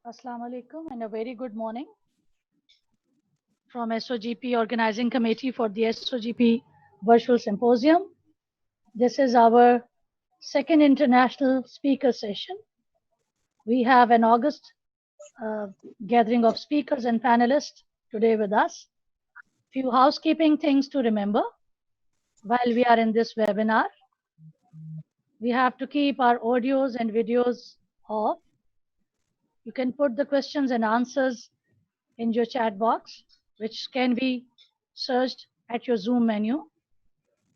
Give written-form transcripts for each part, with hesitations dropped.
Assalamu alaikum and a very good morning from SOGP Organizing Committee for the SOGP Virtual Symposium. This is our second international speaker session. We have an August gathering of speakers and panelists today with us. Few housekeeping things to remember while we are in this webinar. We have to keep our audios and videos off. You can put the questions and answers in your chat box, which can be searched at your Zoom menu.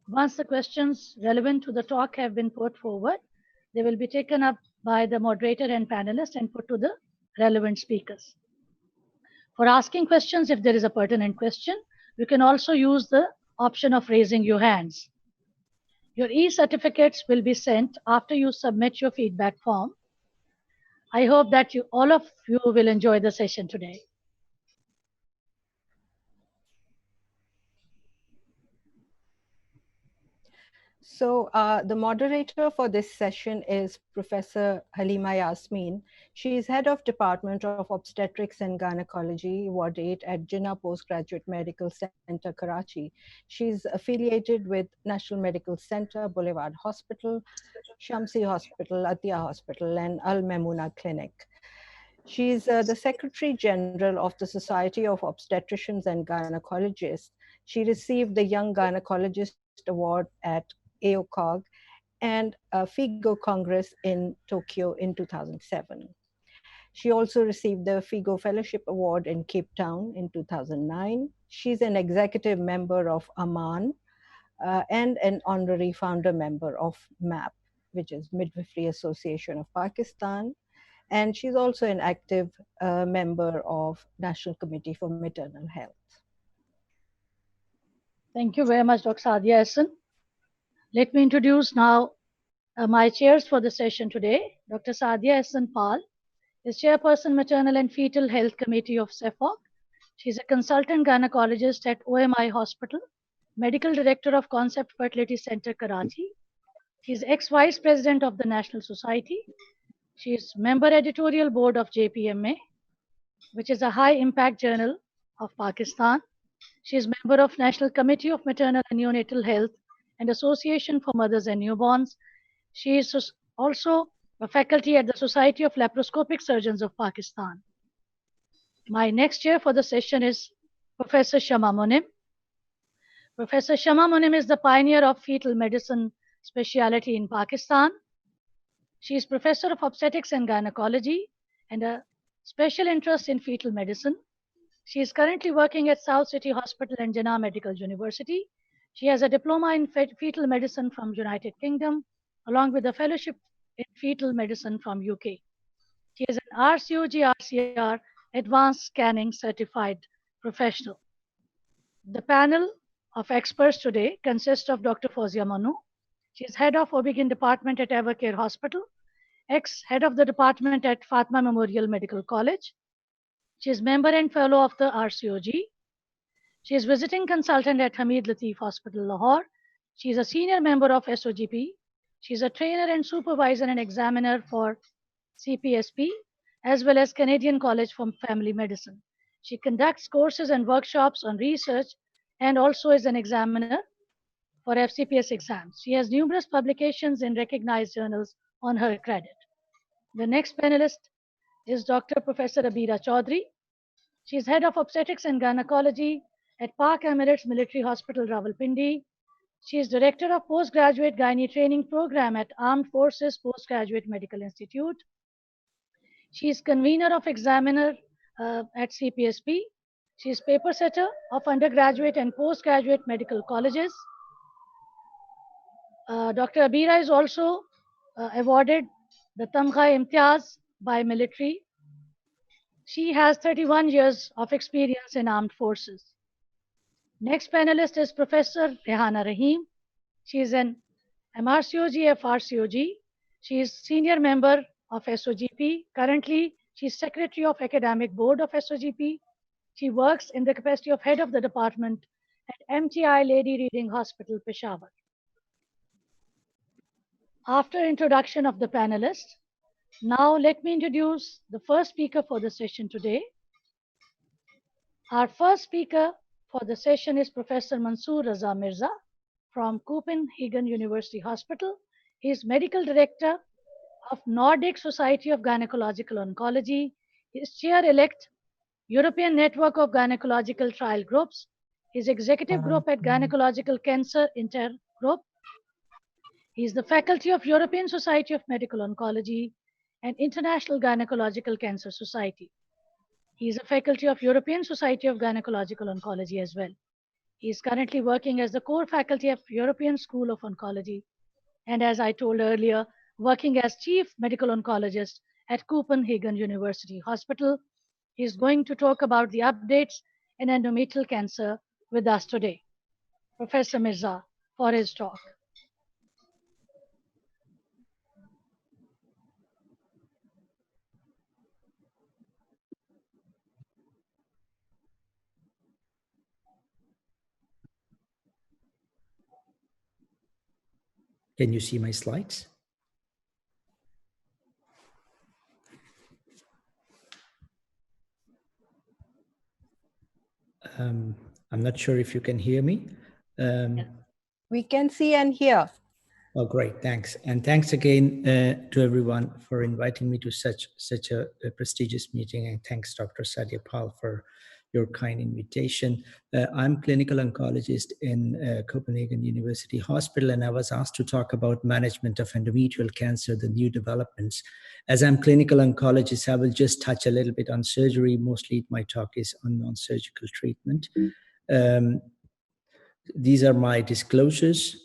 Once the questions relevant to the talk have been put forward, they will be taken up by the moderator and panelists and put to the relevant speakers. For asking questions, if there is a pertinent question, you can also use the option of raising your hands. Your e-certificates will be sent after you submit your feedback form. I hope that all of you will enjoy the session today. So the moderator for this session is Professor Halima Yasmin. She is head of Department of Obstetrics and Gynecology, Ward 8 at Jinnah Postgraduate Medical Center, Karachi. She's affiliated with National Medical Center, Boulevard Hospital, Shamsi Hospital, Atia Hospital, and Al Maimuna Clinic. She's the Secretary General of the Society of Obstetricians and Gynecologists. She received the Young Gynecologist Award at AOCOG and a FIGO Congress in Tokyo in 2007. She also received the FIGO Fellowship Award in Cape Town in 2009. She's an executive member of AMAN and an honorary founder member of MAP, which is Midwifery Association of Pakistan. And she's also an active member of National Committee for Maternal Health. Thank you very much, Dr. Sadia Hassan. Let me introduce now my chairs for the session today. Dr. Sadia Hassan Pal is Chairperson Maternal and Fetal Health Committee of CEFOC. She's a consultant gynecologist at OMI Hospital, Medical Director of Concept Fertility Center, Karachi. She's ex-Vice President of the National Society. She is member editorial board of JPMA, which is a high impact journal of Pakistan. She is member of National Committee of Maternal and Neonatal Health and Association for Mothers and Newborns. She is also a faculty at the Society of Laparoscopic Surgeons of Pakistan. My next chair for the session is Professor Shama Monim. Professor Shama Monim is the pioneer of fetal medicine specialty in Pakistan. She is Professor of Obstetrics and Gynecology and a special interest in fetal medicine. She is currently working at South City Hospital and Jinnah Medical University. She has a diploma in fetal medicine from United Kingdom, along with a fellowship in fetal medicine from UK. She is an RCOG-RCR Advanced Scanning Certified Professional. The panel of experts today consists of Dr. Fozia Manu. She is head of OB-GYN department at Evercare Hospital, ex-head of the department at Fatma Memorial Medical College. She is member and fellow of the RCOG. She is visiting consultant at Hamid Latif Hospital, Lahore. She is a senior member of SOGP. She is a trainer and supervisor and examiner for CPSP, as well as Canadian College for Family Medicine. She conducts courses and workshops on research and also is an examiner for FCPS exams. She has numerous publications in recognized journals on her credit. The next panelist is Dr. Professor Abira Chaudhry. She is head of obstetrics and gynecology at Pak Emirates Military Hospital, Rawalpindi. She is director of postgraduate gynae training program at Armed Forces Postgraduate Medical Institute. She is convener of examiner at CPSP. She is paper setter of undergraduate and postgraduate medical colleges. Dr. Abira is also awarded the Tamgha Imtiaz by military. She has 31 years of experience in armed forces. Next panelist is Professor Rehana Rahim. She is an MRCOG FRCOG. She is senior member of SOGP. Currently, she is secretary of academic board of SOGP. She works in the capacity of head of the department at MTI Lady Reading Hospital, Peshawar. After introduction of the panelists, Now, let me introduce the first speaker for the session today. Our first speaker for the session is Professor Mansoor Raza Mirza from Copenhagen University Hospital. He is Medical Director of Nordic Society of Gynecological Oncology. He is Chair-elect, European Network of Gynecological Trial Groups. His Executive Group at Gynecological Cancer Intergroup. He is the Faculty of European Society of Medical Oncology and International Gynecological Cancer Society. He is a faculty of European Society of Gynecological Oncology as well. He is currently working as the core faculty of European School of Oncology, and as I told earlier, working as chief medical oncologist at Copenhagen University Hospital. He is going to talk about the updates in endometrial cancer with us today. Professor Mirza for his talk. Can you see my slides? I'm not sure if you can hear me. We can see and hear. Oh, great, thanks. And thanks again to everyone for inviting me to such a prestigious meeting. And thanks, Dr. Sadia Pal, for your kind invitation. I'm clinical oncologist in Copenhagen University Hospital, and I was asked to talk about management of endometrial cancer, the new developments. As I'm clinical oncologist, I will just touch a little bit on surgery. Mostly my talk is on non-surgical treatment. These are my disclosures.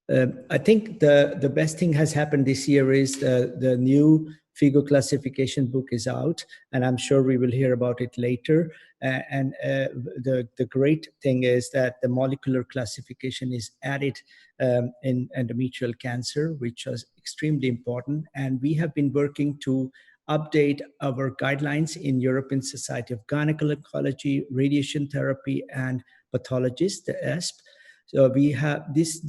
I think the best thing has happened this year is the new FIGO classification book is out, and I'm sure we will hear about it later. The great thing is that the molecular classification is added in endometrial cancer, which was extremely important. And we have been working to update our guidelines in European Society of Gynecological Oncology, Radiation Therapy, and Pathologists, the ESP. So we have this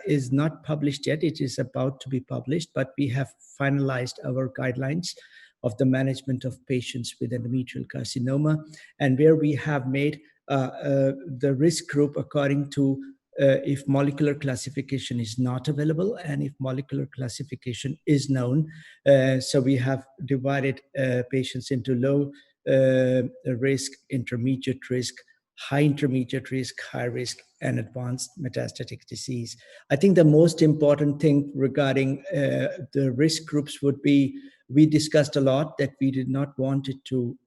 is not published yet. It is about to be published, but we have finalized our guidelines of the management of patients with endometrial carcinoma, and where we have made the risk group according to if molecular classification is not available and if molecular classification is known. So we have divided patients into low risk, intermediate risk, high intermediate risk, high risk, and advanced metastatic disease. I think the most important thing regarding the risk groups would be, we discussed a lot that we did not want it to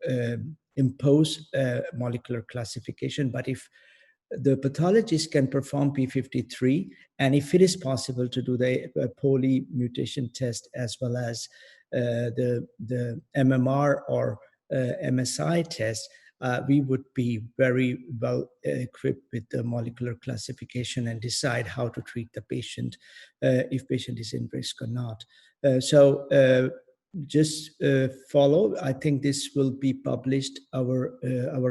impose molecular classification, but if the pathologist can perform P53, and if it is possible to do the poly mutation test as well as the MMR or MSI test, we would be very well equipped with the molecular classification and decide how to treat the patient if patient is in risk or not. Just follow. I think this will be published. Our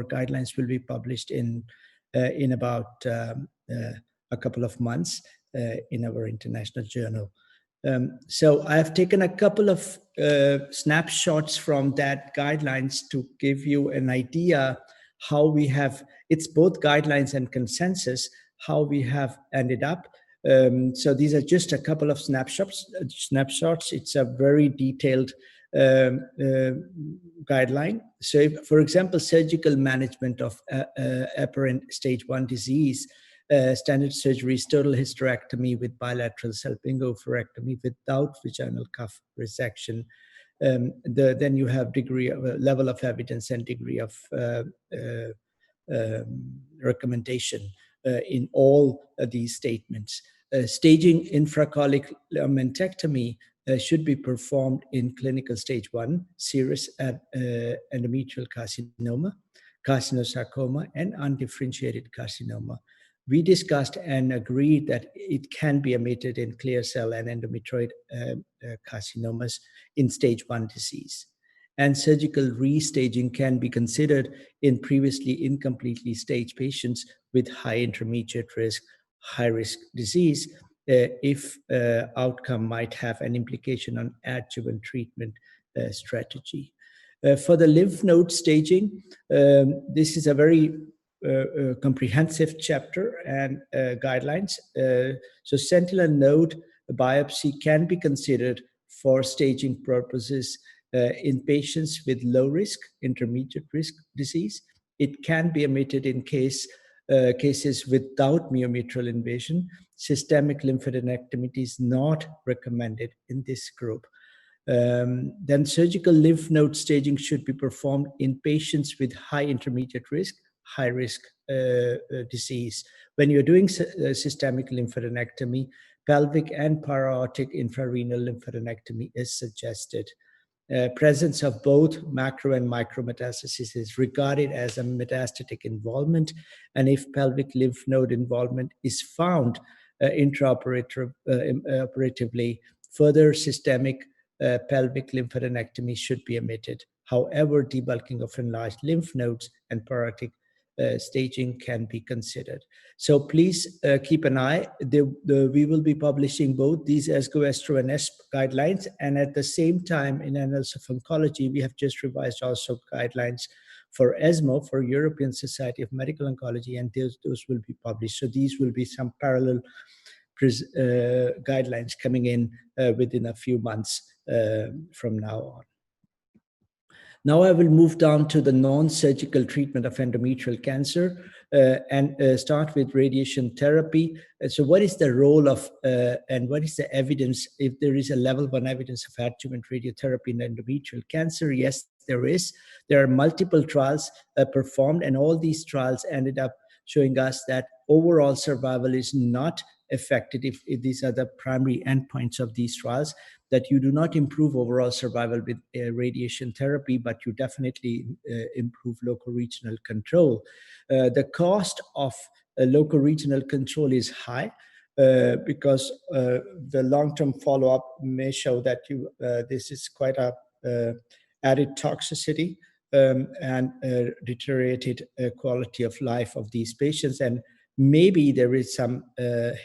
guidelines will be published in about a couple of months in our international journal. So I've taken a couple of snapshots from that guidelines to give you an idea how we have, it's both guidelines and consensus, how we have ended up. So these are just a couple of snapshots. It's a very detailed guideline. So if, for example, surgical management of apparent stage 1 disease, standard surgery is total hysterectomy with bilateral salpingo-oophorectomy without vaginal cuff resection. Then you have degree of level of evidence and degree of recommendation in all these statements. Staging infracolic lumpectomy should be performed in clinical stage 1, serous endometrial carcinoma, carcinosarcoma, and undifferentiated carcinoma. We discussed and agreed that it can be omitted in clear cell and endometrioid carcinomas in stage 1 disease. And surgical restaging can be considered in previously incompletely staged patients with high intermediate risk, high risk disease, if outcome might have an implication on adjuvant treatment strategy. For the lymph node staging, this is a very comprehensive chapter and guidelines. So sentinel node biopsy can be considered for staging purposes in patients with low risk, intermediate risk disease. It can be omitted in cases without myometrial invasion. Systemic lymphadenectomy is not recommended in this group. Then surgical lymph node staging should be performed in patients with high intermediate risk, high risk disease. When you're doing systemic lymphadenectomy, pelvic and para-aortic infrarenal lymphadenectomy is suggested. Presence of both macro and micrometastasis is regarded as a metastatic involvement, and if pelvic lymph node involvement is found intraoperatively, further systemic pelvic lymphadenectomy should be omitted. However, debulking of enlarged lymph nodes and para-aortic staging can be considered. So please keep an eye. We will be publishing both these ESGO, ESTRO, and ESP guidelines. And at the same time, in Annals of Oncology, we have just revised also guidelines for ESMO, for European Society of Medical Oncology, and those will be published. So these will be some parallel guidelines coming in within a few months from now on. Now I will move down to the non-surgical treatment of endometrial cancer and start with radiation therapy. So what is the role of and what is the evidence, if there is a level 1 evidence of adjuvant radiotherapy in endometrial cancer? Yes, there is. There are multiple trials performed, and all these trials ended up showing us that overall survival is not affected if these are the primary endpoints of these trials, that you do not improve overall survival with radiation therapy, but you definitely improve local regional control. The cost of local regional control is high because the long-term follow-up may show that this is quite a added toxicity and deteriorated quality of life of these patients. And maybe there is some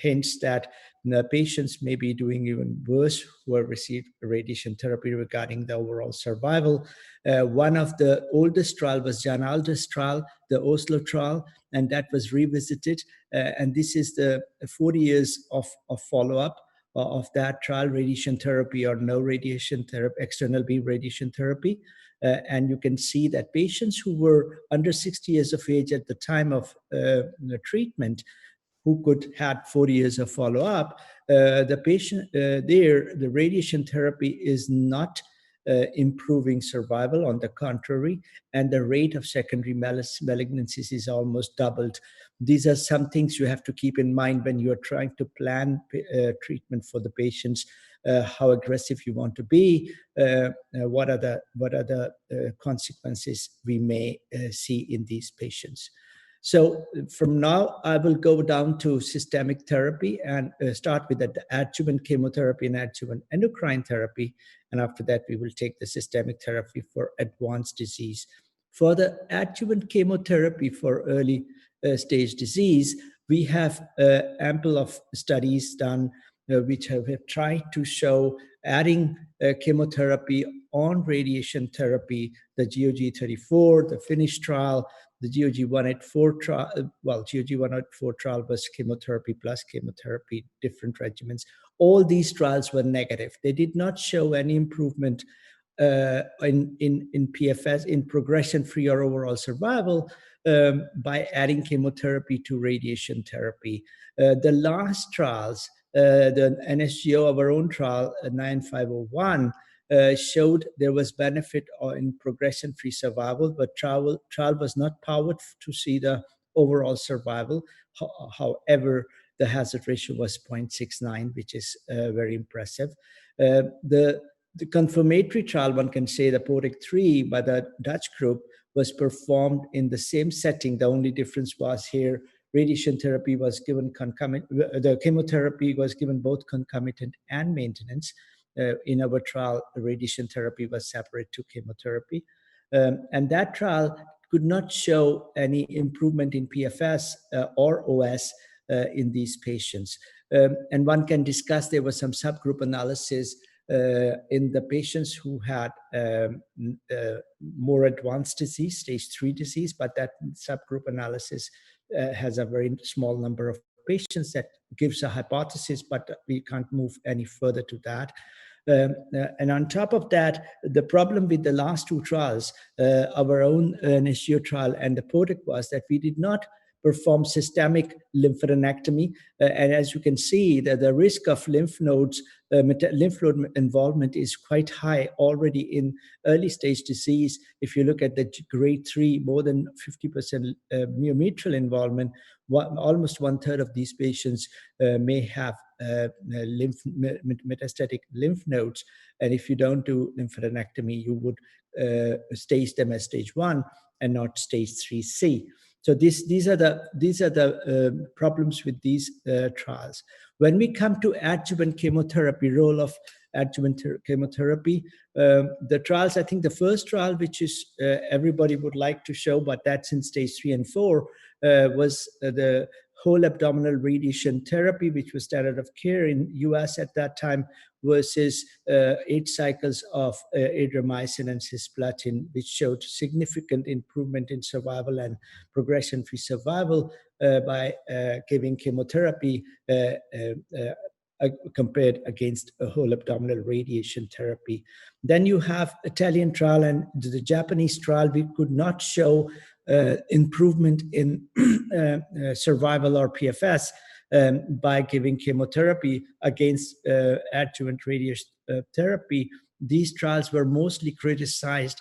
hints that the patients may be doing even worse who have received radiation therapy regarding the overall survival. One of the oldest trial was Jan Alder's trial, the Oslo trial, and that was revisited. And this is the 40 years of follow-up of that trial, radiation therapy or no radiation therapy, external beam radiation therapy. And you can see that patients who were under 60 years of age at the time of the treatment, who could had 40 years of follow-up, the patient the radiation therapy is not improving survival. On the contrary, and the rate of secondary malignancies is almost doubled. These are some things you have to keep in mind when you are trying to plan treatment for the patients. How aggressive you want to be, what are the consequences we may see in these patients. So from now, I will go down to systemic therapy and start with the adjuvant chemotherapy and adjuvant endocrine therapy. And after that, we will take the systemic therapy for advanced disease. For the adjuvant chemotherapy for early stage disease, we have ample of studies done which have tried to show adding chemotherapy on radiation therapy, the GOG-34, the Finnish trial, the GOG-184 trial. Well, GOG-184 trial was chemotherapy plus chemotherapy, different regimens. All these trials were negative. They did not show any improvement in PFS, in progression-free or overall survival by adding chemotherapy to radiation therapy. The last trials, the NSGO, our own trial, 9501, showed there was benefit in progression-free survival, but trial was not powered to see the overall survival. However, the hazard ratio was 0.69, which is very impressive. The confirmatory trial, one can say, the PORIC-3 by the Dutch group, was performed in the same setting. The only difference was here, radiation therapy was given concomitant, the chemotherapy was given both concomitant and maintenance. In our trial, the radiation therapy was separate to chemotherapy. And that trial could not show any improvement in PFS or OS in these patients. And one can discuss, there was some subgroup analysis in the patients who had more advanced disease, stage 3 disease, but that subgroup analysis has a very small number of patients that gives a hypothesis, but we can't move any further to that. And on top of that, the problem with the last two trials, our own NSGO trial and the POTIC, was that we did not perform systemic lymphadenectomy. And as you can see, the risk of lymph node involvement is quite high already in early stage disease. If you look at the grade 3, more than 50% myometrial involvement, almost 1/3 of these patients may have metastatic lymph nodes. And if you don't do lymphadenectomy, you would stage them as stage 1 and not stage 3C. So these are the problems with these trials. When we come to adjuvant chemotherapy, role of adjuvant chemotherapy, the trials, I think the first trial, which is everybody would like to show, but that's in stage 3 and 4, was the whole abdominal radiation therapy, which was standard of care in US at that time, versus 8 cycles of adriamycin and cisplatin, which showed significant improvement in survival and progression-free survival by giving chemotherapy compared against a whole abdominal radiation therapy. Then you have Italian trial and the Japanese trial. We could not show improvement in survival or PFS by giving chemotherapy against adjuvant radiation therapy. These trials were mostly criticized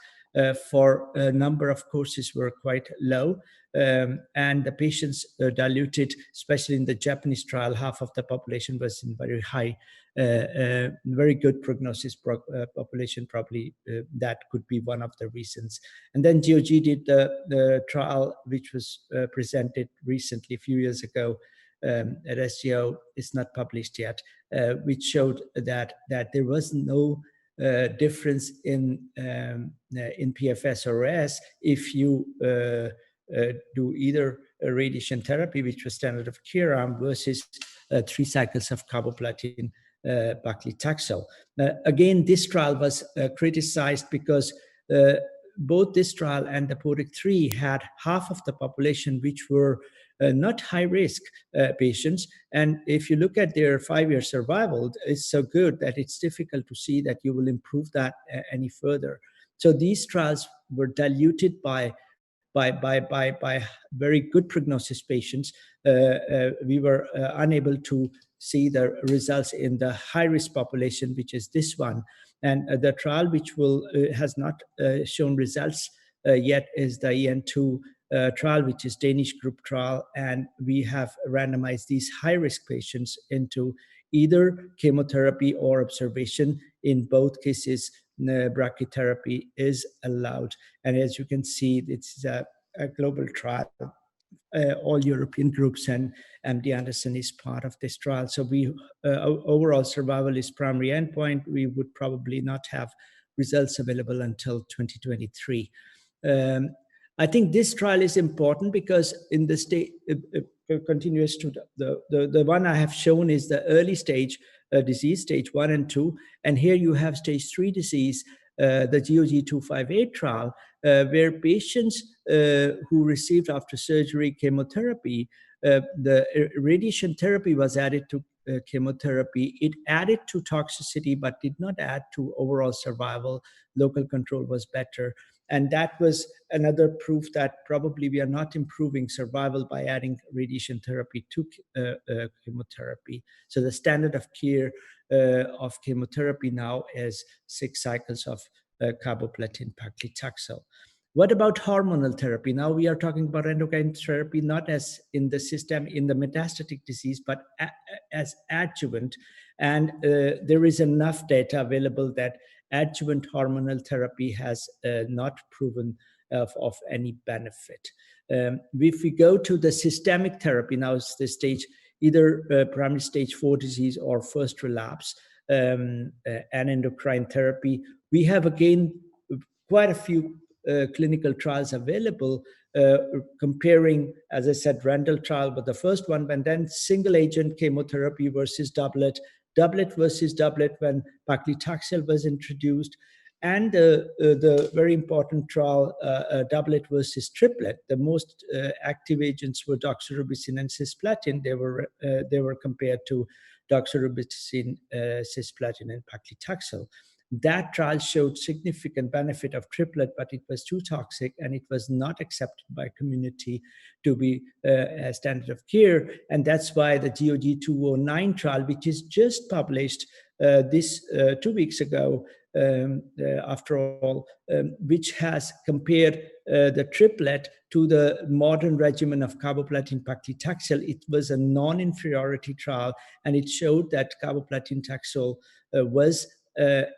for a number of courses were quite low, and the patients diluted, especially in the Japanese trial. Half of the population was in very high, very good prognosis population. Probably that could be one of the reasons. And then GOG did the trial, which was presented recently, a few years ago, at SGO. It's not published yet, which showed that there was no difference in PFS or OS if you do either a radiation therapy, which was standard of care arm, versus 3 cycles of carboplatin paclitaxel. Again, this trial was criticized because both this trial and the POTIC 3 had half of the population which were not high-risk patients. And if you look at their 5-year survival, it's so good that it's difficult to see that you will improve that any further. So these trials were diluted by very good prognosis patients. We were unable to see the results in the high-risk population, which is this one. And the trial which has not shown results yet is the EN2 trial, which is Danish group trial. And we have randomized these high-risk patients into either chemotherapy or observation. In both cases, brachytherapy is allowed. And as you can see, it's a global trial. All European groups, and MD Anderson is part of this trial. So overall survival is primary endpoint. We would probably not have results available until 2023. I think this trial is important because in the state, continuous to the one I have shown is the early stage disease, stage 1 and 2. And here you have stage 3 disease, the GOG 258 trial, where patients who received after surgery chemotherapy, the radiation therapy was added to chemotherapy. It added to toxicity, but did not add to overall survival. Local control was better. And that was another proof that probably we are not improving survival by adding radiation therapy to chemotherapy. So the standard of care of chemotherapy now is 6 cycles of carboplatin paclitaxel. What about hormonal therapy? Now we are talking about endocrine therapy, not as in the system in the metastatic disease, but as adjuvant. And there is enough data available that adjuvant hormonal therapy has not proven of any benefit. If we go to the systemic therapy, now it's the stage, either primary stage 4 disease or first relapse, and endocrine therapy, we have again quite a few clinical trials available comparing, as I said, Parental trial, but the first one, and then single agent chemotherapy versus doublet doublet versus doublet when paclitaxel was introduced, and the very important trial, doublet versus triplet. The most active agents were doxorubicin and cisplatin. They were compared to doxorubicin, cisplatin, and paclitaxel. That trial showed significant benefit of triplet, but it was too toxic and it was not accepted by community to be a standard of care. And that's why the GOG 209 trial, which is just published this 2 weeks ago, after all, which has compared the triplet to the modern regimen of carboplatin paclitaxel. It was a non-inferiority trial, and it showed that carboplatin taxol was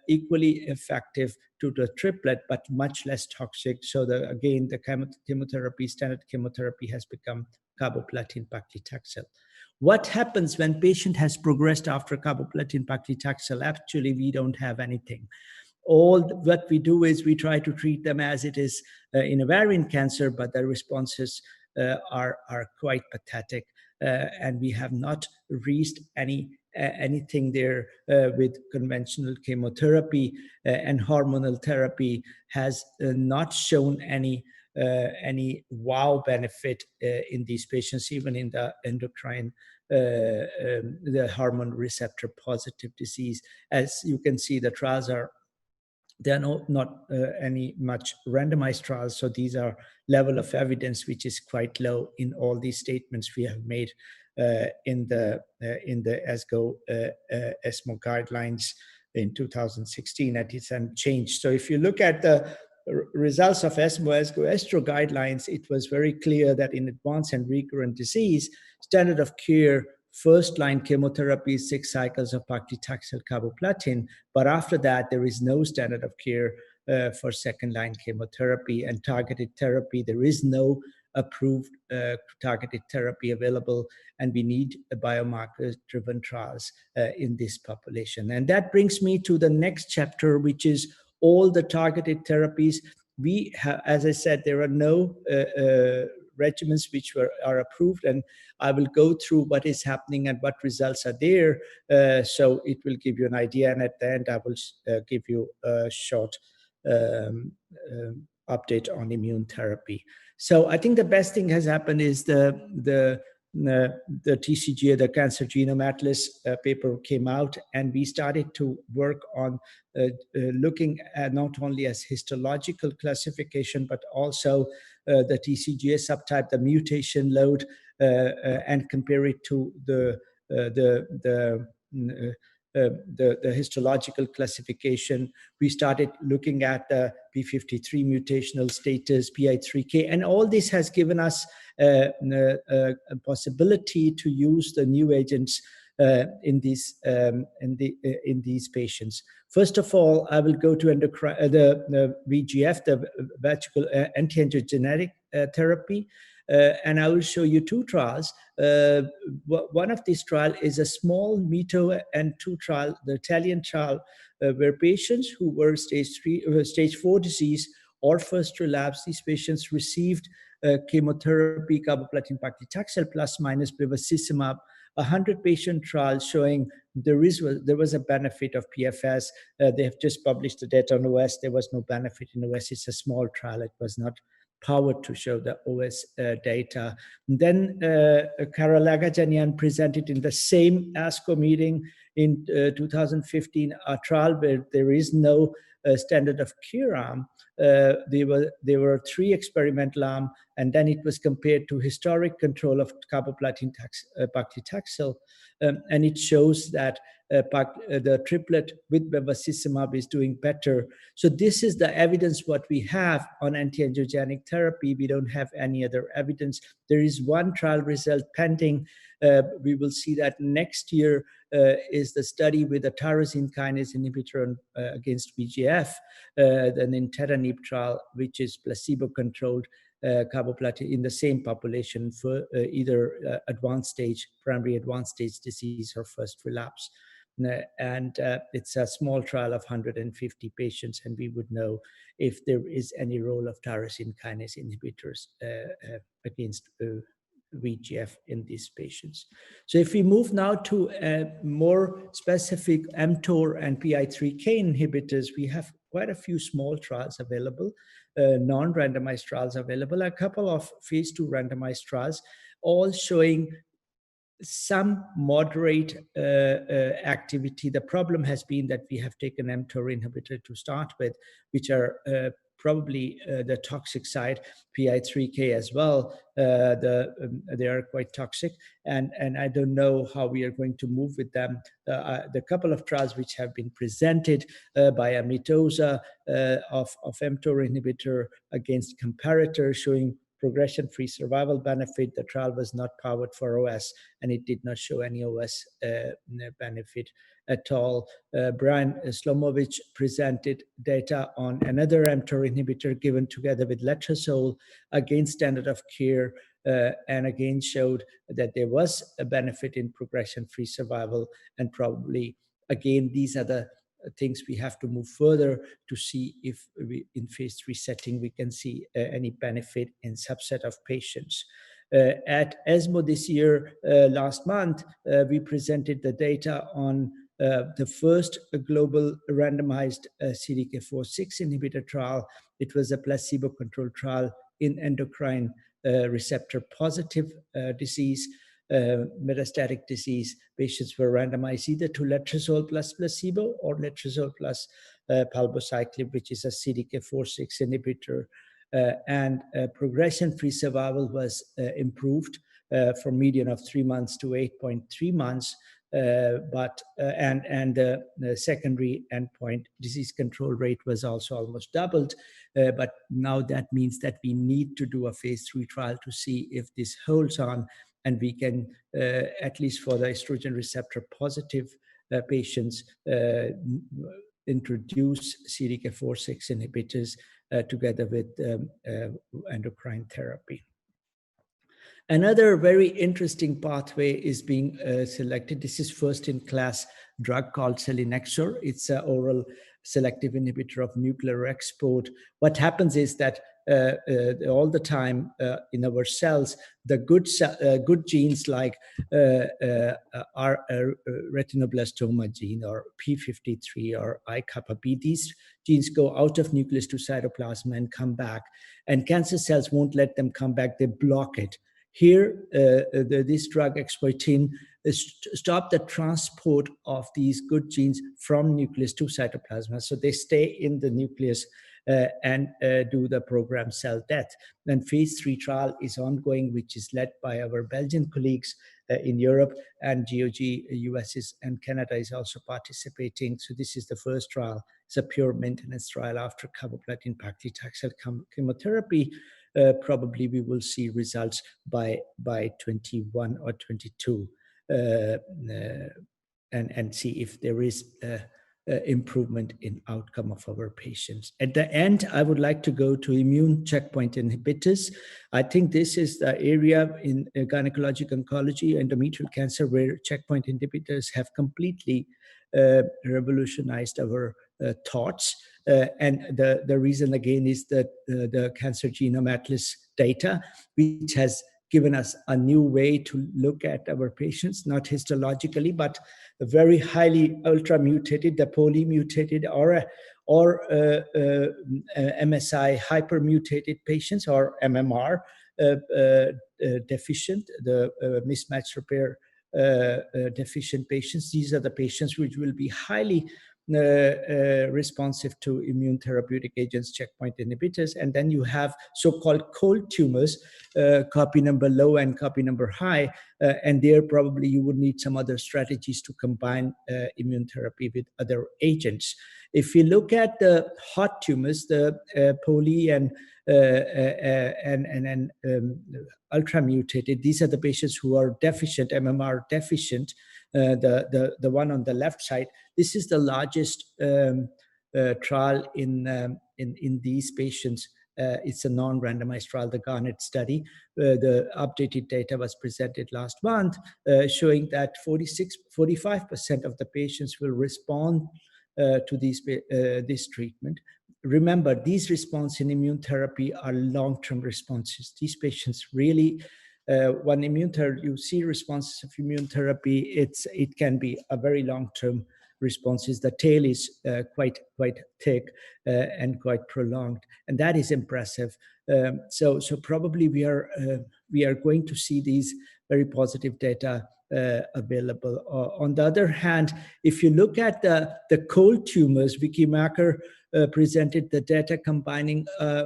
equally effective to the triplet, but much less toxic. So again, the chemotherapy, standard chemotherapy, has become carboplatin paclitaxel. What happens when patient has progressed after carboplatin paclitaxel? Actually, we don't have anything. All what we do is we try to treat them as it is in ovarian cancer, but the responses are quite pathetic, and we have not reached anything there with conventional chemotherapy, and hormonal therapy has not shown any wow benefit in these patients, even in the endocrine, the hormone receptor positive disease. As you can see, the trials are, there are not any much randomized trials, so these are level of evidence which is quite low in all these statements we have made in the ESMO guidelines in 2016. That is unchanged. So if you look at the results of ESMO ESGO guidelines, it was very clear that in advanced and recurrent disease, standard of care first-line chemotherapy is 6 cycles of paclitaxel carboplatin, but after that, there is no standard of care for second-line chemotherapy and targeted therapy. There is no approved targeted therapy available, and we need biomarker-driven trials in this population. And that brings me to the next chapter, which is all the targeted therapies. We have, as I said, there are no regimens which are approved, and I will go through what is happening and what results are there, so it will give you an idea, and at the end I will give you a short update on immune therapy. So I think the best thing has happened is the TCGA, the Cancer Genome Atlas paper came out, and we started to work on looking at not only as histological classification, but also the TCGA subtype, the mutation load, and compare it to the histological classification. We started looking at the P53 mutational status, PI3K, and all this has given us a possibility to use the new agents in these patients. First of all, I will go to the VEGF, the vascular anti-angiogenic therapy, and I will show you 2 trials. One of these trials is a small METO and 2 trial, the Italian trial, where patients who were stage 4 disease or first relapse, these patients received chemotherapy, carboplatin paclitaxel plus minus bevacizumab, 100-patient trial showing there was a benefit of PFS. They have just published the data on OS. There was no benefit in OS. It's a small trial. It was not powered to show the OS data. And then Karalagajanian presented in the same ASCO meeting in 2015 a trial where there is no standard of care arm. There were 3 experimental arms, and then it was compared to historic control of carboplatin paclitaxel, and it shows that the triplet with bevacizumab is doing better. So this is the evidence what we have on anti-angiogenic therapy. We don't have any other evidence. There is 1 trial result pending. We will see that next year is the study with the tyrosine kinase inhibitor against VEGF, the nintedanib trial, which is placebo-controlled carboplatin in the same population for either primary advanced stage disease or first relapse. And it's a small trial of 150 patients, and we would know if there is any role of tyrosine kinase inhibitors against VEGF in these patients. So if we move now to more specific mTOR and PI3K inhibitors, we have quite a few small trials available, non-randomized trials available, a couple of phase 2 randomized trials, all showing some moderate activity. The problem has been that we have taken mTOR inhibitor to start with, which are probably the toxic side, PI3K as well. They are quite toxic, and I don't know how we are going to move with them. The couple of trials which have been presented by Amitosa of mTOR inhibitor against comparator showing progression-free survival benefit. The trial was not powered for OS, and it did not show any OS benefit at all. Brian Slomovich presented data on another mTOR inhibitor given together with letrozole against standard of care, and again showed that there was a benefit in progression-free survival, and probably, again, these are the things we have to move further to see if we, in phase 3 setting, we can see any benefit in subset of patients. At ESMO this year, last month, we presented the data on the first global randomized CDK4/6 inhibitor trial. It was a placebo-controlled trial in endocrine receptor positive disease, metastatic disease. Patients were randomized either to letrozole plus placebo or letrozole plus palbociclib, which is a CDK4/6 inhibitor. And progression-free survival was improved from median of 3 months to 8.3 months. And the secondary endpoint disease control rate was also almost doubled. But now that means that we need to do a phase 3 trial to see if this holds on, and we can, at least for the estrogen receptor positive patients, introduce CDK4/6 inhibitors together with endocrine therapy. Another very interesting pathway is being selected. This is first-in-class drug called selinexor. It's an oral selective inhibitor of nuclear export. What happens is that all the time in our cells, the good genes like our retinoblastoma gene or P53 or IKB, these genes go out of nucleus to cytoplasm and come back. And cancer cells won't let them come back, they block it. Here, this drug exploitin stop the transport of these good genes from nucleus to cytoplasm. So they stay in the nucleus and do the programmed cell death. And phase 3 trial is ongoing, which is led by our Belgian colleagues in Europe, and GOG US and Canada is also participating. So this is the first trial. It's a pure maintenance trial after carboplatin paclitaxel chemotherapy. Probably we will see results by 21 or 22 and see if there is improvement in outcome of our patients. At the end, I would like to go to immune checkpoint inhibitors. I think this is the area in gynecologic oncology, endometrial cancer, where checkpoint inhibitors have completely revolutionized our thoughts. And the reason again is that the Cancer Genome Atlas data, which has given us a new way to look at our patients, not histologically, but very highly ultra mutated, the polymutated or MSI hypermutated patients, or MMR deficient, the mismatch repair deficient patients. These are the patients which will be highly responsive to immune therapeutic agents, checkpoint inhibitors. And then you have so-called cold tumors, copy number low and copy number high, and there probably you would need some other strategies to combine immune therapy with other agents. If you look at the hot tumors, the poly and ultra mutated, these are the patients who are deficient, MMR deficient. The one on the left side, this is the largest trial in these patients. It's a non-randomized trial, the Garnet study. The updated data was presented last month, showing that 45% of the patients will respond to this treatment. Remember, these responses in immune therapy are long-term responses. These patients really When you see responses of immune therapy, it can be a very long-term responses. The tail is quite thick and quite prolonged, and that is impressive. So probably we are going to see these very positive data available. On the other hand, if you look at the cold tumors, Vicky Macker presented the data combining a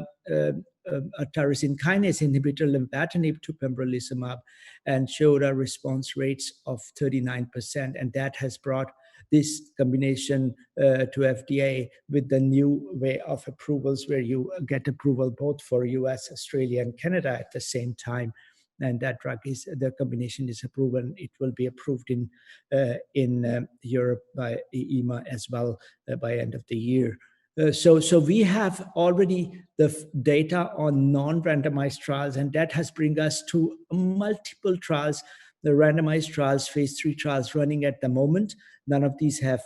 tyrosine kinase inhibitor, lenvatinib, to pembrolizumab, and showed a response rates of 39%, and that has brought this combination to FDA with the new way of approvals, where you get approval both for US, Australia, and Canada at the same time. And that the combination is approved, and it will be approved in Europe by EMA as well by end of the year. So we have already the data on non-randomized trials, and that has bring us to multiple trials, the randomized trials, phase 3 trials running at the moment. None of these have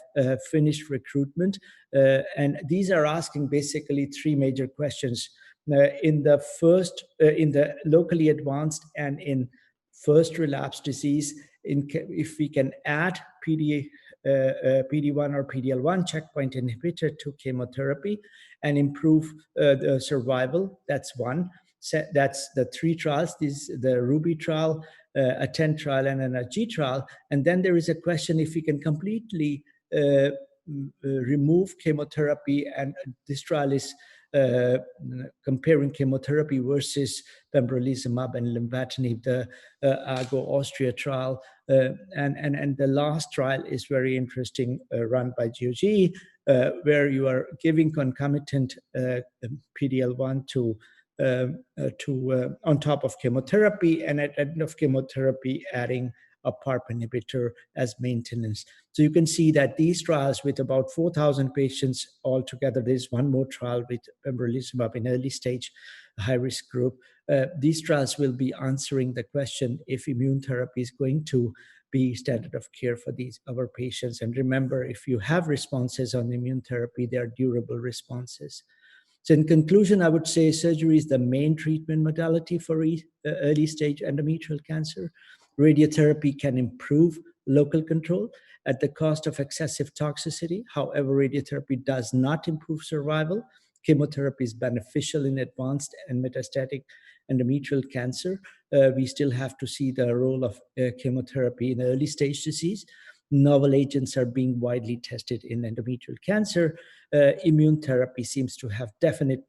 finished recruitment. And these are asking basically 3 major questions. In the locally advanced and in first relapse disease, if we can add PD1 or PD-L1 checkpoint inhibitor to chemotherapy and improve the survival, that's one. That's the 3 trials, the Ruby trial, a 10 trial, and an AG trial. And then there is a question if we can completely remove chemotherapy, and this trial is comparing chemotherapy versus pembrolizumab and lenvatinib, the ARGO Austria trial. And the last trial is very interesting, run by GOG, where you are giving concomitant PD-L1 on top of chemotherapy, and at end of chemotherapy adding a PARP inhibitor as maintenance. So you can see that these trials with about 4,000 patients altogether, there's one more trial with pembrolizumab in early stage high-risk group. These trials will be answering the question if immune therapy is going to be standard of care for our patients. And remember, if you have responses on immune therapy, they are durable responses. So in conclusion, I would say surgery is the main treatment modality for early stage endometrial cancer. Radiotherapy can improve local control at the cost of excessive toxicity. However, radiotherapy does not improve survival. Chemotherapy is beneficial in advanced and metastatic endometrial cancer. We still have to see the role of chemotherapy in early stage disease. Novel agents are being widely tested in endometrial cancer. Immune therapy seems to have definite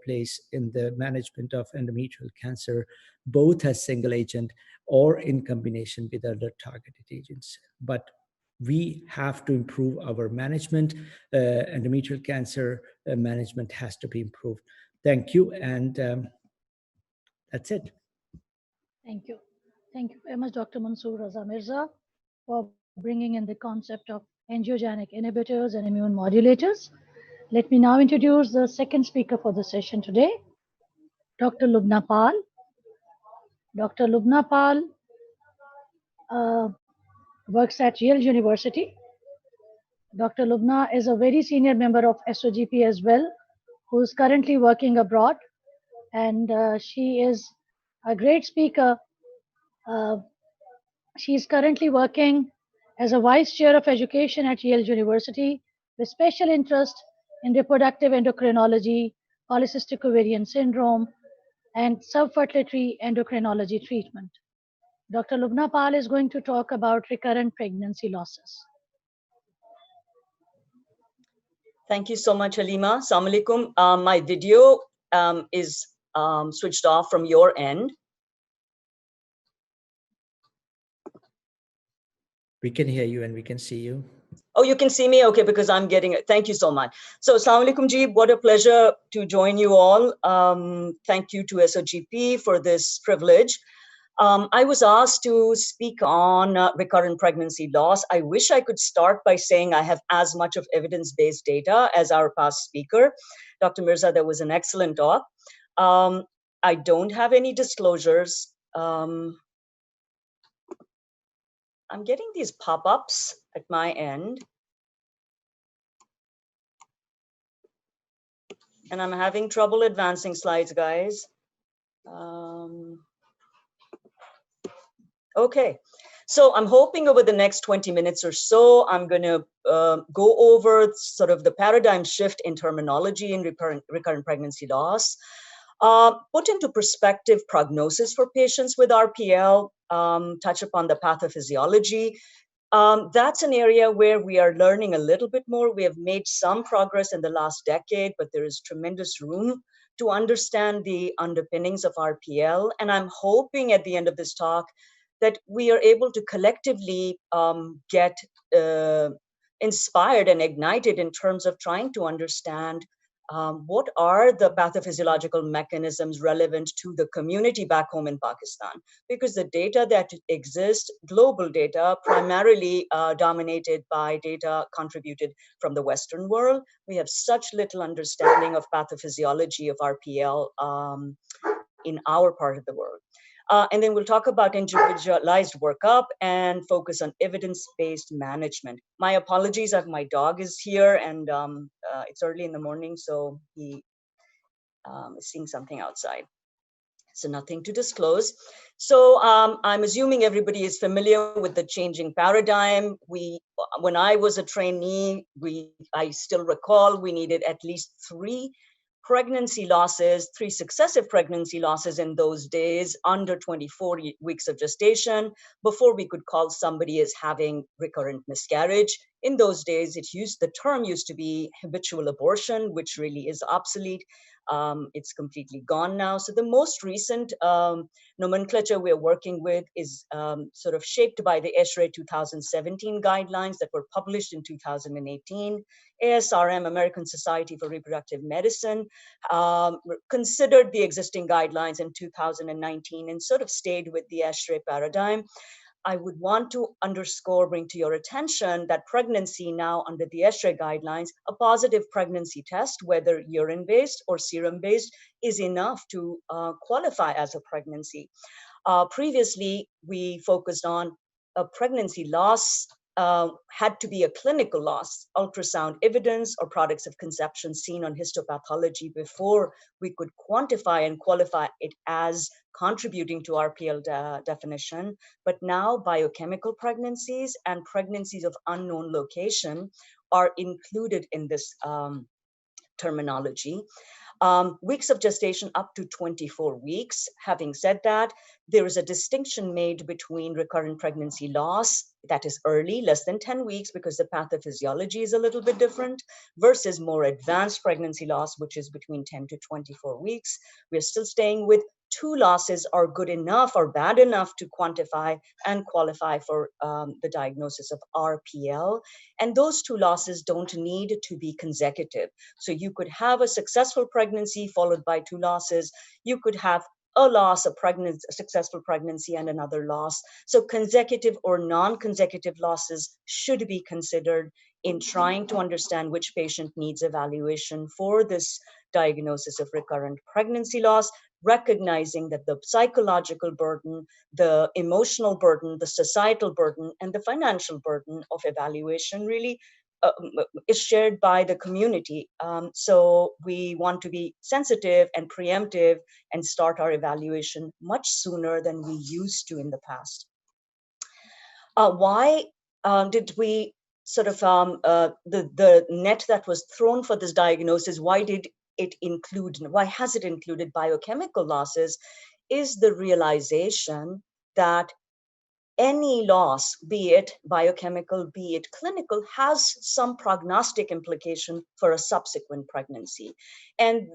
place in the management of endometrial cancer, both as single agent or in combination with other targeted agents. But we have to improve our management. Endometrial cancer management has to be improved. Thank you, and that's it. Thank you. Thank you very much, Dr. Mansoor Raza Mirza, for bringing in the concept of angiogenic inhibitors and immune modulators. Let me now introduce the second speaker for the session today, Dr. Lubna Pal. Dr. Lubna Pal works at Yale University. Dr. Lubna is a very senior member of SOGP as well, who is currently working abroad, and she is a great speaker. She is currently working as a vice chair of education at Yale University with special interest in reproductive endocrinology, polycystic ovarian syndrome, and subfertility endocrinology treatment. Dr. Lubna Pal is going to talk about recurrent pregnancy losses. Thank you so much, Halima. Assalamu alaikum. My video is switched off from your end. We can hear you and we can see you. Oh, you can see me? Okay, because I'm getting it. Thank you so much. So, assalamu alaikum ji, what a pleasure to join you all. Thank you to SOGP for this privilege. I was asked to speak on recurrent pregnancy loss. I wish I could start by saying I have as much of evidence-based data as our past speaker. Dr. Mirza, that was an excellent talk. I don't have any disclosures. I'm getting these pop-ups at my end. And I'm having trouble advancing slides, guys. Okay. So I'm hoping over the next 20 minutes or so, I'm going to go over sort of the paradigm shift in terminology in recurrent pregnancy loss, put into perspective prognosis for patients with RPL, touch upon the pathophysiology. That's an area where we are learning a little bit more. We have made some progress in the last decade, but there is tremendous room to understand the underpinnings of RPL. And I'm hoping at the end of this talk that we are able to collectively get inspired and ignited in terms of trying to understand what are the pathophysiological mechanisms relevant to the community back home in Pakistan? Because the data that exists, global data, primarily dominated by data contributed from the Western world, we have such little understanding of pathophysiology of RPL in our part of the world. And then we'll talk about individualized workup and focus on evidence-based management. My apologies, my dog is here and it's early in the morning, so he is seeing something outside. So nothing to disclose. So I'm assuming everybody is familiar with the changing paradigm. When I was a trainee, I still recall we needed at least three successive pregnancy losses in those days under 24 weeks of gestation before we could call somebody as having recurrent miscarriage. In those days, the term used to be habitual abortion, which really is obsolete. It's completely gone now. So the most recent nomenclature we're working with is sort of shaped by the ESHRE 2017 guidelines that were published in 2018. ASRM, American Society for Reproductive Medicine, considered the existing guidelines in 2019 and sort of stayed with the ESHRE paradigm. I would want to bring to your attention that pregnancy now under the ESHRE guidelines, a positive pregnancy test, whether urine-based or serum-based, is enough to qualify as a pregnancy. Previously, we focused on a pregnancy loss had to be a clinical loss, ultrasound evidence or products of conception seen on histopathology before we could quantify and qualify it as contributing to RPL definition. But now biochemical pregnancies and pregnancies of unknown location are included in this terminology. Weeks of gestation up to 24 weeks. Having said that, there is a distinction made between recurrent pregnancy loss, that is early, less than 10 weeks, because the pathophysiology is a little bit different, versus more advanced pregnancy loss, which is between 10 to 24 weeks. We're still staying with 2 losses are good enough or bad enough to quantify and qualify for the diagnosis of RPL. And those 2 losses don't need to be consecutive. So you could have a successful pregnancy followed by 2 losses. You could have a loss, a successful pregnancy and another loss. So consecutive or non-consecutive losses should be considered in trying to understand which patient needs evaluation for this diagnosis of recurrent pregnancy loss, recognizing that the psychological burden, the emotional burden, the societal burden, and the financial burden of evaluation really is shared by the community. So we want to be sensitive and preemptive and start our evaluation much sooner than we used to in the past. Why did we sort of, the net that was thrown for this diagnosis, why has it included biochemical losses, is the realization that any loss, be it biochemical, be it clinical, has some prognostic implication for a subsequent pregnancy. And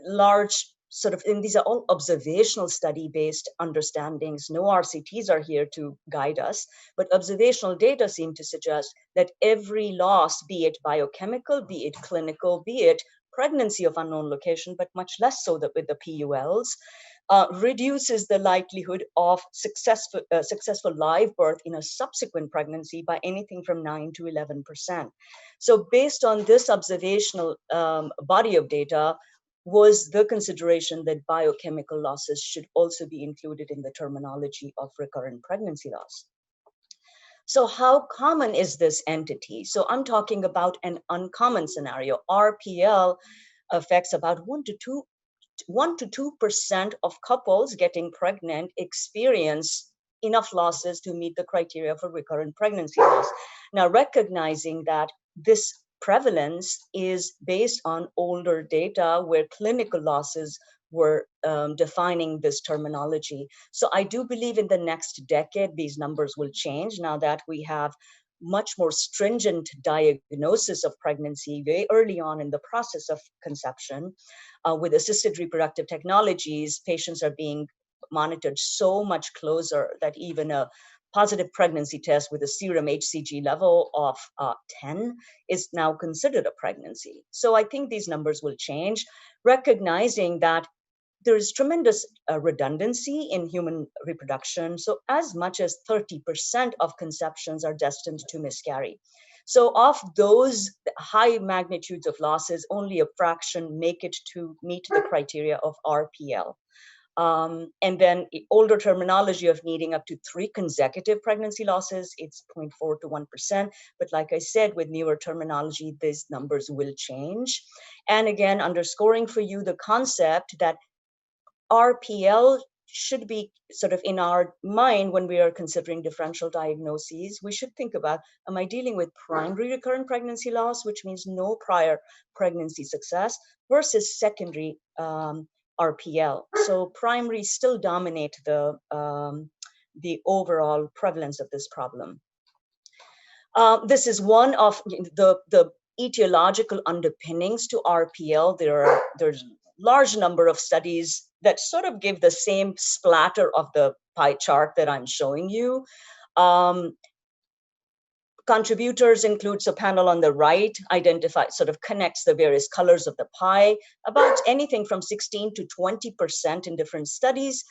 these are all observational study-based understandings. No RCTs are here to guide us, but observational data seem to suggest that every loss, be it biochemical, be it clinical, be it pregnancy of unknown location, but much less so with the PULs, reduces the likelihood of successful live birth in a subsequent pregnancy by anything from 9 to 11%. So based on this observational body of data, was the consideration that biochemical losses should also be included in the terminology of recurrent pregnancy loss. So how common is this entity? So I'm talking about an uncommon scenario. RPL affects about 1 to 2% of couples getting pregnant experience enough losses to meet the criteria for recurrent pregnancy loss. Now, recognizing that this prevalence is based on older data where clinical losses were defining this terminology. So I do believe in the next decade, these numbers will change now that we have much more stringent diagnosis of pregnancy very early on in the process of conception. With assisted reproductive technologies, patients are being monitored so much closer that even a positive pregnancy test with a serum HCG level of 10 is now considered a pregnancy. So I think these numbers will change, recognizing that there is tremendous redundancy in human reproduction. So as much as 30% of conceptions are destined to miscarry. So of those high magnitudes of losses, only a fraction make it to meet the criteria of RPL. And then older terminology of needing up to 3 consecutive pregnancy losses, it's 0.4 to 1%. But like I said, with newer terminology, these numbers will change. And again, underscoring for you the concept that RPL should be sort of in our mind when we are considering differential diagnoses. We should think about, am I dealing with primary recurrent pregnancy loss, which means no prior pregnancy success, versus secondary RPL. So primary still dominate the overall prevalence of this problem. This is one of the etiological underpinnings to RPL. There's large number of studies that sort of give the same splatter of the pie chart that I'm showing you. Contributors includes a panel on the right, sort of connects the various colors of the pie, about anything from 16 to 20% in different studies.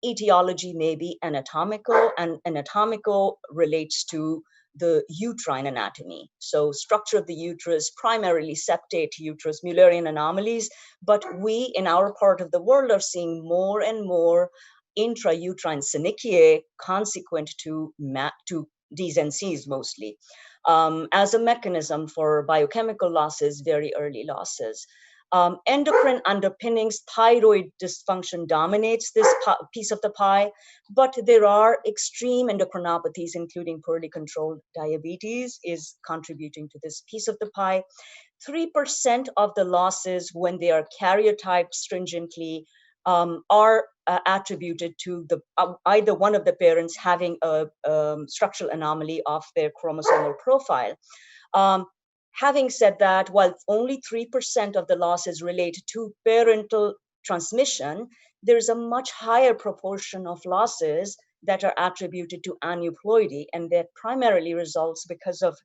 Etiology may be anatomical, and anatomical relates to the uterine anatomy. So structure of the uterus, primarily septate uterus, Mullerian anomalies, but we in our part of the world are seeing more and more intrauterine syncytiae consequent to Ds and Cs mostly, as a mechanism for biochemical losses, very early losses. Endocrine underpinnings, thyroid dysfunction dominates this piece of the pie, but there are extreme endocrinopathies, including poorly controlled diabetes, is contributing to this piece of the pie. 3% of the losses, when they are karyotyped stringently, are attributed to either one of the parents having a structural anomaly of their chromosomal profile. Having said that, while only 3% of the losses relate to parental transmission, there's a much higher proportion of losses that are attributed to aneuploidy, and that primarily results because of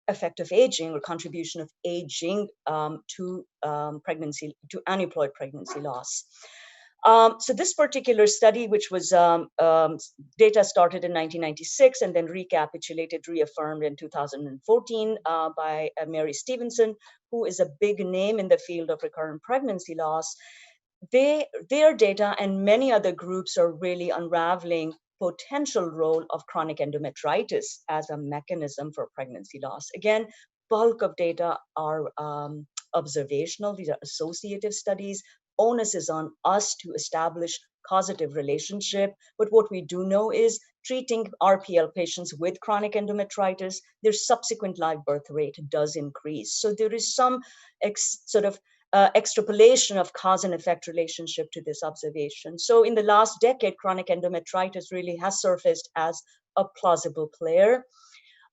effective aging or contribution of aging to pregnancy, to aneuploid pregnancy loss. So this particular study, which was data started in 1996 and then recapitulated, reaffirmed in 2014 by Mary Stevenson, who is a big name in the field of recurrent pregnancy loss. Their data and many other groups are really unraveling potential role of chronic endometritis as a mechanism for pregnancy loss. Again, bulk of data are observational. These are associative studies. Onus is on us to establish causative relationship. But what we do know is treating RPL patients with chronic endometritis, their subsequent live birth rate does increase. So there is some extrapolation of cause and effect relationship to this observation. So in the last decade, chronic endometritis really has surfaced as a plausible player.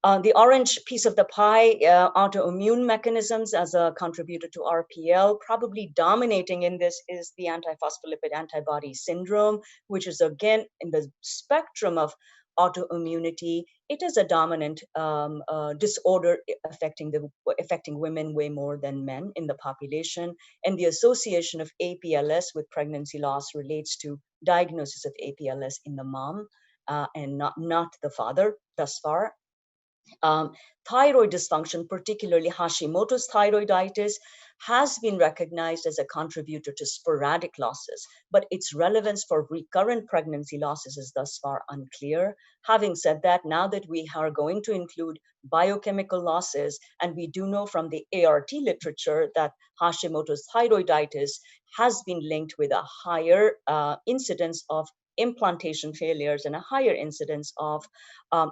The orange piece of the pie, autoimmune mechanisms as a contributor to RPL, probably dominating in this is the antiphospholipid antibody syndrome, which is again in the spectrum of autoimmunity. It is a dominant disorder affecting women way more than men in the population. And the association of APLS with pregnancy loss relates to diagnosis of APLS in the mom and not the father thus far. Thyroid dysfunction, particularly Hashimoto's thyroiditis, has been recognized as a contributor to sporadic losses, but its relevance for recurrent pregnancy losses is thus far unclear. Having said that, now that we are going to include biochemical losses, and we do know from the ART literature that Hashimoto's thyroiditis has been linked with a higher incidence of implantation failures and a higher incidence of a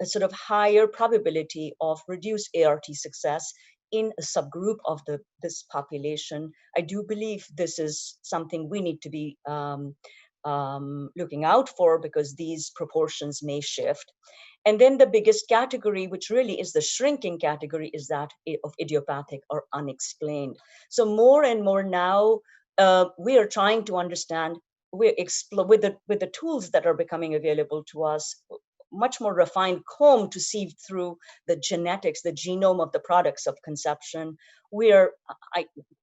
sort of higher probability of reduced ART success in a subgroup of this population. I do believe this is something we need to be looking out for, because these proportions may shift. And then the biggest category, which really is the shrinking category, is that of idiopathic or unexplained. So more and more now, we are trying to understand, with the tools that are becoming available to us, much more refined comb to see through the genetics, the genome of the products of conception.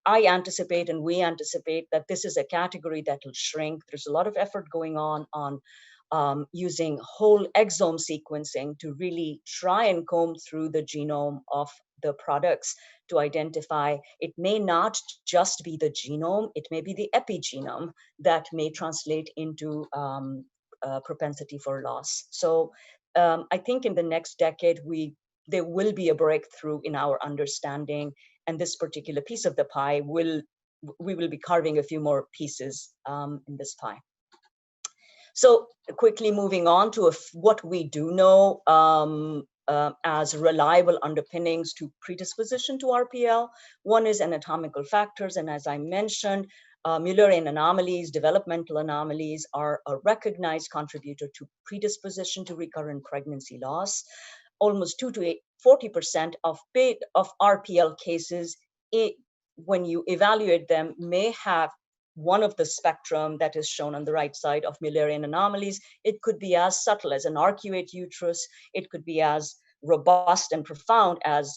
I anticipate, and we anticipate, that this is a category that will shrink. There's a lot of effort going on using whole exome sequencing to really try and comb through the genome of the products to identify. It may not just be the genome, it may be the epigenome that may translate into propensity for loss. So I think in the next decade, there will be a breakthrough in our understanding, and this particular piece of the pie we will be carving a few more pieces in this pie. So quickly moving on to what we do know as reliable underpinnings to predisposition to RPL. One is anatomical factors, and as I mentioned, Mullerian anomalies, developmental anomalies are a recognized contributor to predisposition to recurrent pregnancy loss. Almost 2 to 40% of RPL cases, when you evaluate them, may have one of the spectrum that is shown on the right side of Mullerian anomalies. It could be as subtle as an arcuate uterus. It could be as robust and profound as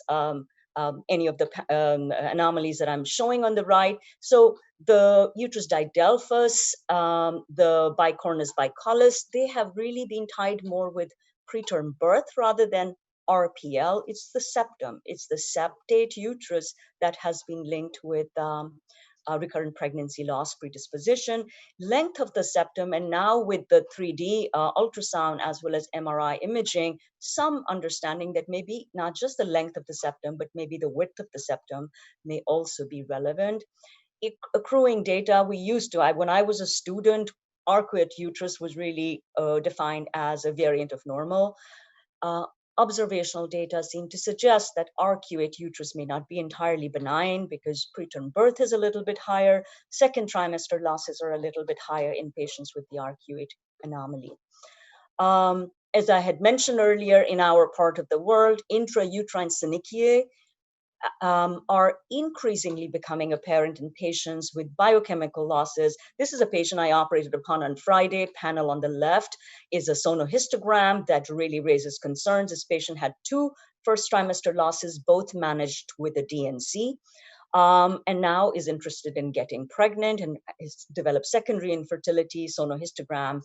any of the anomalies that I'm showing on the right. So the uterus didelphus, the bicornus bicollis, they have really been tied more with preterm birth rather than RPL. It's the septum. It's the septate uterus that has been linked with recurrent pregnancy loss predisposition, length of the septum, and now with the 3D ultrasound as well as MRI imaging, some understanding that maybe not just the length of the septum, but maybe the width of the septum may also be relevant. Accruing data, when I was a student, arcuate uterus was really defined as a variant of normal. Observational data seem to suggest that arcuate uterus may not be entirely benign, because preterm birth is a little bit higher. Second trimester losses are a little bit higher in patients with the arcuate anomaly. As I had mentioned earlier, in our part of the world, intrauterine syncytiae are increasingly becoming apparent in patients with biochemical losses. This is a patient I operated upon on Friday. Panel on the left is a sonohistogram that really raises concerns. This patient had 2 first trimester losses, both managed with a DNC, and now is interested in getting pregnant and has developed secondary infertility. Sonohistogram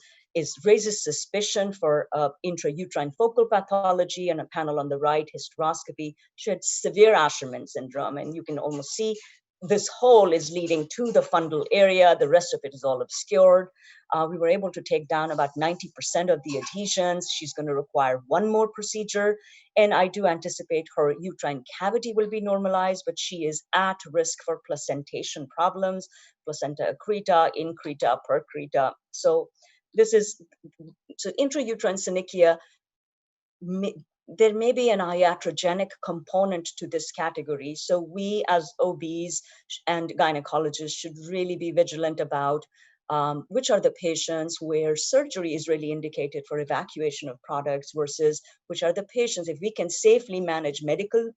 raises suspicion for intrauterine focal pathology, and a panel on the right, hysteroscopy, she had severe Asherman syndrome, and you can almost see this hole is leading to the fundal area. The rest of it is all obscured. We were able to take down about 90% of the adhesions. She's going to require 1 more procedure. And I do anticipate her uterine cavity will be normalized, but she is at risk for placentation problems, placenta accreta, increta, percreta. So intrauterine syncytia, there may be an iatrogenic component to this category. So we as OBs and gynecologists should really be vigilant about which are the patients where surgery is really indicated for evacuation of products versus which are the patients, if we can safely manage medical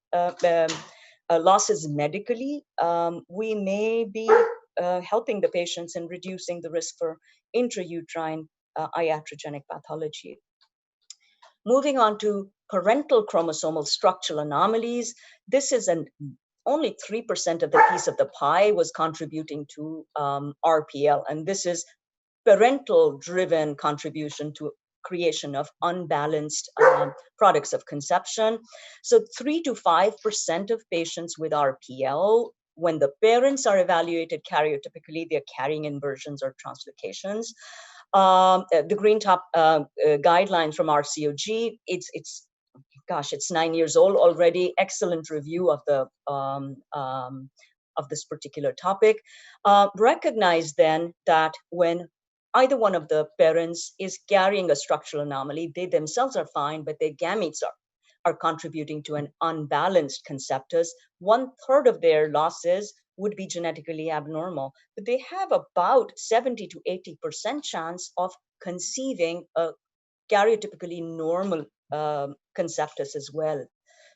losses medically, we may be helping the patients and reducing the risk for intrauterine iatrogenic pathology. Moving on to parental chromosomal structural anomalies, this is only 3% of the piece of the pie was contributing to RPL, and this is parental-driven contribution to creation of unbalanced products of conception. So 3 to 5% of patients with RPL, when the parents are evaluated karyotypically, they're carrying inversions or translocations. The green top guideline from RCOG, it's 9 years old already. Excellent review of this particular topic. Recognize then that when either one of the parents is carrying a structural anomaly. They themselves are fine, but their gametes are contributing to an unbalanced conceptus. 1/3 of their losses would be genetically abnormal, but they have about 70 to 80% chance of conceiving a karyotypically normal conceptus as well.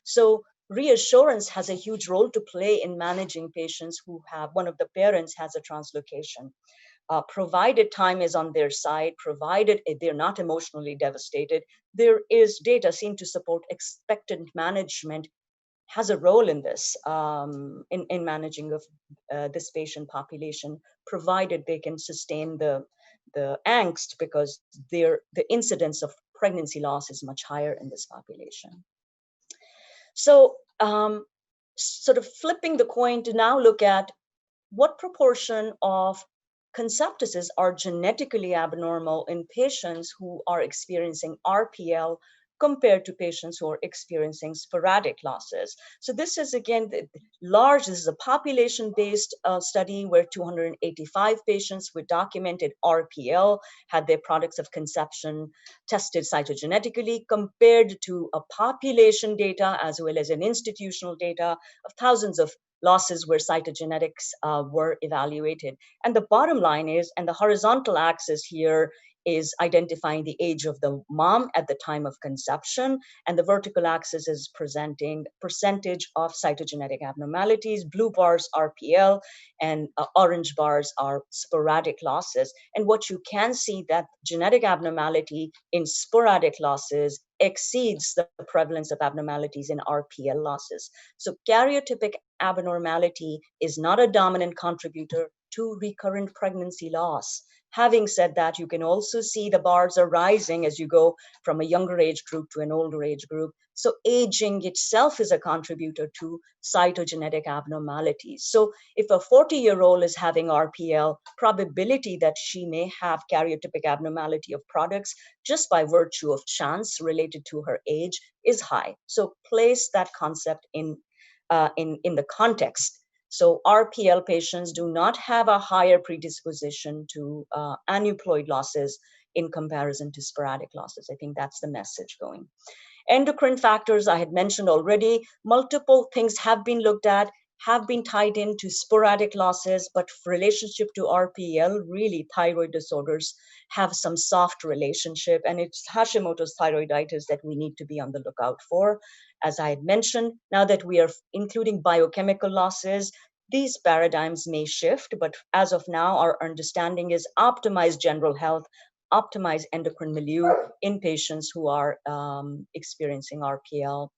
So reassurance has a huge role to play in managing patients who have one of the parents has a translocation. Provided time is on their side, provided they're not emotionally devastated, there is data seen to support expectant management has a role in this, in managing of this patient population, provided they can sustain the angst, because the incidence of pregnancy loss is much higher in this population. So sort of flipping the coin to now look at what proportion of conceptuses are genetically abnormal in patients who are experiencing RPL compared to patients who are experiencing sporadic losses. So this is, again, this is a population-based study where 285 patients with documented RPL had their products of conception tested cytogenetically, compared to a population data as well as an institutional data of thousands of losses where cytogenetics were evaluated. And the bottom line is, and the horizontal axis here is identifying the age of the mom at the time of conception, and the vertical axis is presenting percentage of cytogenetic abnormalities. Blue bars RPL, and orange bars are sporadic losses. And what you can see, that genetic abnormality in sporadic losses exceeds the prevalence of abnormalities in RPL losses. So karyotypic abnormality is not a dominant contributor to recurrent pregnancy loss. Having said that, you can also see the bars are rising as you go from a younger age group to an older age group. So aging itself is a contributor to cytogenetic abnormalities. So if a 40-year-old is having RPL, probability that she may have karyotypic abnormality of products just by virtue of chance related to her age is high. So place that concept in the context. So RPL patients do not have a higher predisposition to aneuploid losses in comparison to sporadic losses. I think that's the message going. Endocrine factors, I had mentioned already. Multiple things have been looked at, have been tied into sporadic losses, but relationship to RPL, really thyroid disorders have some soft relationship, and it's Hashimoto's thyroiditis that we need to be on the lookout for. As I had mentioned, now that we are including biochemical losses, these paradigms may shift, but as of now, our understanding is optimize general health, optimize endocrine milieu in patients who are experiencing RPL.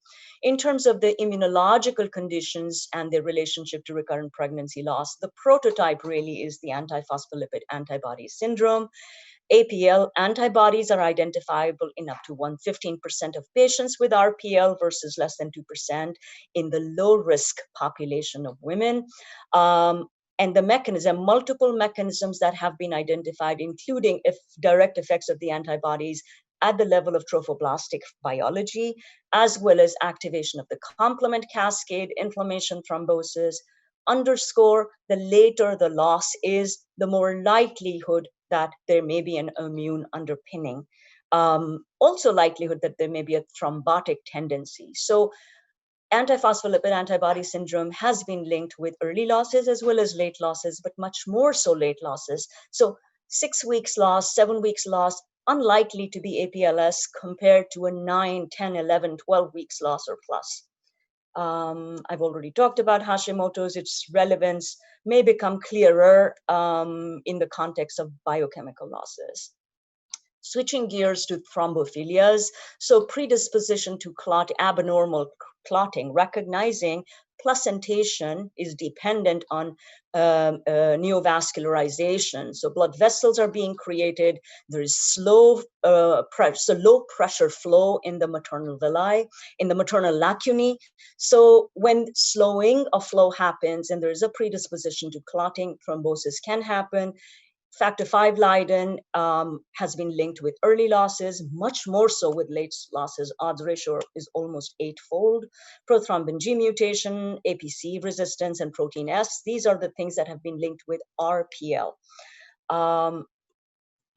In terms of the immunological conditions and their relationship to recurrent pregnancy loss, the prototype really is the antiphospholipid antibody syndrome. APL antibodies are identifiable in up to 15% of patients with RPL versus less than 2% in the low-risk population of women. And the mechanism, multiple mechanisms that have been identified, including direct effects of the antibodies at the level of trophoblastic biology, as well as activation of the complement cascade, inflammation, thrombosis, underscore the later the loss is, the more likelihood that there may be an immune underpinning. Also likelihood that there may be a thrombotic tendency. So antiphospholipid antibody syndrome has been linked with early losses as well as late losses, but much more so late losses. So 6 weeks loss, 7 weeks loss, unlikely to be APLS compared to a 9, 10, 11, 12 weeks loss or plus. I've already talked about Hashimoto's. Its relevance may become clearer in the context of biochemical losses. Switching gears to thrombophilias, so predisposition to clot, abnormal clotting, recognizing placentation is dependent on neovascularization. So blood vessels are being created. There is low pressure flow in the maternal villi, in the maternal lacunae. So when slowing of flow happens and there is a predisposition to clotting, thrombosis can happen. Factor V Leiden has been linked with early losses, much more so with late losses. Odds ratio is almost 8-fold. Prothrombin G mutation, APC resistance, and protein S. These are the things that have been linked with RPL.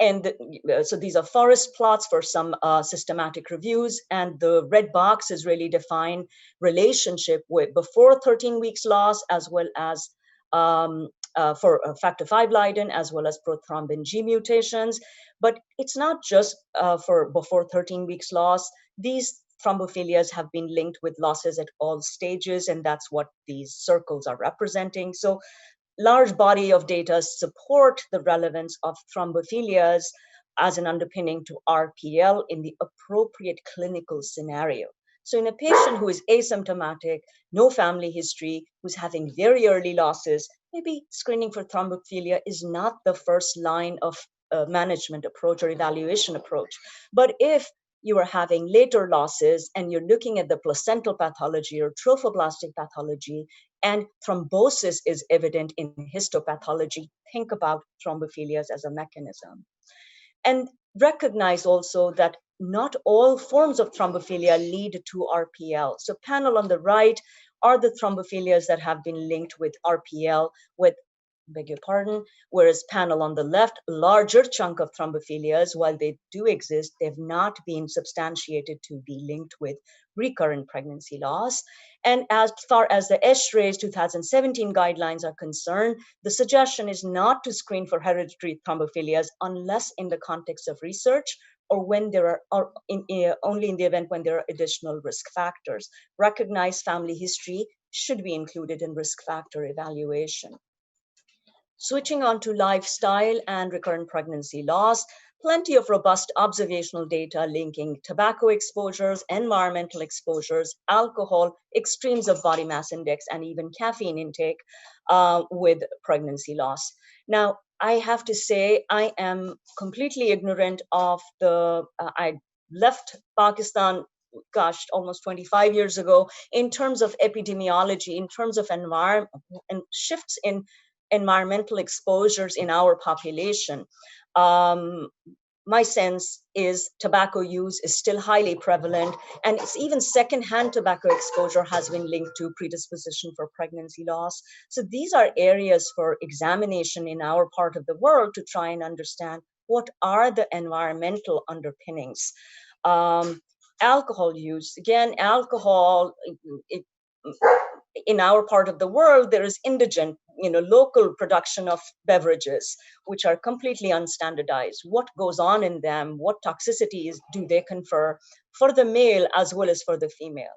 so these are forest plots for some systematic reviews, and the red boxes really define relationship with before 13 weeks loss, as well as for factor V Leiden, as well as prothrombin G mutations. But it's not just for before 13 weeks loss. These thrombophilias have been linked with losses at all stages, and that's what these circles are representing. So large body of data support the relevance of thrombophilias as an underpinning to RPL in the appropriate clinical scenario. So in a patient who is asymptomatic, no family history, who's having very early losses, maybe screening for thrombophilia is not the first line of management approach or evaluation approach. But if you are having later losses and you're looking at the placental pathology or trophoblastic pathology, and thrombosis is evident in histopathology, think about thrombophilias as a mechanism. And recognize also that not all forms of thrombophilia lead to RPL. So panel on the right are the thrombophilias that have been linked with RPL, with, beg your pardon, whereas panel on the left, larger chunk of thrombophilias, while they do exist, they've not been substantiated to be linked with recurrent pregnancy loss. And as far as the ESHRAE's 2017 guidelines are concerned, the suggestion is not to screen for hereditary thrombophilias unless in the context of research or when there are only in the event when there are additional risk factors. Recognized family history should be included in risk factor evaluation. Switching on to lifestyle and recurrent pregnancy loss, plenty of robust observational data linking tobacco exposures, environmental exposures, alcohol, extremes of body mass index, and even caffeine intake with pregnancy loss. Now, I have to say, I am completely ignorant of I left Pakistan, gosh, almost 25 years ago, in terms of epidemiology, in terms of environment and shifts in environmental exposures in our population. My sense is tobacco use is still highly prevalent, and it's even secondhand tobacco exposure has been linked to predisposition for pregnancy loss. So these are areas for examination in our part of the world to try and understand what are the environmental underpinnings. Alcohol use, again, alcohol, in our part of the world, there is indigent, local production of beverages, which are completely unstandardized. What goes on in them? What toxicities do they confer for the male as well as for the female?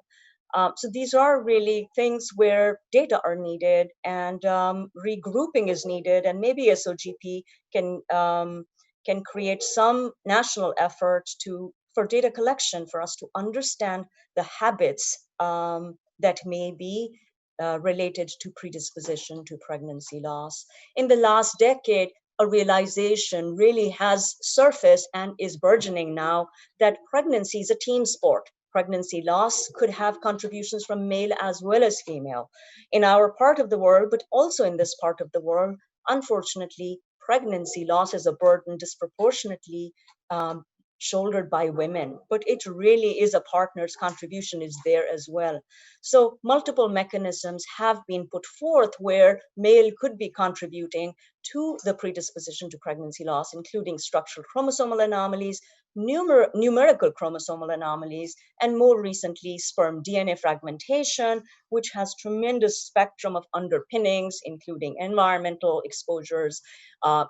So these are really things where data are needed and regrouping is needed, and maybe SOGP can create some national efforts for data collection for us to understand the habits that may be related to predisposition to pregnancy loss. In the last decade, a realization really has surfaced and is burgeoning now that pregnancy is a team sport. Pregnancy loss could have contributions from male as well as female. In our part of the world, but also in this part of the world, unfortunately, pregnancy loss is a burden disproportionately shouldered by women, but it really is a partner's contribution is there as well. So multiple mechanisms have been put forth where male could be contributing to the predisposition to pregnancy loss, including structural chromosomal anomalies, numerical chromosomal anomalies, and more recently, sperm DNA fragmentation, which has tremendous spectrum of underpinnings, including environmental exposures,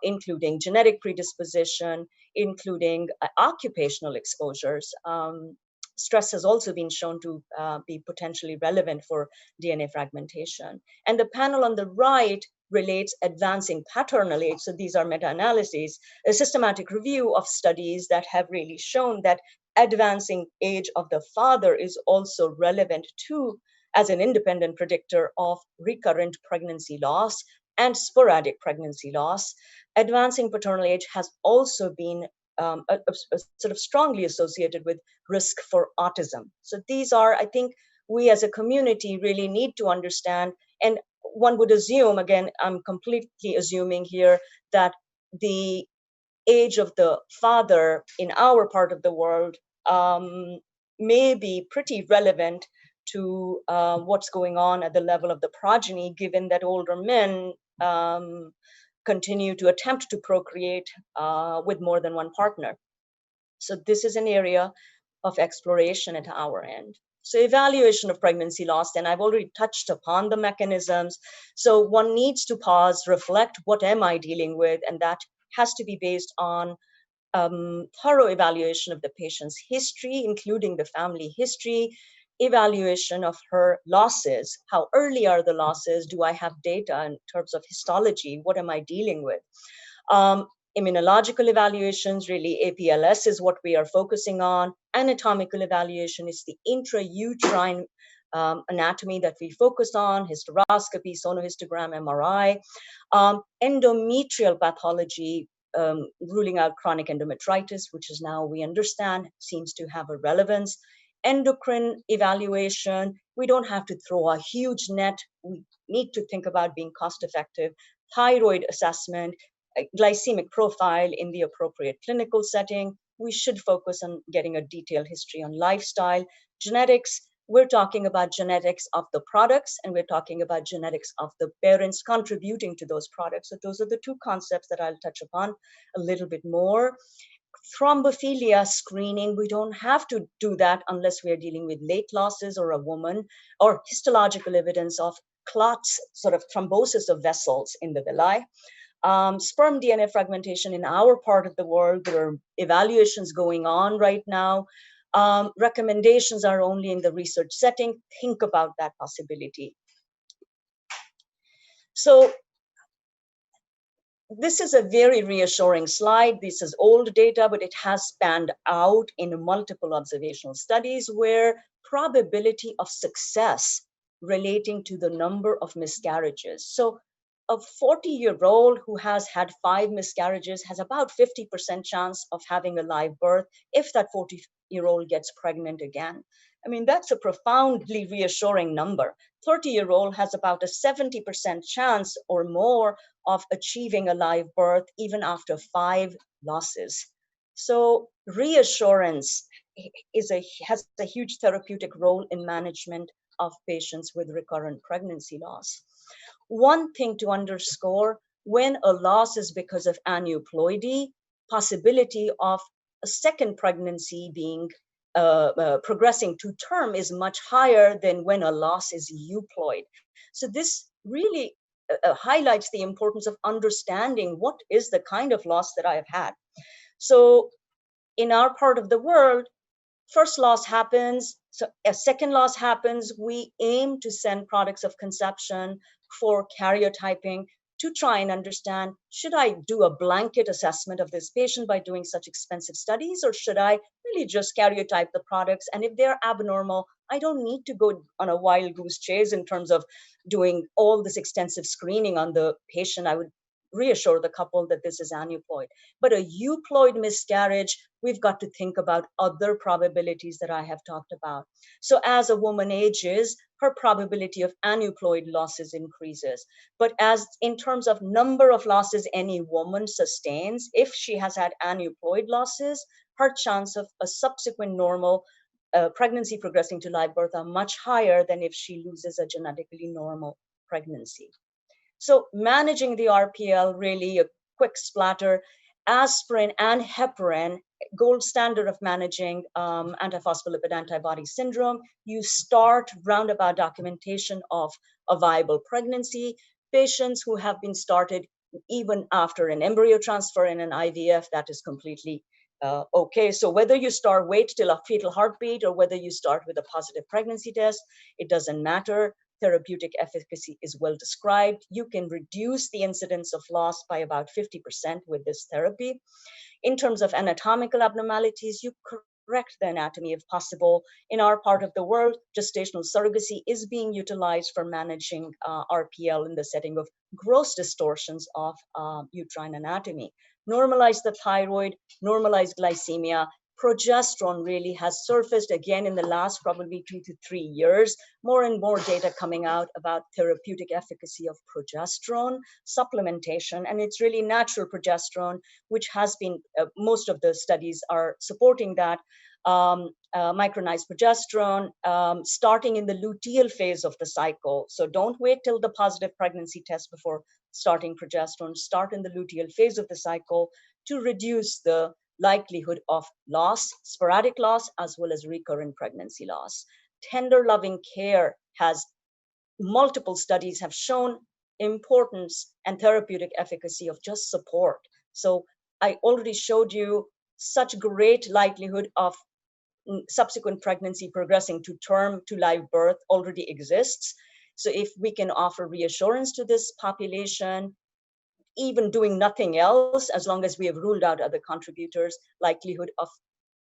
including genetic predisposition, including occupational exposures. Stress has also been shown to be potentially relevant for DNA fragmentation. And the panel on the right relates advancing paternal age. So these are meta-analyses, a systematic review of studies that have really shown that advancing age of the father is also relevant to as an independent predictor of recurrent pregnancy loss and sporadic pregnancy loss. Advancing paternal age has also been sort of strongly associated with risk for autism. So these are, I think, we as a community really need to understand, and one would assume, again, I'm completely assuming here, that the age of the father in our part of the world may be pretty relevant to what's going on at the level of the progeny, given that older men continue to attempt to procreate with more than one partner. So this is an area of exploration at our end. So evaluation of pregnancy loss, and I've already touched upon the mechanisms. So one needs to pause, reflect, what am I dealing with? And that has to be based on thorough evaluation of the patient's history, including the family history, evaluation of her losses. How early are the losses? Do I have data in terms of histology? What am I dealing with? Immunological evaluations, really APLS is what we are focusing on. Anatomical evaluation is the intrauterine anatomy that we focus on, hysteroscopy, sonohistogram, MRI. Endometrial pathology, ruling out chronic endometritis, which is now we understand seems to have a relevance. Endocrine evaluation, we don't have to throw a huge net. We need to think about being cost effective. Thyroid assessment, glycemic profile in the appropriate clinical setting. We should focus on getting a detailed history on lifestyle. Genetics, we're talking about genetics of the products, and we're talking about genetics of the parents contributing to those products. So those are the two concepts that I'll touch upon a little bit more. Thrombophilia screening, we don't have to do that unless we are dealing with late losses or a woman, or histological evidence of clots, sort of thrombosis of vessels in the villi. Sperm DNA fragmentation in our part of the world, there are evaluations going on right now. Recommendations are only in the research setting. Think about that possibility. So this is a very reassuring slide. This is old data, but it has spanned out in multiple observational studies where probability of success relating to the number of miscarriages. So a 40-year-old who has had 5 miscarriages has about 50% chance of having a live birth if that 40-year-old gets pregnant again. I mean, that's a profoundly reassuring number. 30-year-old has about a 70% chance or more of achieving a live birth even after 5 losses. So reassurance has a huge therapeutic role in management of patients with recurrent pregnancy loss. One thing to underscore, when a loss is because of aneuploidy, possibility of a second pregnancy being progressing to term is much higher than when a loss is euploid. So this really highlights the importance of understanding what is the kind of loss that I have had. So in our part of the world, first loss happens, so a second loss happens, we aim to send products of conception for karyotyping to try and understand, should I do a blanket assessment of this patient by doing such expensive studies, or should I really just karyotype the products? And if they're abnormal, I don't need to go on a wild goose chase in terms of doing all this extensive screening on the patient. I would reassure the couple that this is aneuploid. But a euploid miscarriage, we've got to think about other probabilities that I have talked about. So as a woman ages, her probability of aneuploid losses increases. But as in terms of number of losses any woman sustains, if she has had aneuploid losses, her chance of a subsequent normal pregnancy progressing to live birth are much higher than if she loses a genetically normal pregnancy. So managing the RPL, really a quick splatter, aspirin and heparin, gold standard of managing antiphospholipid antibody syndrome. You start roundabout documentation of a viable pregnancy. Patients who have been started even after an embryo transfer in an IVF, that is completely okay. So whether you wait till a fetal heartbeat or whether you start with a positive pregnancy test, it doesn't matter. Therapeutic efficacy is well described. You can reduce the incidence of loss by about 50% with this therapy. In terms of anatomical abnormalities, you correct the anatomy if possible. In our part of the world, gestational surrogacy is being utilized for managing RPL in the setting of gross distortions of uterine anatomy. Normalize the thyroid, normalize glycemia. Progesterone really has surfaced again in the last probably 2 to 3 years. More and more data coming out about therapeutic efficacy of progesterone supplementation, and it's really natural progesterone, which has been, most of the studies are supporting that. Micronized progesterone, starting in the luteal phase of the cycle. So don't wait till the positive pregnancy test before starting progesterone, start in the luteal phase of the cycle to reduce the likelihood of loss, sporadic loss, as well as recurrent pregnancy loss. Tender loving care has multiple studies have shown importance and therapeutic efficacy of just support. So I already showed you such great likelihood of subsequent pregnancy progressing to term to live birth already exists. So if we can offer reassurance to this population, even doing nothing else, as long as we have ruled out other contributors, likelihood of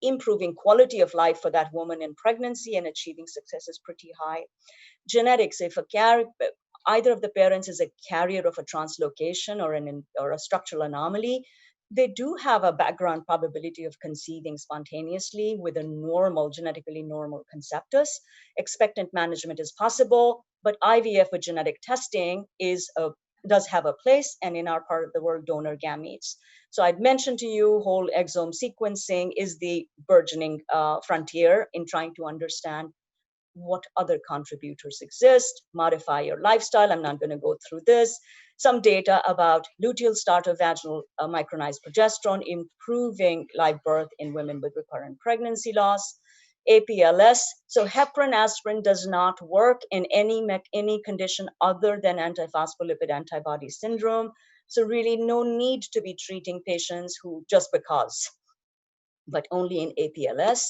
improving quality of life for that woman in pregnancy and achieving success is pretty high. Genetics, if either of the parents is a carrier of a translocation or a structural anomaly, they do have a background probability of conceiving spontaneously with a normal, genetically normal conceptus. Expectant management is possible, but IVF with genetic testing does have a place, and in our part of the world, donor gametes. So I'd mentioned to you, whole exome sequencing is the burgeoning frontier in trying to understand what other contributors exist, modify your lifestyle. I'm not going to go through this. Some data about luteal starter vaginal micronized progesterone improving live birth in women with recurrent pregnancy loss. APLS, so heparin aspirin does not work in any condition other than antiphospholipid antibody syndrome. So really no need to be treating patients who just because, but only in APLS.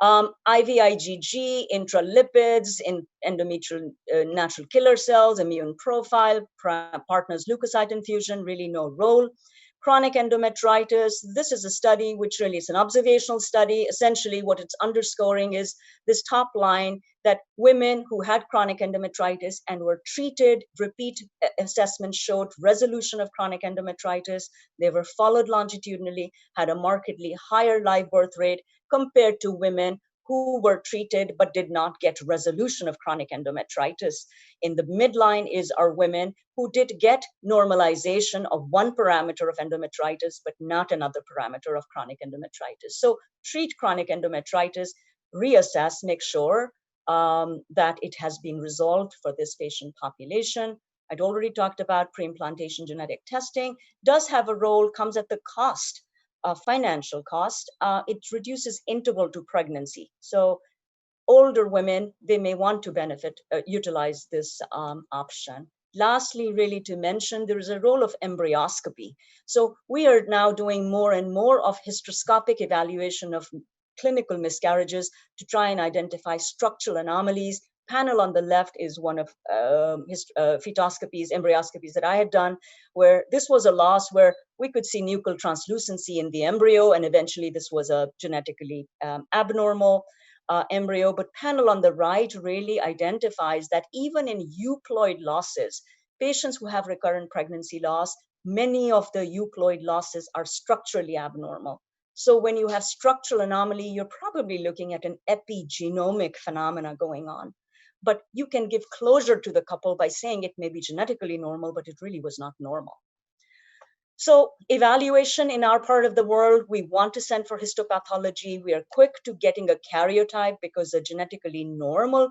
IVIGG, intralipids, in endometrial natural killer cells, immune profile, partners leukocyte infusion, really no role. Chronic endometritis, this is a study which really is an observational study. Essentially what it's underscoring is this top line that women who had chronic endometritis and were treated, repeat assessments showed resolution of chronic endometritis. They were followed longitudinally, had a markedly higher live birth rate compared to women who were treated but did not get resolution of chronic endometritis. In the midline is our women who did get normalization of one parameter of endometritis, but not another parameter of chronic endometritis. So treat chronic endometritis, reassess, make sure that it has been resolved for this patient population. I'd already talked about pre-implantation genetic testing, does have a role, comes at the cost, financial cost. It reduces interval to pregnancy. So older women, they may want to utilize this option. Lastly, really to mention, there is a role of embryoscopy. So we are now doing more and more of hysteroscopic evaluation of clinical miscarriages to try and identify structural anomalies. Panel on the left is one of fetoscopies, embryoscopies that I had done, where this was a loss where we could see nuchal translucency in the embryo, and eventually this was a genetically abnormal embryo. But panel on the right really identifies that even in euploid losses, patients who have recurrent pregnancy loss, many of the euploid losses are structurally abnormal. So when you have structural anomaly, you're probably looking at an epigenomic phenomena going on. But you can give closure to the couple by saying it may be genetically normal, but it really was not normal. So evaluation in our part of the world, we want to send for histopathology. We are quick to getting a karyotype because a genetically normal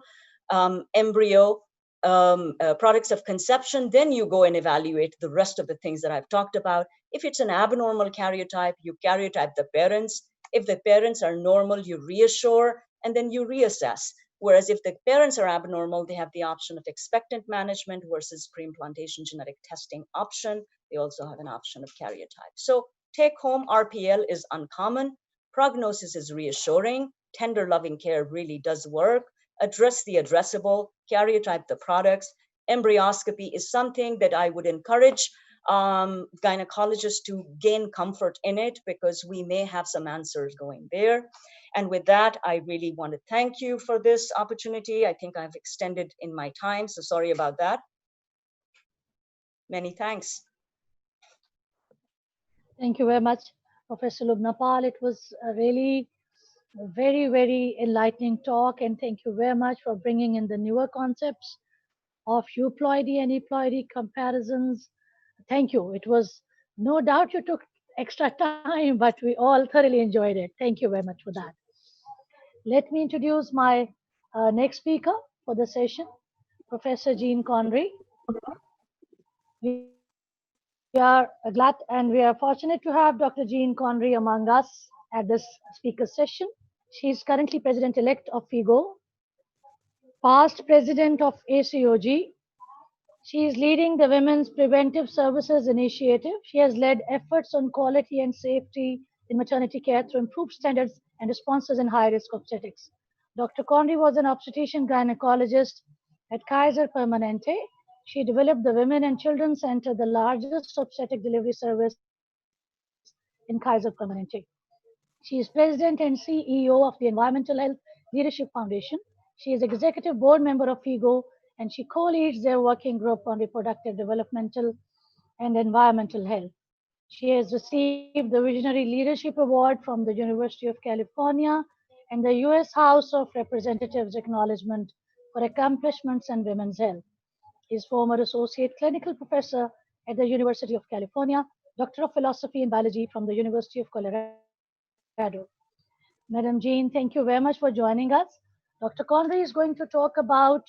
embryo products of conception, then you go and evaluate the rest of the things that I've talked about. If it's an abnormal karyotype, you karyotype the parents. If the parents are normal, you reassure, and then you reassess. Whereas if the parents are abnormal, they have the option of expectant management versus pre-implantation genetic testing option. They also have an option of karyotype. So take home RPL is uncommon. Prognosis is reassuring. Tender loving care really does work. Address the addressable, karyotype the products. Embryoscopy is something that I would encourage gynecologists to gain comfort in it because we may have some answers going there. And with that, I really want to thank you for this opportunity. I think I've extended in my time, so sorry about that. Many thanks. Thank you very much, Professor Lubna Pal. It was a really very, very enlightening talk, and thank you very much for bringing in the newer concepts of euploidy and eploidy comparisons. Thank you. It was no doubt you took extra time, but we all thoroughly enjoyed it. Thank you very much for that. Let me introduce my next speaker for the session, Professor Jean Connery. We are glad and we are fortunate to have Dr. Jean Conry among us at this speaker session. She is currently president-elect of FIGO, past president of ACOG. She is leading the Women's Preventive Services Initiative. She has led efforts on quality and safety in maternity care through improved standards and responses in high-risk obstetrics. Dr. Conry was an obstetrician gynecologist at Kaiser Permanente. She developed the Women and Children Center, the largest obstetric delivery service in Kaiser Permanente. She is president and CEO of the Environmental Health Leadership Foundation. She is executive board member of FIGO, and she co-leads their working group on reproductive developmental and environmental health. She has received the Visionary Leadership Award from the University of California and the US House of Representatives Acknowledgement for Accomplishments in Women's Health. He is former associate clinical professor at the University of California, doctor of philosophy and biology from the University of Colorado. Madam Jean, thank you very much for joining us. Dr. Conry is going to talk about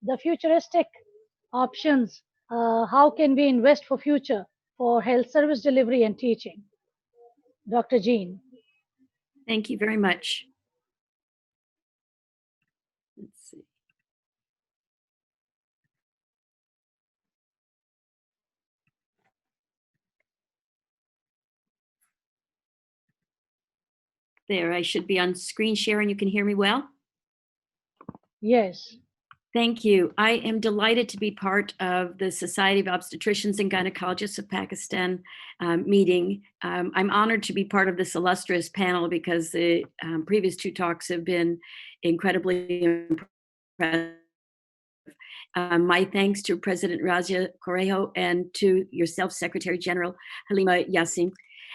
the futuristic options. How can we invest for future for health service delivery and teaching? Dr. Jean. Thank you very much. Let's see. There, I should be on screen sharing. You can hear me well? Yes. Thank you. I am delighted to be part of the Society of Obstetricians and Gynecologists of Pakistan meeting. I'm honored to be part of this illustrious panel because the previous two talks have been incredibly impressive. My thanks to President Razia Correjo and to yourself, Secretary General Halima Yassin,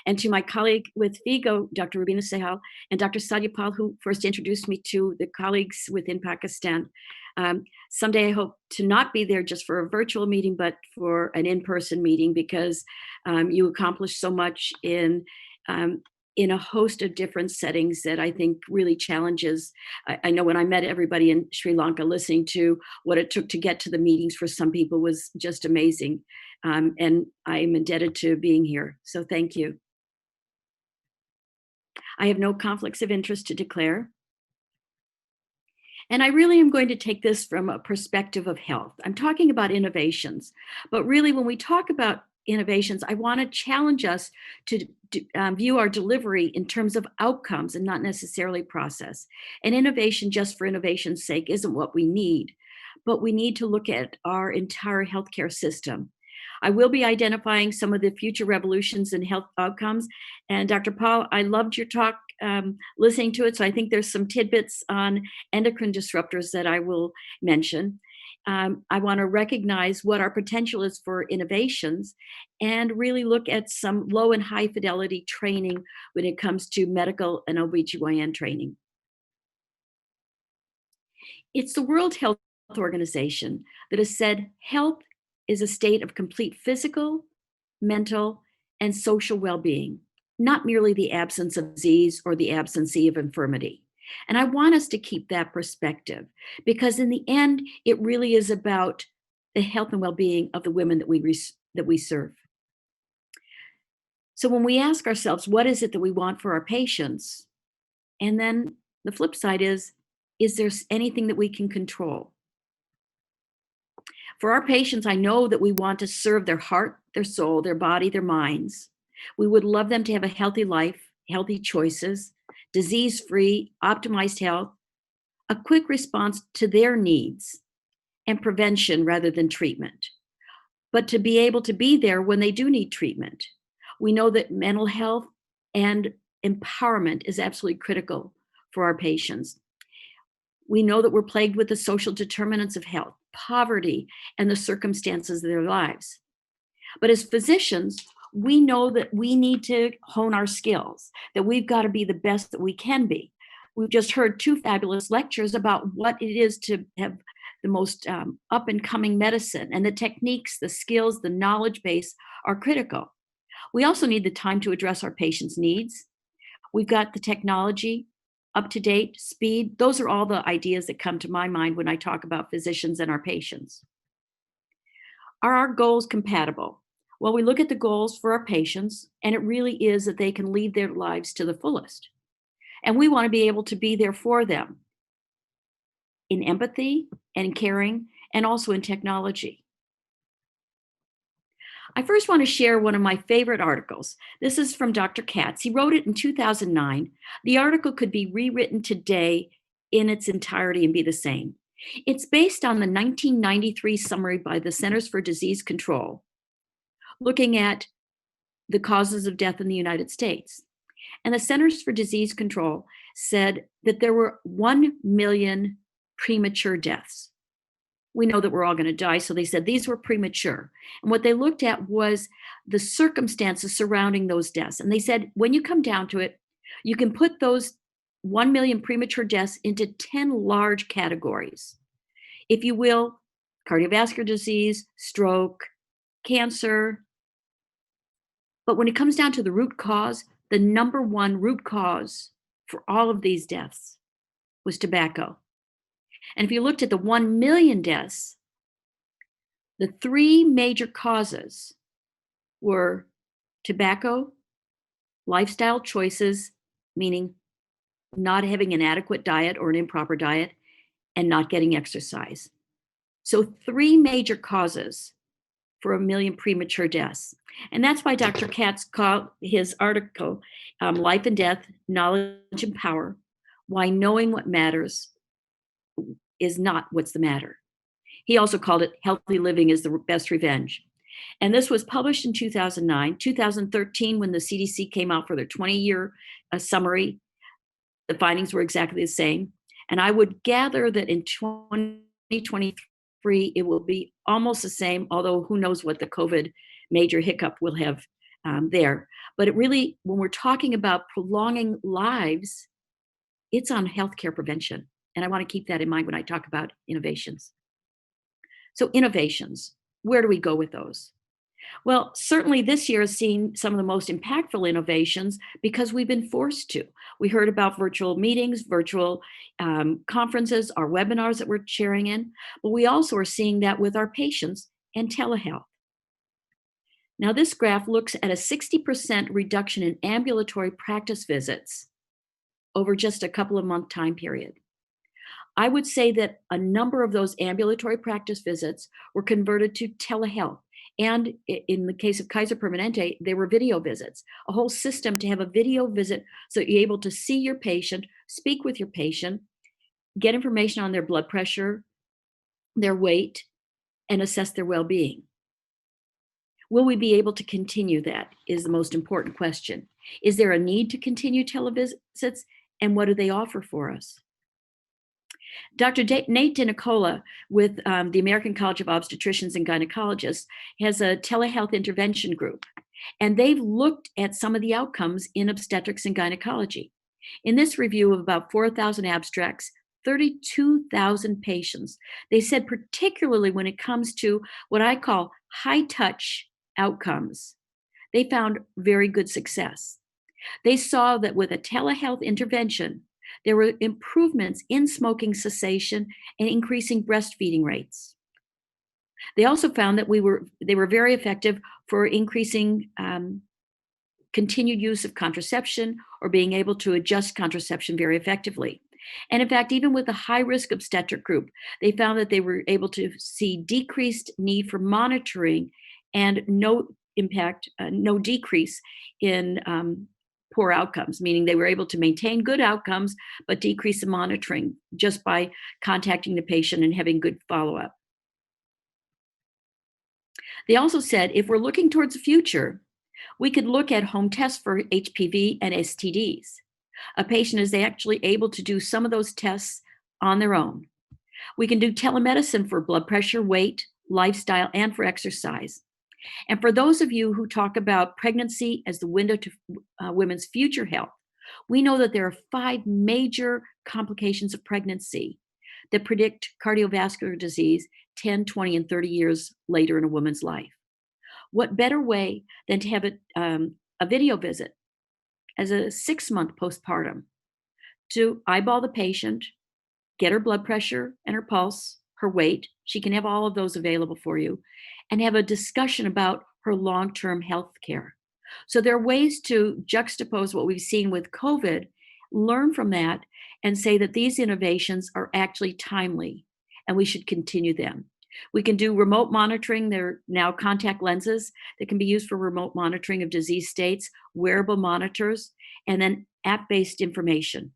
and to my colleague with FIGO, Dr. Rubina Sehal, and Dr. Sadia Pal, who first introduced me to the colleagues within Pakistan. Someday I hope to not be there just for a virtual meeting, but for an in-person meeting, because you accomplish so much in a host of different settings that I think really challenges. I know when I met everybody in Sri Lanka, listening to what it took to get to the meetings for some people was just amazing. And I am indebted to being here. So thank you. I have no conflicts of interest to declare. And I really am going to take this from a perspective of health. I'm talking about innovations, but really when we talk about innovations, I want to challenge us to view our delivery in terms of outcomes and not necessarily process. And innovation just for innovation's sake isn't what we need, but we need to look at our entire healthcare system. I will be identifying some of the future revolutions in health outcomes. And Dr. Paul, I loved your talk, listening to it. So I think there's some tidbits on endocrine disruptors that I will mention. I want to recognize what our potential is for innovations and really look at some low and high fidelity training when it comes to medical and OBGYN training. It's the World Health Organization that has said health is a state of complete physical, mental, and social well-being, not merely the absence of disease or the absence of infirmity. And I want us to keep that perspective because in the end, it really is about the health and well-being of the women that we serve. So when we ask ourselves, what is it that we want for our patients? And then the flip side is there anything that we can control? For our patients, I know that we want to serve their heart, their soul, their body, their minds. We would love them to have a healthy life, healthy choices, disease-free, optimized health, a quick response to their needs, and prevention rather than treatment. But to be able to be there when they do need treatment. We know that mental health and empowerment is absolutely critical for our patients. We know that we're plagued with the social determinants of health, poverty, and the circumstances of their lives. But as physicians, we know that we need to hone our skills, that we've got to be the best that we can be. We've just heard two fabulous lectures about what it is to have the most up and coming medicine, and the techniques, the skills, the knowledge base are critical. We also need the time to address our patients' needs. We've got the technology, up to date, speed. Those are all the ideas that come to my mind when I talk about physicians and our patients. Are our goals compatible? Well, we look at the goals for our patients, and it really is that they can lead their lives to the fullest. And we want to be able to be there for them in empathy and caring, and also in technology. I first want to share one of my favorite articles. This is from Dr. Katz. He wrote it in 2009. The article could be rewritten today in its entirety and be the same. It's based on the 1993 summary by the Centers for Disease Control, looking at the causes of death in the United States. And the Centers for Disease Control said that there were 1 million premature deaths. We know that we're all going to die, so they said these were premature. And what they looked at was the circumstances surrounding those deaths. And they said, when you come down to it, you can put those 1 million premature deaths into 10 large categories. If you will, cardiovascular disease, stroke, cancer. But when it comes down to the root cause, the number one root cause for all of these deaths was tobacco. And if you looked at the 1 million deaths, the three major causes were tobacco, lifestyle choices, meaning not having an adequate diet or an improper diet, and not getting exercise. So three major causes for 1 million premature deaths. And that's why Dr. Katz called his article, Life and Death, Knowledge and Power, Why Knowing What Matters is Not What's the Matter. He also called it Healthy Living is the Best Revenge. And this was published in 2009. 2013, when the CDC came out for their 20-year summary, the findings were exactly the same. And I would gather that in 2023, it will be almost the same, although who knows what the COVID major hiccup will have there. But it really, when we're talking about prolonging lives, it's on healthcare prevention. And I want to keep that in mind when I talk about innovations. So innovations, where do we go with those? Well, certainly this year has seen some of the most impactful innovations because we've been forced to. We heard about virtual meetings, virtual conferences, our webinars that we're sharing in, but we also are seeing that with our patients and telehealth. Now, this graph looks at a 60% reduction in ambulatory practice visits over just a couple of month time period. I would say that a number of those ambulatory practice visits were converted to telehealth. And in the case of Kaiser Permanente, they were video visits, a whole system to have a video visit so you're able to see your patient, speak with your patient, get information on their blood pressure, their weight, and assess their well-being. Will we be able to continue that is the most important question. Is there a need to continue televisits, and what do they offer for us? Dr. Nate DiNicola with the American College of Obstetricians and Gynecologists has a telehealth intervention group, and they've looked at some of the outcomes in obstetrics and gynecology. In this review of about 4,000 abstracts, 32,000 patients, they said particularly when it comes to what I call high-touch outcomes, they found very good success. They saw that with a telehealth intervention, there were improvements in smoking cessation and increasing breastfeeding rates. They also found that they were very effective for increasing continued use of contraception or being able to adjust contraception very effectively. And in fact, even with the high-risk obstetric group, they found that they were able to see decreased need for monitoring and no decrease in poor outcomes, meaning they were able to maintain good outcomes, but decrease the monitoring just by contacting the patient and having good follow-up. They also said, if we're looking towards the future, we could look at home tests for HPV and STDs. A patient is actually able to do some of those tests on their own. We can do telemedicine for blood pressure, weight, lifestyle, and for exercise. And for those of you who talk about pregnancy as the window to women's future health, we know that there are 5 major complications of pregnancy that predict cardiovascular disease 10, 20, and 30 years later in a woman's life. What better way than to have a video visit as a 6-month postpartum to eyeball the patient, get her blood pressure and her pulse, her weight. She can have all of those available for you, and have a discussion about her long-term health care. So there are ways to juxtapose what we've seen with COVID, learn from that, and say that these innovations are actually timely and we should continue them. We can do remote monitoring. There are now contact lenses that can be used for remote monitoring of disease states, wearable monitors, and then app-based information.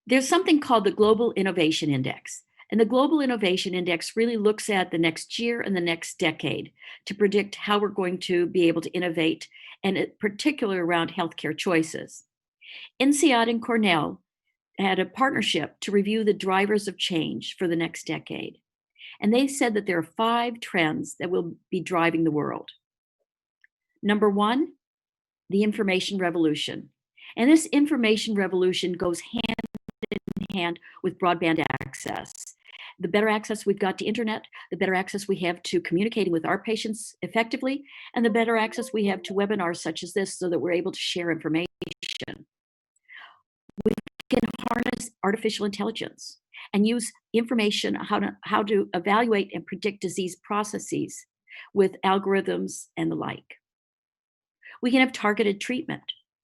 There's something called the Global Innovation Index. And the Global Innovation Index really looks at the next year and the next decade to predict how we're going to be able to innovate, and particularly around healthcare choices. INSEAD and Cornell had a partnership to review the drivers of change for the next decade. And they said that there are 5 trends that will be driving the world. Number 1, the information revolution. And this information revolution goes hand in hand with broadband access. The better access we've got to internet, the better access we have to communicating with our patients effectively, and the better access we have to webinars such as this so that we're able to share information. We can harness artificial intelligence and use information how to evaluate and predict disease processes with algorithms and the like. We can have targeted treatment.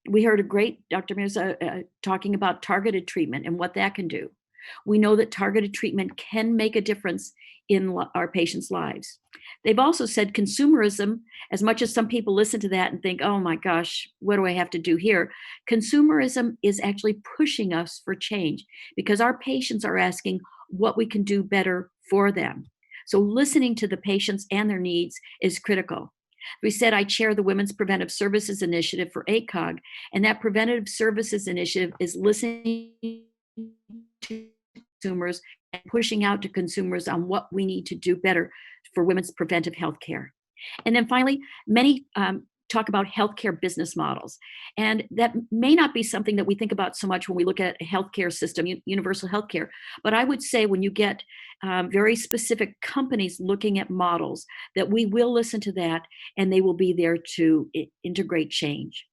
We heard a great Dr. Mirza talking about targeted treatment and what that can do. We know that targeted treatment can make a difference in our patients' lives. They've also said consumerism, as much as some people listen to that and think, oh my gosh, what do I have to do here? Consumerism is actually pushing us for change because our patients are asking what we can do better for them. So listening to the patients and their needs is critical. We said I chair the Women's Preventive Services Initiative for ACOG, and that Preventive Services Initiative is listening to consumers and pushing out to consumers on what we need to do better for women's preventive health care. And then finally, many talk about healthcare business models. And that may not be something that we think about so much when we look at a healthcare system, universal healthcare. But I would say when you get very specific companies looking at models, that we will listen to that and they will be there to integrate change.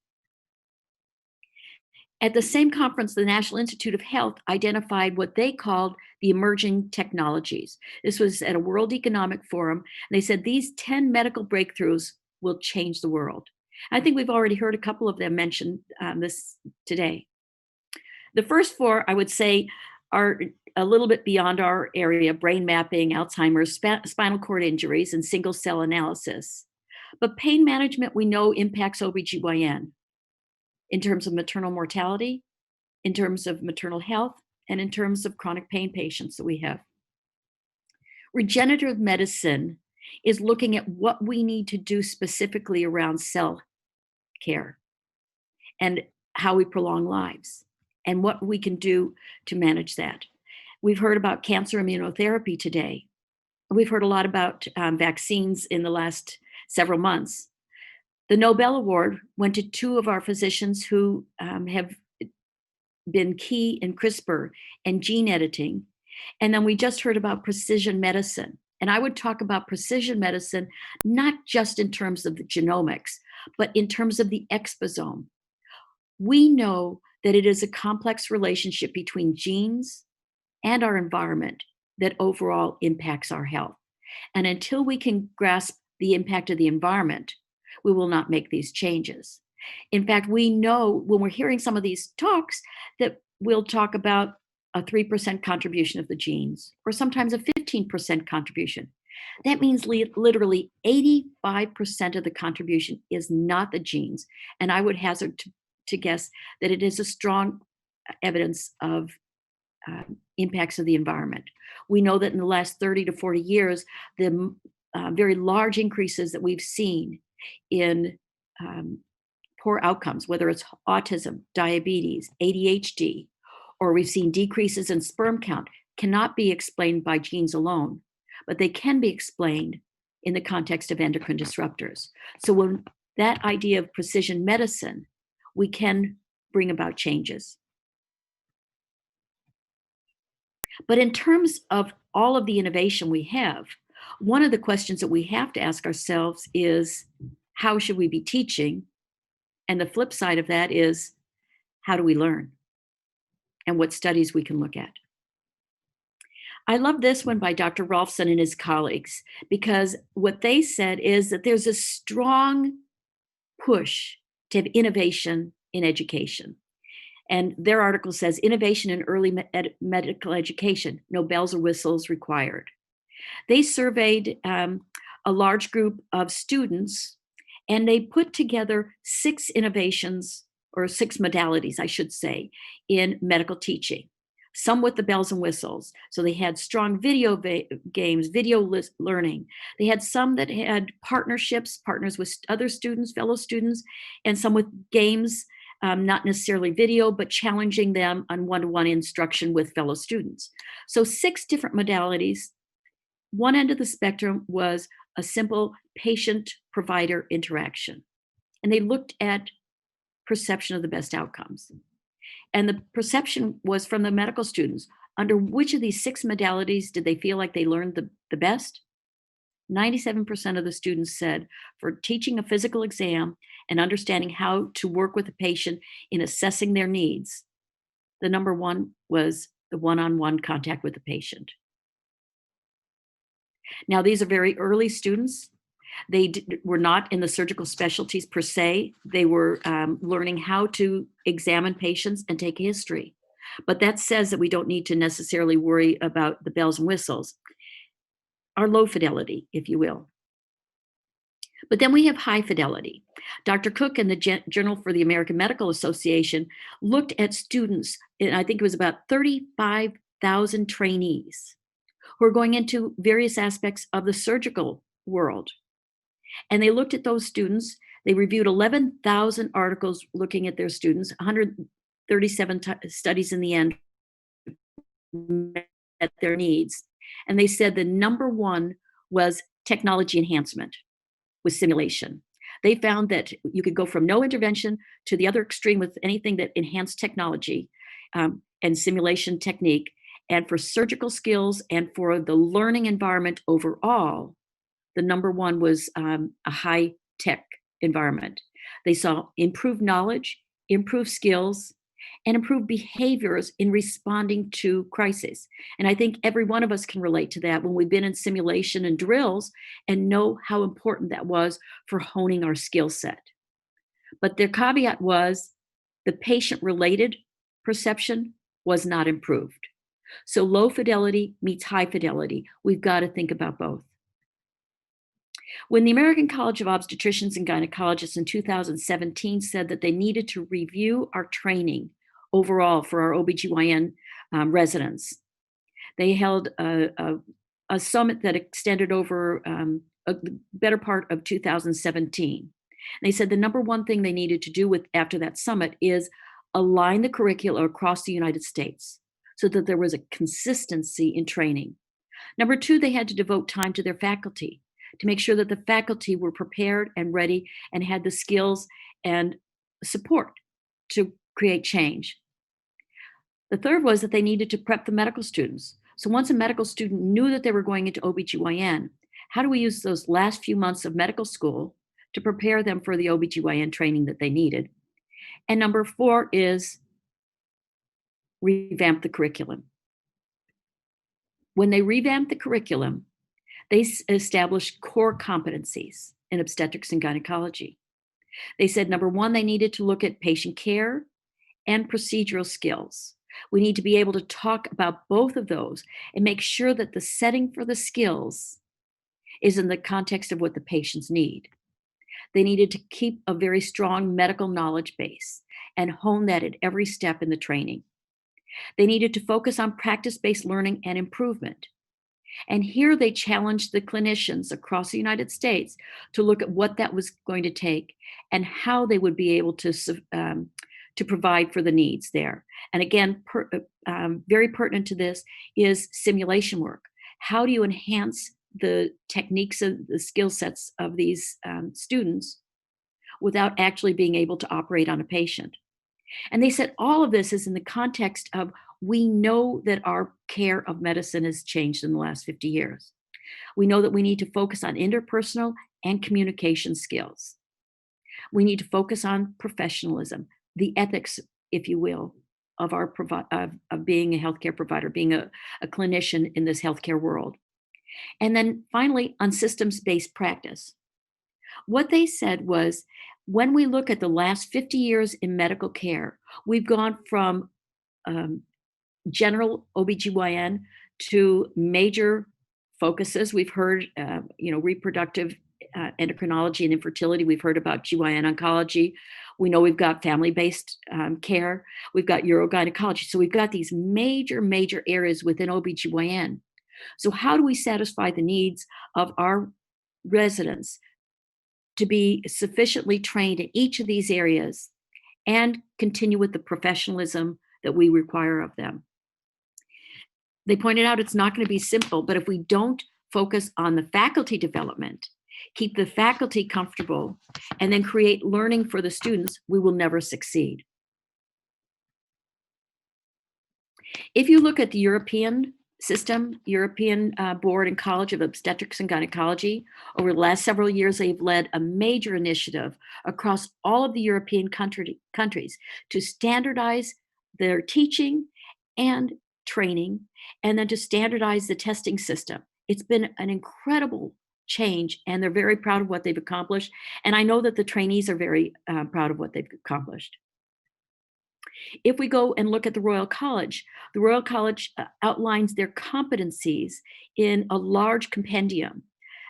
At the same conference, the National Institute of Health identified what they called the emerging technologies. This was at a World Economic Forum. And they said these 10 medical breakthroughs will change the world. I think we've already heard a couple of them mentioned this today. The first 4, I would say, are a little bit beyond our area: brain mapping, Alzheimer's, spinal cord injuries, and single cell analysis. But pain management, we know, impacts OBGYN in terms of maternal mortality, in terms of maternal health, and in terms of chronic pain patients that we have. Regenerative medicine is looking at what we need to do specifically around cell care and how we prolong lives and what we can do to manage that. We've heard about cancer immunotherapy today. We've heard a lot about vaccines in the last several months. The Nobel Award went to 2 of our physicians who have been key in CRISPR and gene editing. And then we just heard about precision medicine. And I would talk about precision medicine, not just in terms of the genomics, but in terms of the exposome. We know that it is a complex relationship between genes and our environment that overall impacts our health. And until we can grasp the impact of the environment, we will not make these changes. In fact, we know when we're hearing some of these talks that we'll talk about a 3% contribution of the genes, or sometimes a 15% contribution. That means literally 85% of the contribution is not the genes. And I would hazard to guess that it is a strong evidence of impacts of the environment. We know that in the last 30 to 40 years, the very large increases that we've seen in poor outcomes, whether it's autism, diabetes, ADHD, or we've seen decreases in sperm count, cannot be explained by genes alone, but they can be explained in the context of endocrine disruptors. So when that idea of precision medicine, we can bring about changes. But in terms of all of the innovation we have, one of the questions that we have to ask ourselves is, how should we be teaching? And the flip side of that is, how do we learn? And what studies we can look at. I love this one by Dr. Rolfson and his colleagues, because what they said is that there's a strong push to have innovation in education. And their article says, innovation in early medical education, no bells or whistles required. They surveyed a large group of students, and they put together 6 innovations, or 6 modalities, I should say, in medical teaching, some with the bells and whistles. So they had strong video games, video learning. They had some that had partners with other students, fellow students, and some with games, not necessarily video, but challenging them on one-to-one instruction with fellow students. So 6 different modalities. One end of the spectrum was a simple patient-provider interaction. And they looked at perception of the best outcomes. And the perception was from the medical students. Under which of these 6 modalities did they feel like they learned the best? 97% of the students said for teaching a physical exam and understanding how to work with a patient in assessing their needs, the number one was the one-on-one contact with the patient. Now, these are very early students. They were not in the surgical specialties per se. They were learning how to examine patients and take a history. But that says that we don't need to necessarily worry about the bells and whistles, our low fidelity, if you will. But then we have high fidelity. Dr. Cook and the Journal for the American Medical Association looked at students, and I think it was about 35,000 trainees who are going into various aspects of the surgical world. And they looked at those students. They reviewed 11,000 articles looking at their students, 137 studies in the end met their needs. And they said the number one was technology enhancement with simulation. They found that you could go from no intervention to the other extreme with anything that enhanced technology and simulation technique. And for surgical skills and for the learning environment overall, the number one was a high-tech environment. They saw improved knowledge, improved skills, and improved behaviors in responding to crises. And I think every one of us can relate to that when we've been in simulation and drills and know how important that was for honing our skill set. But their caveat was the patient-related perception was not improved. So low fidelity meets high fidelity. We've got to think about both. When the American College of Obstetricians and Gynecologists in 2017 said that they needed to review our training overall for our OBGYN residents, they held a summit that extended over a better part of 2017. And they said the number one thing they needed to do after that summit is align the curricula across the United States so that there was a consistency in training. Number two, they had to devote time to their faculty to make sure that the faculty were prepared and ready and had the skills and support to create change. The third was that they needed to prep the medical students. So once a medical student knew that they were going into OBGYN, how do we use those last few months of medical school to prepare them for the OBGYN training that they needed? And number 4 is revamp the curriculum. When they revamped the curriculum, they established core competencies in obstetrics and gynecology. They said, number 1, they needed to look at patient care and procedural skills. We need to be able to talk about both of those and make sure that the setting for the skills is in the context of what the patients need. They needed to keep a very strong medical knowledge base and hone that at every step in the training. They needed to focus on practice-based learning and improvement. And here they challenged the clinicians across the United States to look at what that was going to take and how they would be able to provide for the needs there. And again, very pertinent to this is simulation work. How do you enhance the techniques and the skill sets of these students without actually being able to operate on a patient? And they said all of this is in the context of we know that our care of medicine has changed in the last 50 years. We know that we need to focus on interpersonal and communication skills. We need to focus on professionalism, the ethics, if you will, of our of being a healthcare provider, being a clinician in this healthcare world. And then finally, on systems-based practice. What they said was, when we look at the last 50 years in medical care, we've gone from general OBGYN to major focuses. We've heard, reproductive endocrinology and infertility. We've heard about GYN oncology. We know we've got family-based care. We've got urogynecology. So we've got these major areas within OBGYN. So how do we satisfy the needs of our residents to be sufficiently trained in each of these areas and continue with the professionalism that we require of them? They pointed out it's not going to be simple, but if we don't focus on the faculty development, keep the faculty comfortable, and then create learning for the students, we will never succeed. If you look at the European system, European Board and College of Obstetrics and Gynecology, over the last several years, they've led a major initiative across all of the European countries to standardize their teaching and training, and then to standardize the testing system. It's been an incredible change, and they're very proud of what they've accomplished. And I know that the trainees are very proud of what they've accomplished. If we go and look at the Royal College outlines their competencies in a large compendium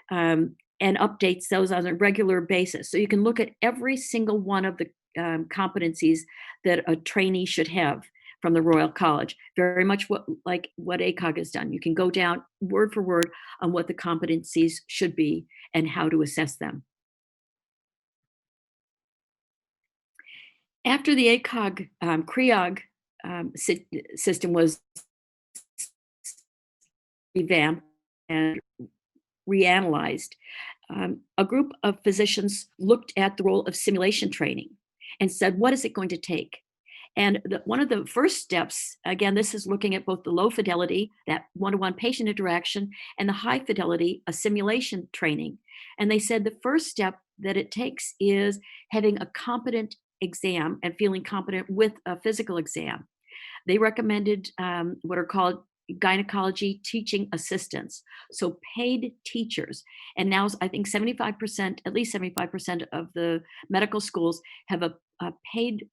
and updates those on a regular basis. So you can look at every single one of the competencies that a trainee should have from the Royal College, very much like what ACOG has done. You can go down word for word on what the competencies should be and how to assess them. After the ACOG CREOG system was revamped and reanalyzed, a group of physicians looked at the role of simulation training and said, what is it going to take? And one of the first steps, again, this is looking at both the low fidelity, that one-to-one patient interaction, and the high fidelity, a simulation training. And they said the first step that it takes is having a competent exam and feeling competent with a physical exam. They recommended what are called gynecology teaching assistants, so paid teachers. And now I think 75%, at least 75% of the medical schools have a paid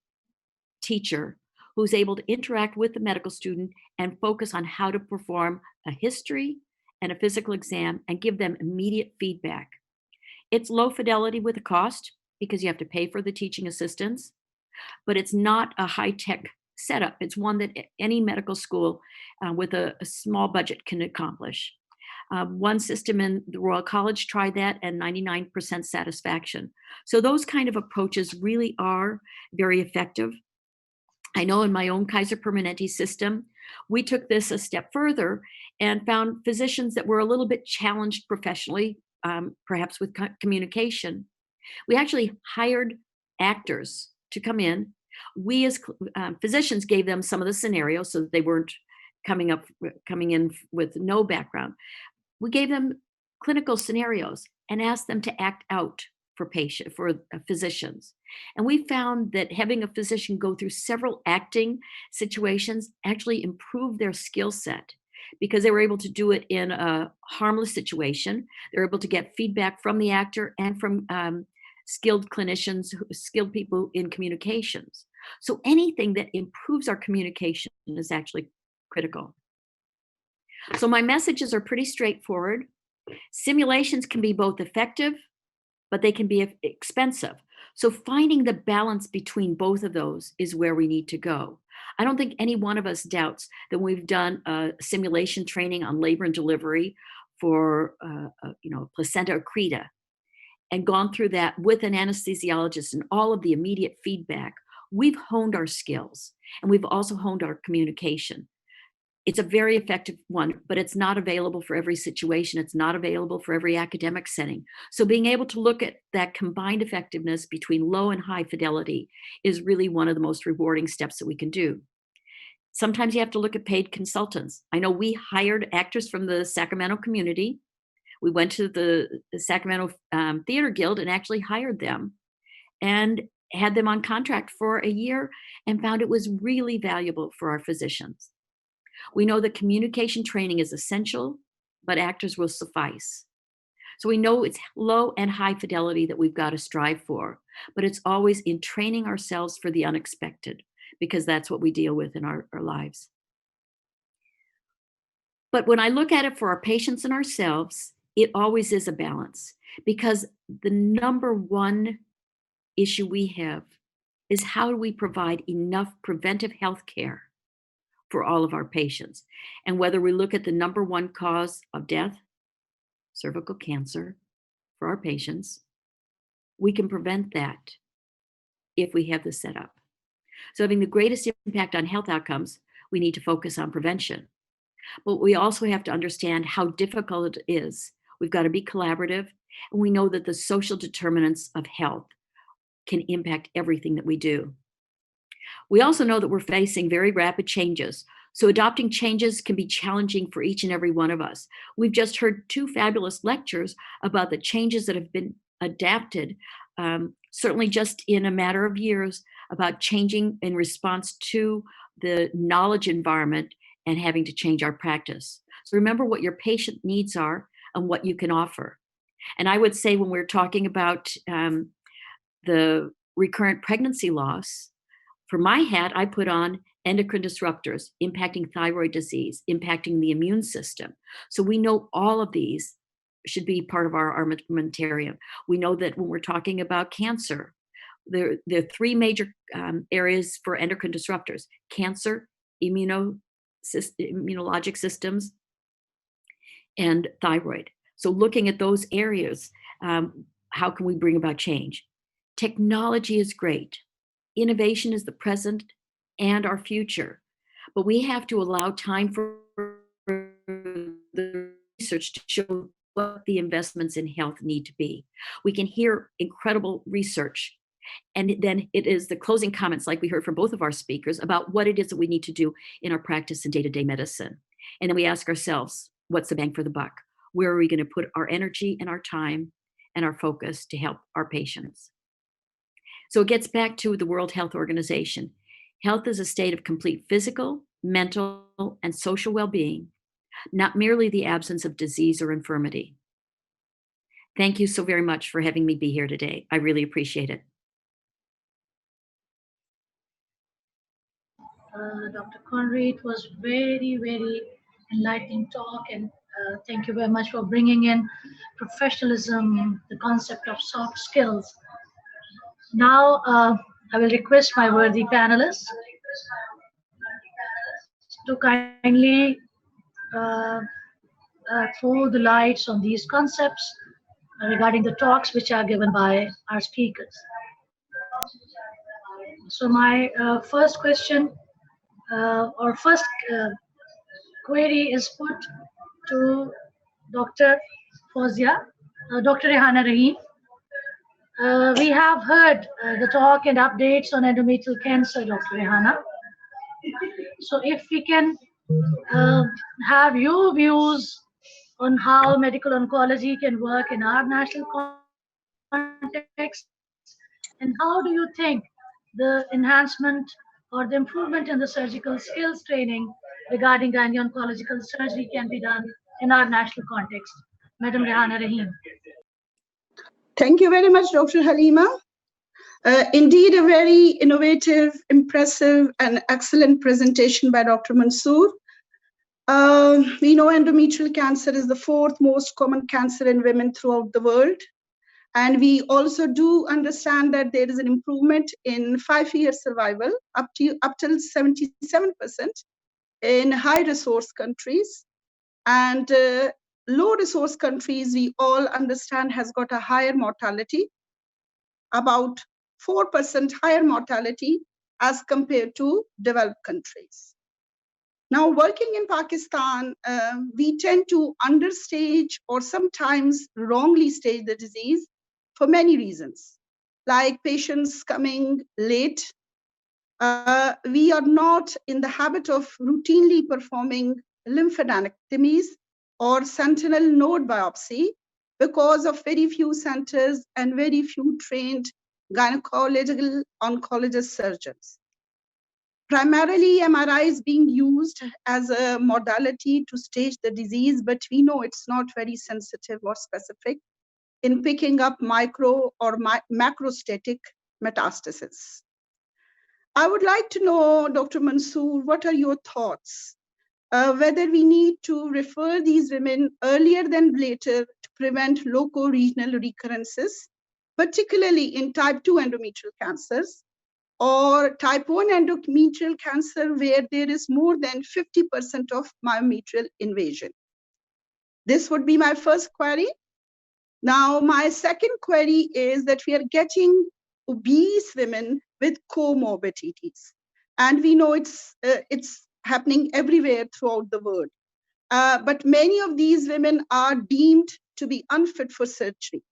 teacher who's able to interact with the medical student and focus on how to perform a history and a physical exam and give them immediate feedback. It's low fidelity with a cost because you have to pay for the teaching assistants, but it's not a high-tech setup. It's one that any medical school with a small budget can accomplish. One system in the Royal College tried that and 99% satisfaction. So those kind of approaches really are very effective. I know in my own Kaiser Permanente system, we took this a step further and found physicians that were a little bit challenged professionally, perhaps with communication. We actually hired actors to come in. We as physicians gave them some of the scenarios so that they weren't coming in with no background. We gave them clinical scenarios and asked them to act out for physicians. And we found that having a physician go through several acting situations actually improved their skill set because they were able to do it in a harmless situation. They were able to get feedback from the actor and from skilled clinicians, skilled people in communications. So anything that improves our communication is actually critical. So my messages are pretty straightforward. Simulations can be both effective, but they can be expensive. So finding the balance between both of those is where we need to go. I don't think any one of us doubts that we've done a simulation training on labor and delivery for placenta accreta and gone through that with an anesthesiologist and all of the immediate feedback. We've honed our skills and we've also honed our communication. It's a very effective one, but it's not available for every situation. It's not available for every academic setting. So being able to look at that combined effectiveness between low and high fidelity is really one of the most rewarding steps that we can do. Sometimes you have to look at paid consultants. I know we hired actors from the Sacramento community. We went to the Sacramento Theater Guild and actually hired them and had them on contract for a year and found it was really valuable for our physicians. We know that communication training is essential, but actors will suffice. So we know it's low and high fidelity that we've got to strive for, but it's always in training ourselves for the unexpected, because that's what we deal with in our lives. But when I look at it for our patients and ourselves, it always is a balance, because the number one issue we have is how do we provide enough preventive health care for all of our patients? And whether we look at the number one cause of death, cervical cancer, for our patients, we can prevent that if we have this set up. So having the greatest impact on health outcomes, we need to focus on prevention. But we also have to understand how difficult it is. We've got to be collaborative, and we know that the social determinants of health can impact everything that we do. We also know that we're facing very rapid changes. So adopting changes can be challenging for each and every one of us. We've just heard 2 fabulous lectures about the changes that have been adapted, certainly just in a matter of years, about changing in response to the knowledge environment and having to change our practice. So remember what your patient needs are and what you can offer. And I would say when we're talking about the recurrent pregnancy loss, for my hat, I put on endocrine disruptors, impacting thyroid disease, impacting the immune system. So we know all of these should be part of our armamentarium. We know that when we're talking about cancer, there are 3 major areas for endocrine disruptors: cancer, immunologic systems, and thyroid. So looking at those areas, how can we bring about change? Technology is great. Innovation is the present and our future, but we have to allow time for the research to show what the investments in health need to be. We can hear incredible research, and then it is the closing comments, like we heard from both of our speakers, about what it is that we need to do in our practice in day-to-day medicine. And then we ask ourselves, what's the bang for the buck? Where are we going to put our energy and our time and our focus to help our patients? So it gets back to the World Health Organization. Health is a state of complete physical, mental, and social well-being, not merely the absence of disease or infirmity. Thank you so very much for having me be here today. I really appreciate it. Dr. Conry, it was very, very enlightening talk, and thank you very much for bringing in professionalism, the concept of soft skills. Now, I will request my worthy panelists to kindly throw the lights on these concepts regarding the talks which are given by our speakers. So my first question or first query is put to Dr. Fozia, Dr. Rehana Rahim. We have heard the talk and updates on endometrial cancer, Dr. Rehana. So if we can have your views on how medical oncology can work in our national context, and how do you think the enhancement or the improvement in the surgical skills training regarding gynecological surgery can be done in our national context? Madam Rehana Rahim. Thank you very much, Dr. Halima. Indeed, a very innovative, impressive, and excellent presentation by Dr. Mansoor. We know endometrial cancer is the 4th most common cancer in women throughout the world. And we also do understand that there is an improvement in 5-year survival up till 77% in high resource countries. And low resource countries, we all understand, has got a higher mortality, about 4% higher mortality as compared to developed countries. Now, working in Pakistan, we tend to understage or sometimes wrongly stage the disease for many reasons, like patients coming late. We are not in the habit of routinely performing lymphadenectomies or sentinel node biopsy because of very few centers and very few trained gynecological oncologist surgeons. Primarily, MRI is being used as a modality to stage the disease, but we know it's not very sensitive or specific in picking up micro or macrostatic metastasis. I would like to know, Dr. Mansoor, what are your thoughts? Whether we need to refer these women earlier than later to prevent loco-regional recurrences, particularly in type 2 endometrial cancers, or type 1 endometrial cancer where there is more than 50% of myometrial invasion. This would be my first query. Now, my second query is that we are getting obese women with comorbidities, and we know it's happening everywhere throughout the world. But many of these women are deemed to be unfit for surgery.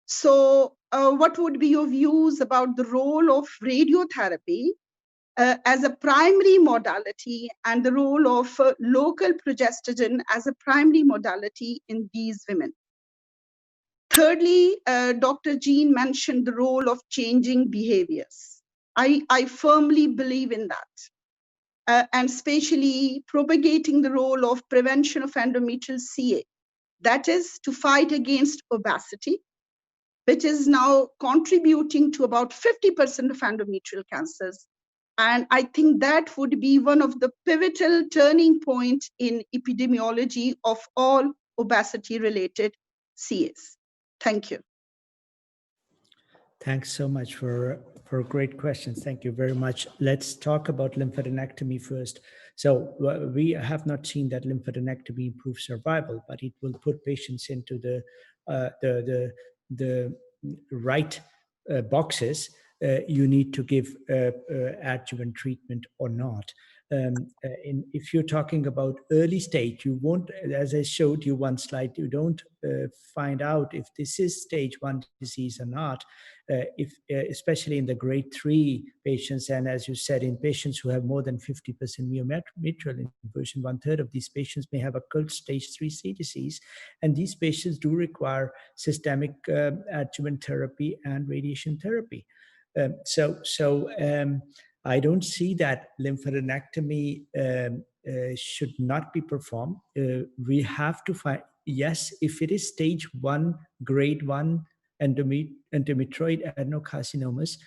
So what would be your views about the role of radiotherapy as a primary modality and the role of local progestogen as a primary modality in these women? Thirdly, Dr. Jean mentioned the role of changing behaviors. I firmly believe in that, and especially propagating the role of prevention of endometrial CA. That is to fight against obesity, which is now contributing to about 50% of endometrial cancers. And I think that would be one of the pivotal turning points in epidemiology of all obesity-related CAs. Thank you. Thanks so much for great questions. Thank you very much. Let's talk about lymphadenectomy first. So we have not seen that lymphadenectomy improves survival, but it will put patients into the right boxes. You need to give adjuvant treatment or not. If you're talking about early stage, you won't, as I showed you one slide, you don't find out if this is stage 1 disease or not, especially in the grade 3 patients. And as you said, in patients who have more than 50% myometrial inversion, 1/3 of these patients may have occult stage 3C disease. And these patients do require systemic adjuvant therapy and radiation therapy. I don't see that lymphadenectomy should not be performed. We have to find, yes, if it is stage 1, grade 1 endometrioid adenocarcinomas,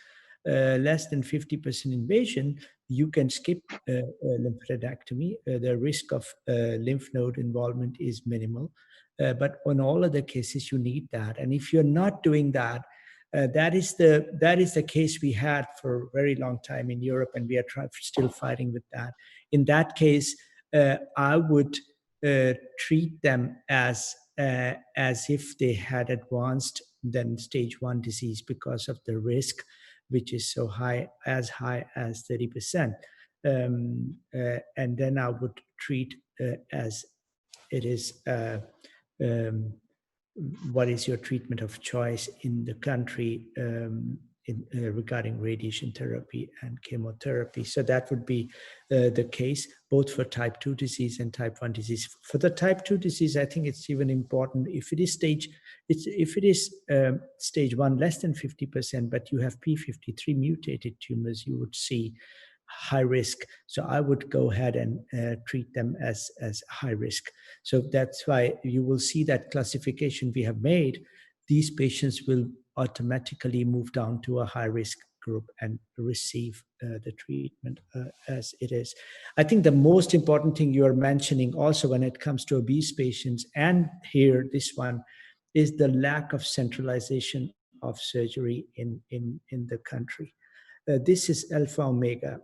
less than 50% invasion, you can skip lymphadenectomy. The risk of lymph node involvement is minimal. But on all other cases, you need that. And if you're not doing that, that is the case we had for a very long time in Europe, and we are still fighting with that. In that case, I would treat them as if they had advanced than stage 1 disease because of the risk, which is so high as 30%. And then I would treat as it is. What is your treatment of choice in the country regarding radiation therapy and chemotherapy? So that would be the case both for type 2 disease and type 1 disease. For the type 2 disease, I think it's even important if it is stage 1 less than 50%, but you have p53 mutated tumors, you would see high risk. So I would go ahead and treat them as high risk. So that's why you will see that classification we have made. These patients will automatically move down to a high risk group and receive the treatment as it is. I think the most important thing you are mentioning also when it comes to obese patients, and here this one, is the lack of centralization of surgery in the country. This is alpha omega.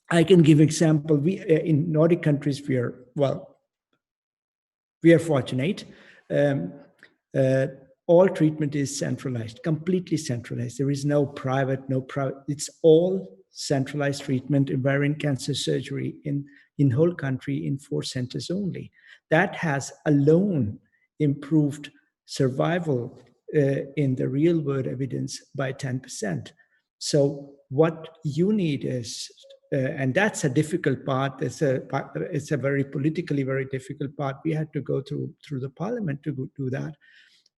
I can give example. We in Nordic countries, we are fortunate. All treatment is centralized, completely centralized. There is no private. It's all centralized treatment, ovarian cancer surgery in whole country in 4 centers only. That has alone improved survival in the real world evidence by 10%. So what you need is, and that's a difficult part. It's a very politically very difficult part. We had to go through the parliament to do that.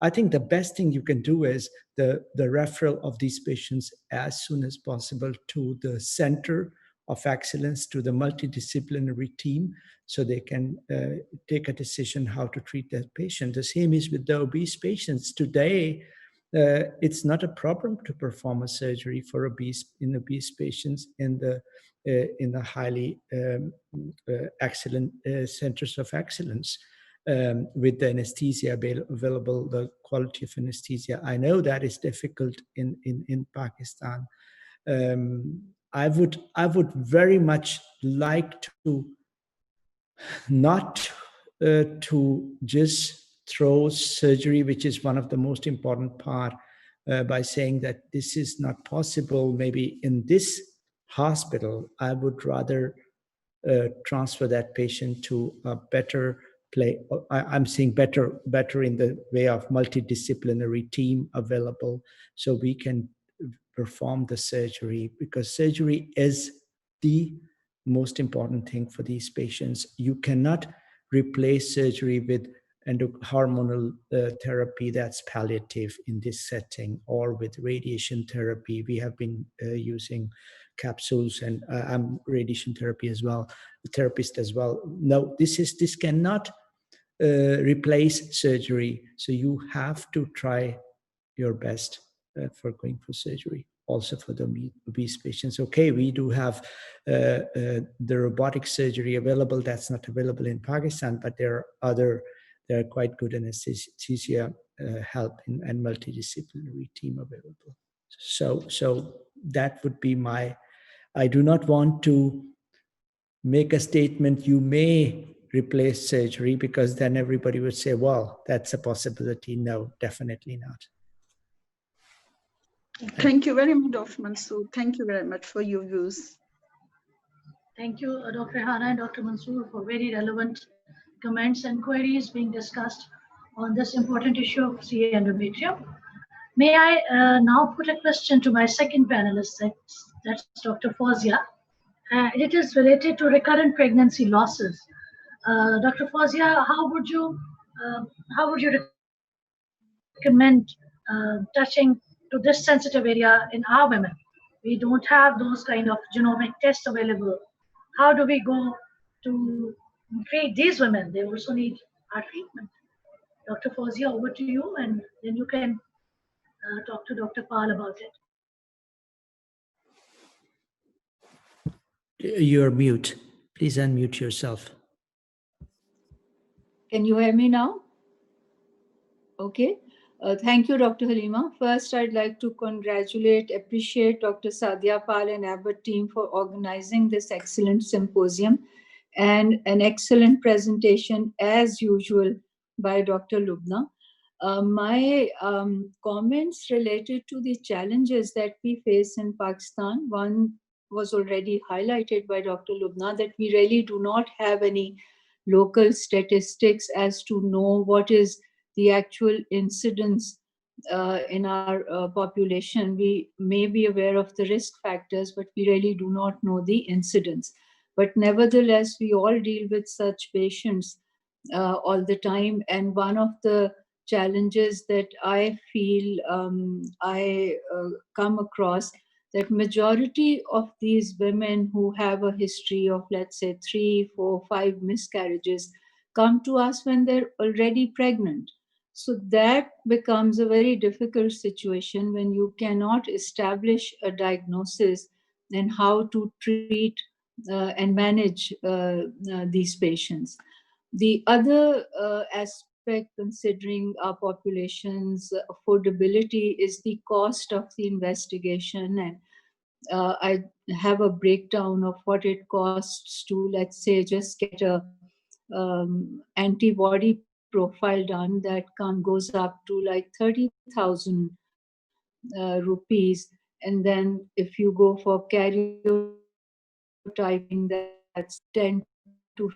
I think the best thing you can do is the referral of these patients as soon as possible to the center of excellence, to the multidisciplinary team, so they can take a decision how to treat that patient. The same is with the obese patients. Today, it's not a problem to perform a surgery for obese patients in the highly excellent centers of excellence. With the anesthesia available, the quality of anesthesia. I know that is difficult in Pakistan. I would very much like to not to just throw surgery, which is one of the most important part, by saying that this is not possible. Maybe in this hospital, I would rather transfer that patient to a better I'm saying better in the way of multidisciplinary team available, so we can perform the surgery, because surgery is the most important thing for these patients. You cannot replace surgery with hormonal therapy that's palliative in this setting, or with radiation therapy. We have been using capsules, and I'm radiation therapy as well, therapist as well. No, this cannot replace surgery. So you have to try your best for going for surgery, also for the obese patients. Okay, we do have the robotic surgery available. That's not available in Pakistan, but there are quite good anesthesia help and multidisciplinary team available. So that would be I do not want to make a statement, you may replace surgery, because then everybody would say, well, that's a possibility. No, definitely not. Thank you very much, Dr. Mansoor. Thank you very much for your views. Thank you, Dr. Hana and Dr. Mansoor, for very relevant comments and queries being discussed on this important issue of CA endometrium. May I now put a question to my second panelist, that's Dr. Fawzia. It is related to recurrent pregnancy losses. Dr. Fawzia, how would you recommend touching to this sensitive area in our women? We don't have those kind of genomic tests available. How do we go to treat these women? They also need our treatment. Dr. Fawzia, over to you, and then you can talk to Dr. Pal about it. You're mute. Please unmute yourself. Can you hear me now? Okay. Thank you, Dr. Halima. First, I'd like to appreciate Dr. Sadia Pal and Abbott team for organizing this excellent symposium, and an excellent presentation as usual by Dr. Lubna. My comments related to the challenges that we face in Pakistan. One was already highlighted by Dr. Lubna, that we really do not have any local statistics as to know what is the actual incidence in our population. We may be aware of the risk factors, but we really do not know the incidence. But nevertheless, we all deal with such patients all the time. And one of the challenges that I feel I come across, that majority of these women who have a history of, let's say, 3, 4, 5 miscarriages come to us when they're already pregnant. So that becomes a very difficult situation when you cannot establish a diagnosis and how to treat and manage these patients. The other aspect, considering our population's affordability, is the cost of the investigation. And I have a breakdown of what it costs to, let's say, just get a antibody profile done. That goes up to like 30,000 rupees. And then if you go for karyotyping, that's 10 to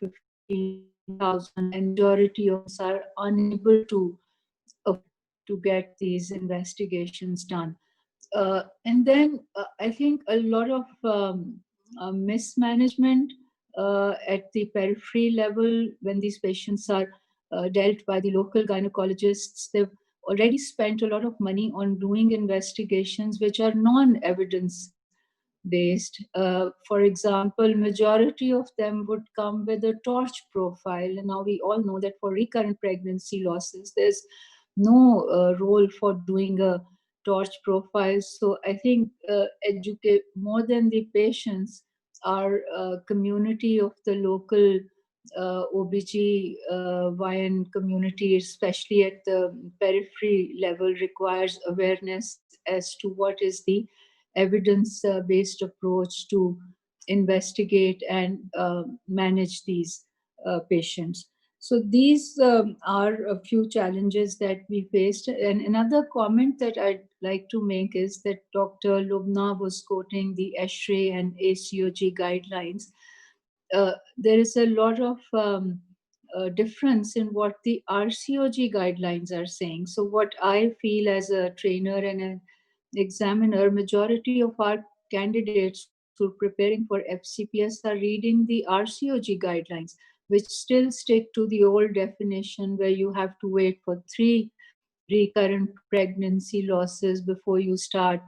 15,000. Majority of us are unable to get these investigations done. And then I think a lot of mismanagement at the periphery level when these patients are dealt by the local gynecologists. They've already spent a lot of money on doing investigations which are non-evidence based. For example, majority of them would come with a torch profile. And now we all know that for recurrent pregnancy losses, there's no role for doing a torch profile. So I think educate more than the patients, our community of the local OBGYN community, especially at the periphery level, requires awareness as to what is the evidence-based approach to investigate and manage these patients. So these are a few challenges that we faced. And another comment that I'd like to make is that Dr. Lubna was quoting the ESHRE and ACOG guidelines. There is a lot of difference in what the RCOG guidelines are saying. So what I feel as a trainer and an examiner, majority of our candidates who are preparing for FCPS are reading the RCOG guidelines, which still stick to the old definition where you have to wait for 3 recurrent pregnancy losses before you start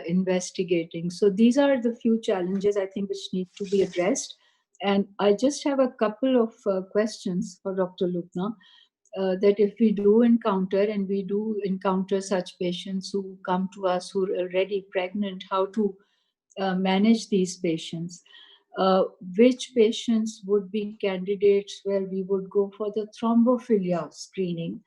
investigating. So these are the few challenges I think which need to be addressed. And I just have a couple of questions for Dr. Lubna. That if we do encounter, and we do encounter such patients who come to us who are already pregnant, how to manage these patients. Which patients would be candidates where we would go for the thrombophilia screening?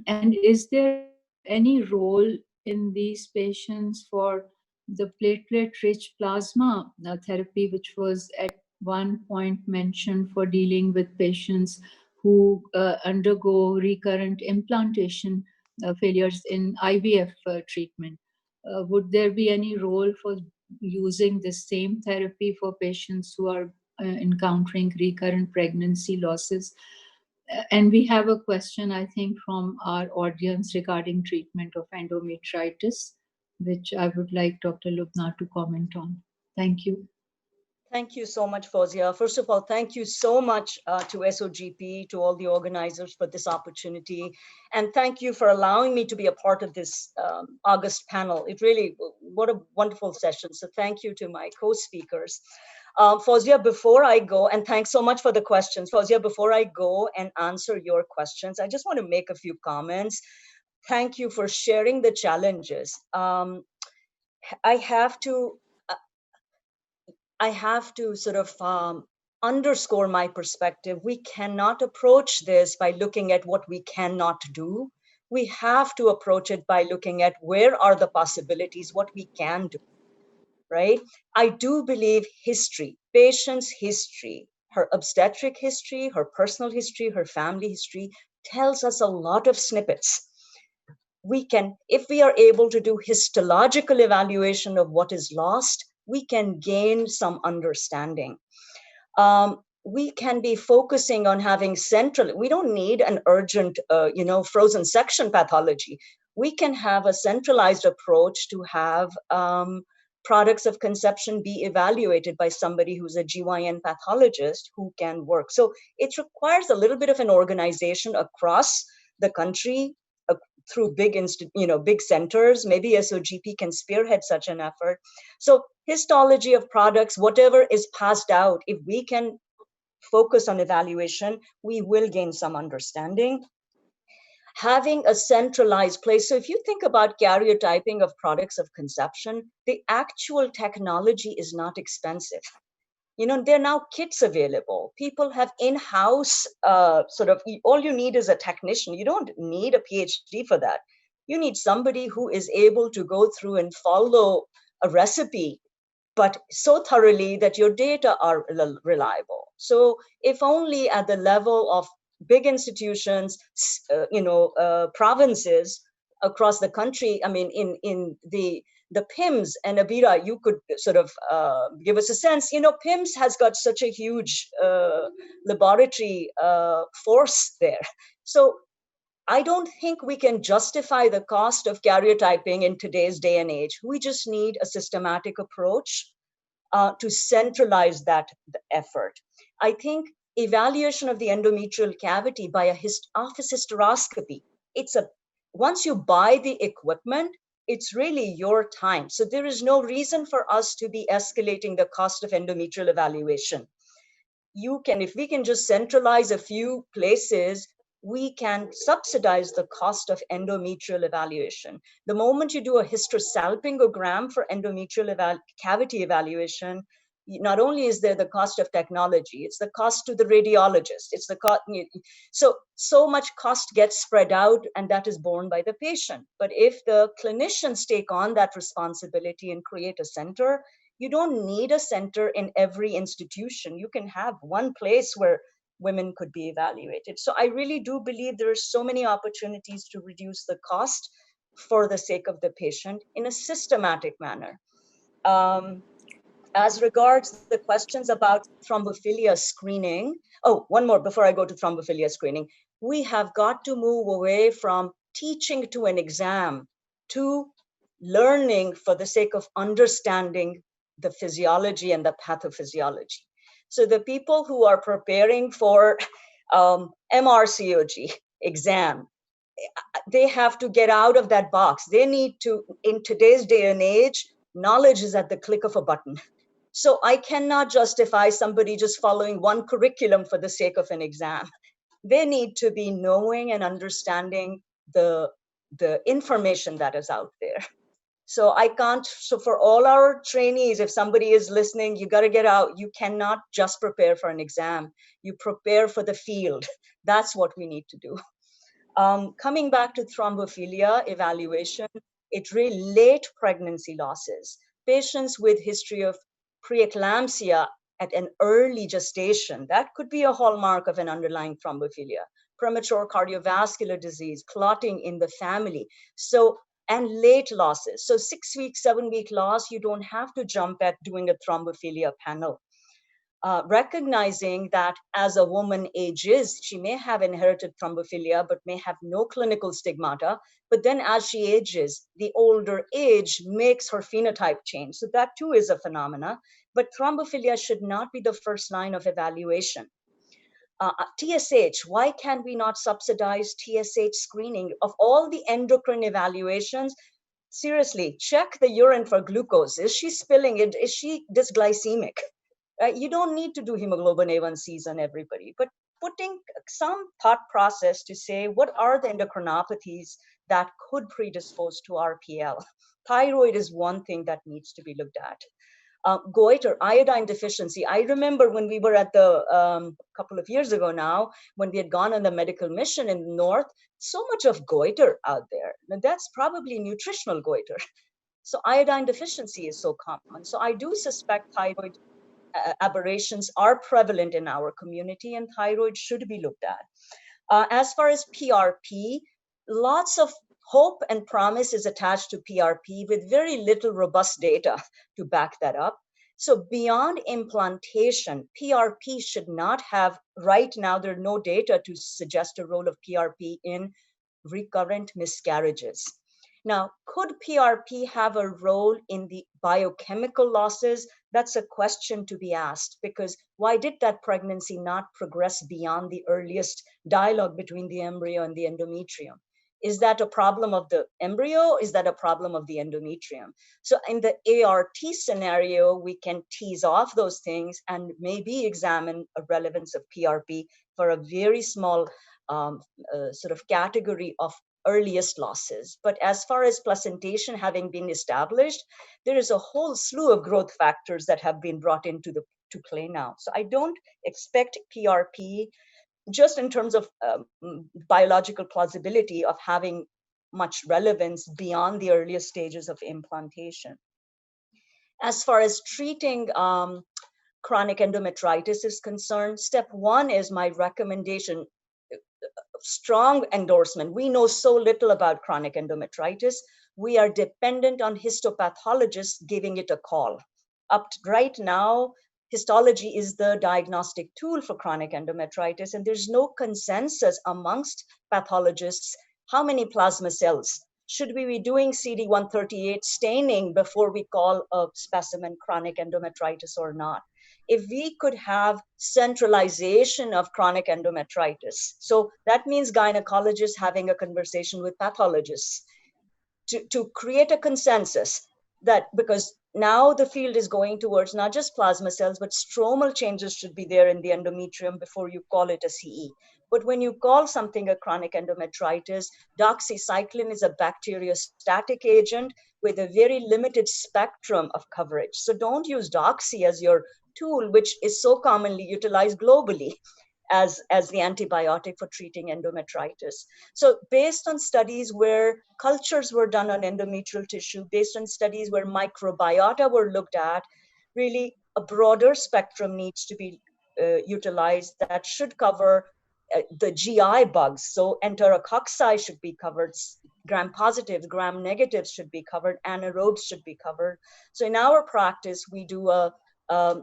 And is there any role in these patients for the platelet-rich plasma therapy, which was at one point mentioned for dealing with patients who undergo recurrent implantation failures in IVF treatment? Would there be any role for using the same therapy for patients who are encountering recurrent pregnancy losses? And we have a question, I think, from our audience regarding treatment of endometritis, which I would like Dr. Lubna to comment on. Thank you. Thank you so much, Fawzia. First of all, thank you so much to SOGP, to all the organizers for this opportunity. And thank you for allowing me to be a part of this August panel. It really, what a wonderful session. So thank you to my co-speakers. Fawzia, before I go, and thanks so much for the questions. Fawzia, before I go and answer your questions, I just want to make a few comments. Thank you for sharing the challenges. I have to sort of underscore my perspective. We cannot approach this by looking at what we cannot do. We have to approach it by looking at where are the possibilities, what we can do, right? I do believe history, patient's history, her obstetric history, her personal history, her family history tells us a lot of snippets. We can, if we are able to do histological evaluation of what is lost, we can gain some understanding. We can be focusing on having central, we don't need an urgent, frozen section pathology. We can have a centralized approach to have products of conception be evaluated by somebody who's a GYN pathologist who can work. So it requires a little bit of an organization across the country, through big centers. Maybe SOGP can spearhead such an effort. So histology of products, whatever is passed out, if we can focus on evaluation, we will gain some understanding. Having a centralized place. So if you think about karyotyping of products of conception, the actual technology is not expensive. There are now kits available. People have in-house all you need is a technician. You don't need a PhD for that. You need somebody who is able to go through and follow a recipe, but so thoroughly that your data are reliable. So if only at the level of big institutions, provinces across the country, I mean, in the PIMS and Abira, you could sort of give us a sense. PIMS has got such a huge laboratory force there. So I don't think we can justify the cost of karyotyping in today's day and age. We just need a systematic approach to centralize that effort. I think evaluation of the endometrial cavity by a office hysteroscopy. Once you buy the equipment, it's really your time. So there is no reason for us to be escalating the cost of endometrial evaluation. If we can just centralize a few places, we can subsidize the cost of endometrial evaluation. The moment you do a hysterosalpingogram for endometrial cavity evaluation, not only is there the cost of technology, it's the cost to the radiologist, it's the cost. So much cost gets spread out, and that is borne by the patient. But if the clinicians take on that responsibility and create a center, you don't need a center in every institution. You can have one place where women could be evaluated. So I really do believe there are so many opportunities to reduce the cost for the sake of the patient in a systematic manner. As regards the questions about thrombophilia screening, one more before I go to thrombophilia screening. We have got to move away from teaching to an exam to learning for the sake of understanding the physiology and the pathophysiology. So the people who are preparing for MRCOG exam, they have to get out of that box. They need to, in today's day and age, knowledge is at the click of a button. So I cannot justify somebody just following one curriculum for the sake of an exam. They need to be knowing and understanding the information that is out there. So for all our trainees, if somebody is listening, you got to get out. You cannot just prepare for an exam. You prepare for the field. That's what we need to do. Coming back to thrombophilia evaluation, it's really late pregnancy losses. Patients with history of preeclampsia at an early gestation, that could be a hallmark of an underlying thrombophilia. Premature cardiovascular disease, clotting in the family. And late losses. So 6 week, 7 week loss, you don't have to jump at doing a thrombophilia panel. Recognizing that as a woman ages, she may have inherited thrombophilia, but may have no clinical stigmata. But then as she ages, the older age makes her phenotype change. So that too is a phenomena. But thrombophilia should not be the first line of evaluation. TSH, why can we not subsidize TSH screening? Of all the endocrine evaluations, seriously, check the urine for glucose. Is she spilling it? Is she dysglycemic? You don't need to do hemoglobin A1Cs on everybody, but putting some thought process to say, what are the endocrinopathies that could predispose to RPL? Thyroid is one thing that needs to be looked at. Goiter, iodine deficiency. I remember when we were at the couple of years ago now, when we had gone on the medical mission in the north, so much of goiter out there. Now that's probably nutritional goiter. So iodine deficiency is so common. So I do suspect thyroid aberrations are prevalent in our community, and thyroid should be looked at. As far as PRP, lots of hope and promise is attached to PRP with very little robust data to back that up. So beyond implantation, PRP should not have, right now, there are no data to suggest a role of PRP in recurrent miscarriages. Now, could PRP have a role in the biochemical losses? That's a question to be asked, because why did that pregnancy not progress beyond the earliest dialogue between the embryo and the endometrium? Is that a problem of the embryo? Is that a problem of the endometrium? So in the ART scenario, we can tease off those things and maybe examine a relevance of PRP for a very small sort of category of earliest losses. But as far as placentation having been established, there is a whole slew of growth factors that have been brought into to play now. So I don't expect PRP, just in terms of biological plausibility, of having much relevance beyond the earliest stages of implantation. As far as treating chronic endometritis is concerned, step one is my recommendation, strong endorsement. We know so little about chronic endometritis. We are dependent on histopathologists giving it a call. Right now, histology is the diagnostic tool for chronic endometritis, and there's no consensus amongst pathologists. How many plasma cells? Should we be doing CD138 staining before we call a specimen chronic endometritis or not? if we could have centralization of chronic endometritis. So that means gynecologists having a conversation with pathologists to create a consensus that, because now the field is going towards not just plasma cells, but stromal changes should be there in the endometrium before you call it a CE. But when you call something a chronic endometritis, doxycycline is a bacteriostatic agent with a very limited spectrum of coverage. So don't use doxy as your tool, which is so commonly utilized globally as the antibiotic for treating endometritis. So based on studies where cultures were done on endometrial tissue, based on studies where microbiota were looked at, really a broader spectrum needs to be utilized that should cover the GI bugs. So enterococci should be covered, gram-positives, gram-negatives should be covered, anaerobes should be covered. So in our practice, we do a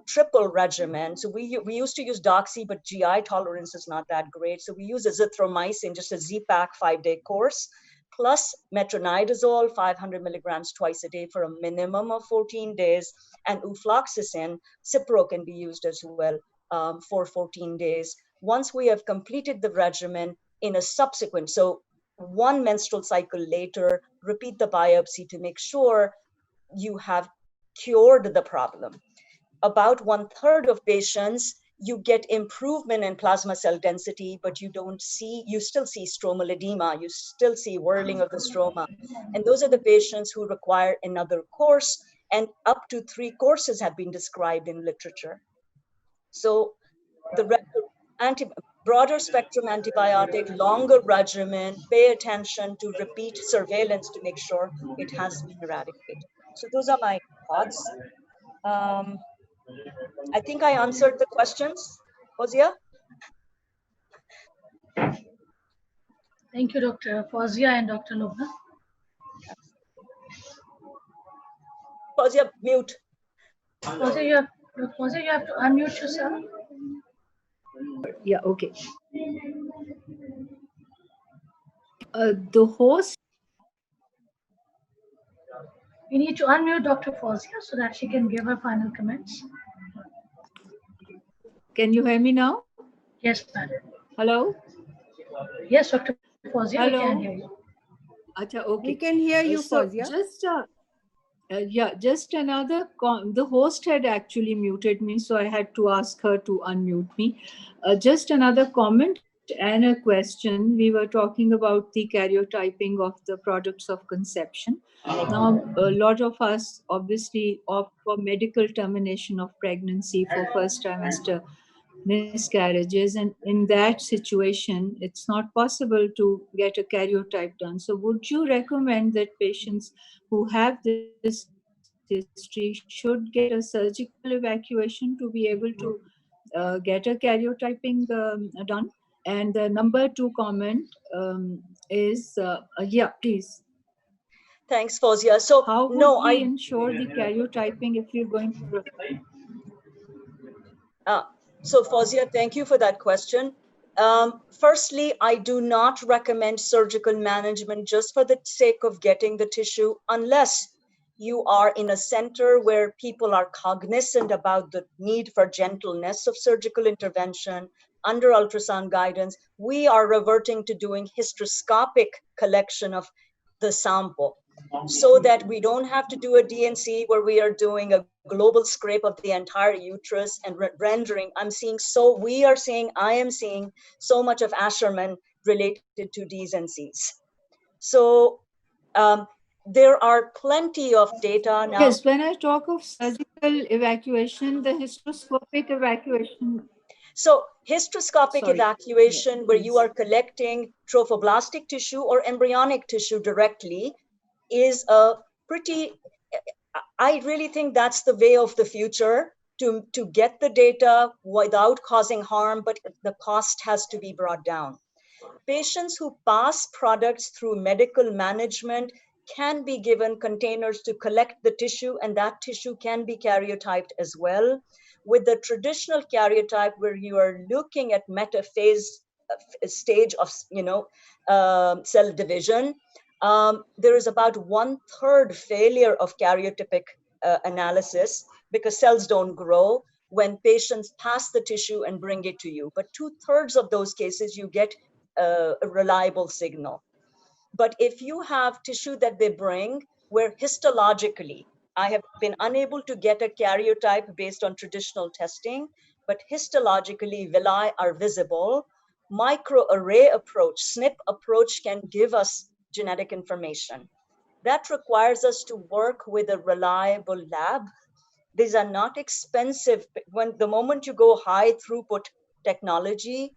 triple regimen. So we used to use doxy, but GI tolerance is not that great. So we use azithromycin, just a Z-Pak 5-day course, plus metronidazole, 500 milligrams twice a day for a minimum of 14 days, and ufloxacin, Cipro can be used as well for 14 days. Once we have completed the regimen in a subsequent, so one menstrual cycle later, repeat the biopsy to make sure you have cured the problem. About 1/3 of patients, you get improvement in plasma cell density, but you still see stromal edema, you still see whirling of the stroma. And those are the patients who require another course, and up to 3 courses have been described in literature. So the broader spectrum antibiotic, longer regimen, pay attention to repeat surveillance to make sure it has been eradicated. So those are my thoughts. I think I answered the questions, Fozia. Thank you, Dr. Fozia and Dr. Lubna. Fozia, mute. Fozia, you have to unmute yourself. Yeah, okay. The host. We need to unmute Dr. Fozia so that she can give her final comments. Can you hear me now? Yes, madam. Hello? Yes, Dr. Fozia, Hello? we can hear you. Acha, okay. We can hear you, Fozia. Just another, the host had actually muted me, so I had to ask her to unmute me. Just another comment and a question. We were talking about the karyotyping of the products of conception. Now, a lot of us obviously opt for medical termination of pregnancy for first trimester miscarriages, and in that situation it's not possible to get a karyotype done. So would you recommend that patients who have this history should get a surgical evacuation to be able to get a karyotyping done? And the number 2 comment is yeah, please. Thanks, Fozia. So how would we ensure the karyotyping if you're going to so Fozia, thank you for that question. Firstly, I do not recommend surgical management just for the sake of getting the tissue, unless you are in a center where people are cognizant about the need for gentleness of surgical intervention under ultrasound guidance. We are reverting to doing hysteroscopic collection of the sample, so that we don't have to do a DNC where we are doing a global scrape of the entire uterus and rendering. I am seeing so much of Asherman related to Ds and Cs. So there are plenty of data now. Yes, when I talk of surgical evacuation, the hysteroscopic evacuation. So hysteroscopic evacuation, where you are collecting trophoblastic tissue or embryonic tissue directly, is a pretty, I really think that's the way of the future, to get the data without causing harm, but the cost has to be brought down. Patients who pass products through medical management can be given containers to collect the tissue, and that tissue can be karyotyped as well. With the traditional karyotype, where you are looking at metaphase stage of cell division, there is about 1/3 failure of karyotypic analysis because cells don't grow. when patients pass the tissue and bring it to you. But 2/3 of those cases, you get a reliable signal. But if you have tissue that they bring where histologically, I have been unable to get a karyotype based on traditional testing, but histologically villi are visible, microarray approach, SNP approach can give us genetic information. That requires us to work with a reliable lab. These are not expensive. When the moment you go high throughput technology,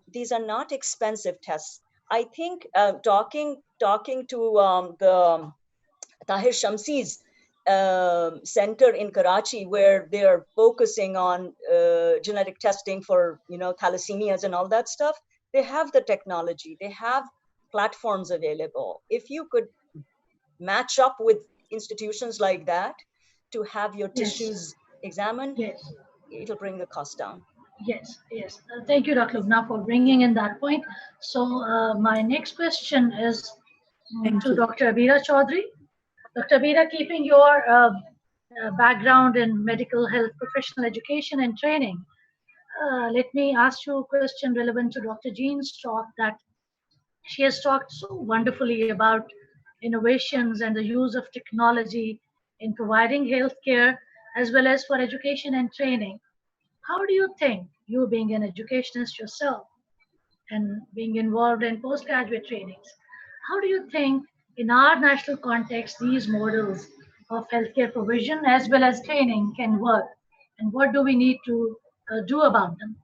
these are not expensive tests. I think talking to the Tahir Shamsi's center in Karachi, where they are focusing on genetic testing for thalassemias and all that stuff, they have the technology, they have platforms available. If you could match up with institutions like that to have your tissues examined, Yes. it'll bring the cost down. Yes, yes. Thank you, Dr. Lubna, for bringing in that point. So my next question is to Dr. Abira Chaudhry. Dr. Abira, keeping your background in medical health, professional education and training, let me ask you a question relevant to Dr. Jean's talk that she has talked so wonderfully about innovations and the use of technology in providing healthcare as well as for education and training. How do you think, you being an educationist yourself and being involved in postgraduate trainings, how do you think in our national context these models of healthcare provision as well as training can work? And what do we need to do about them?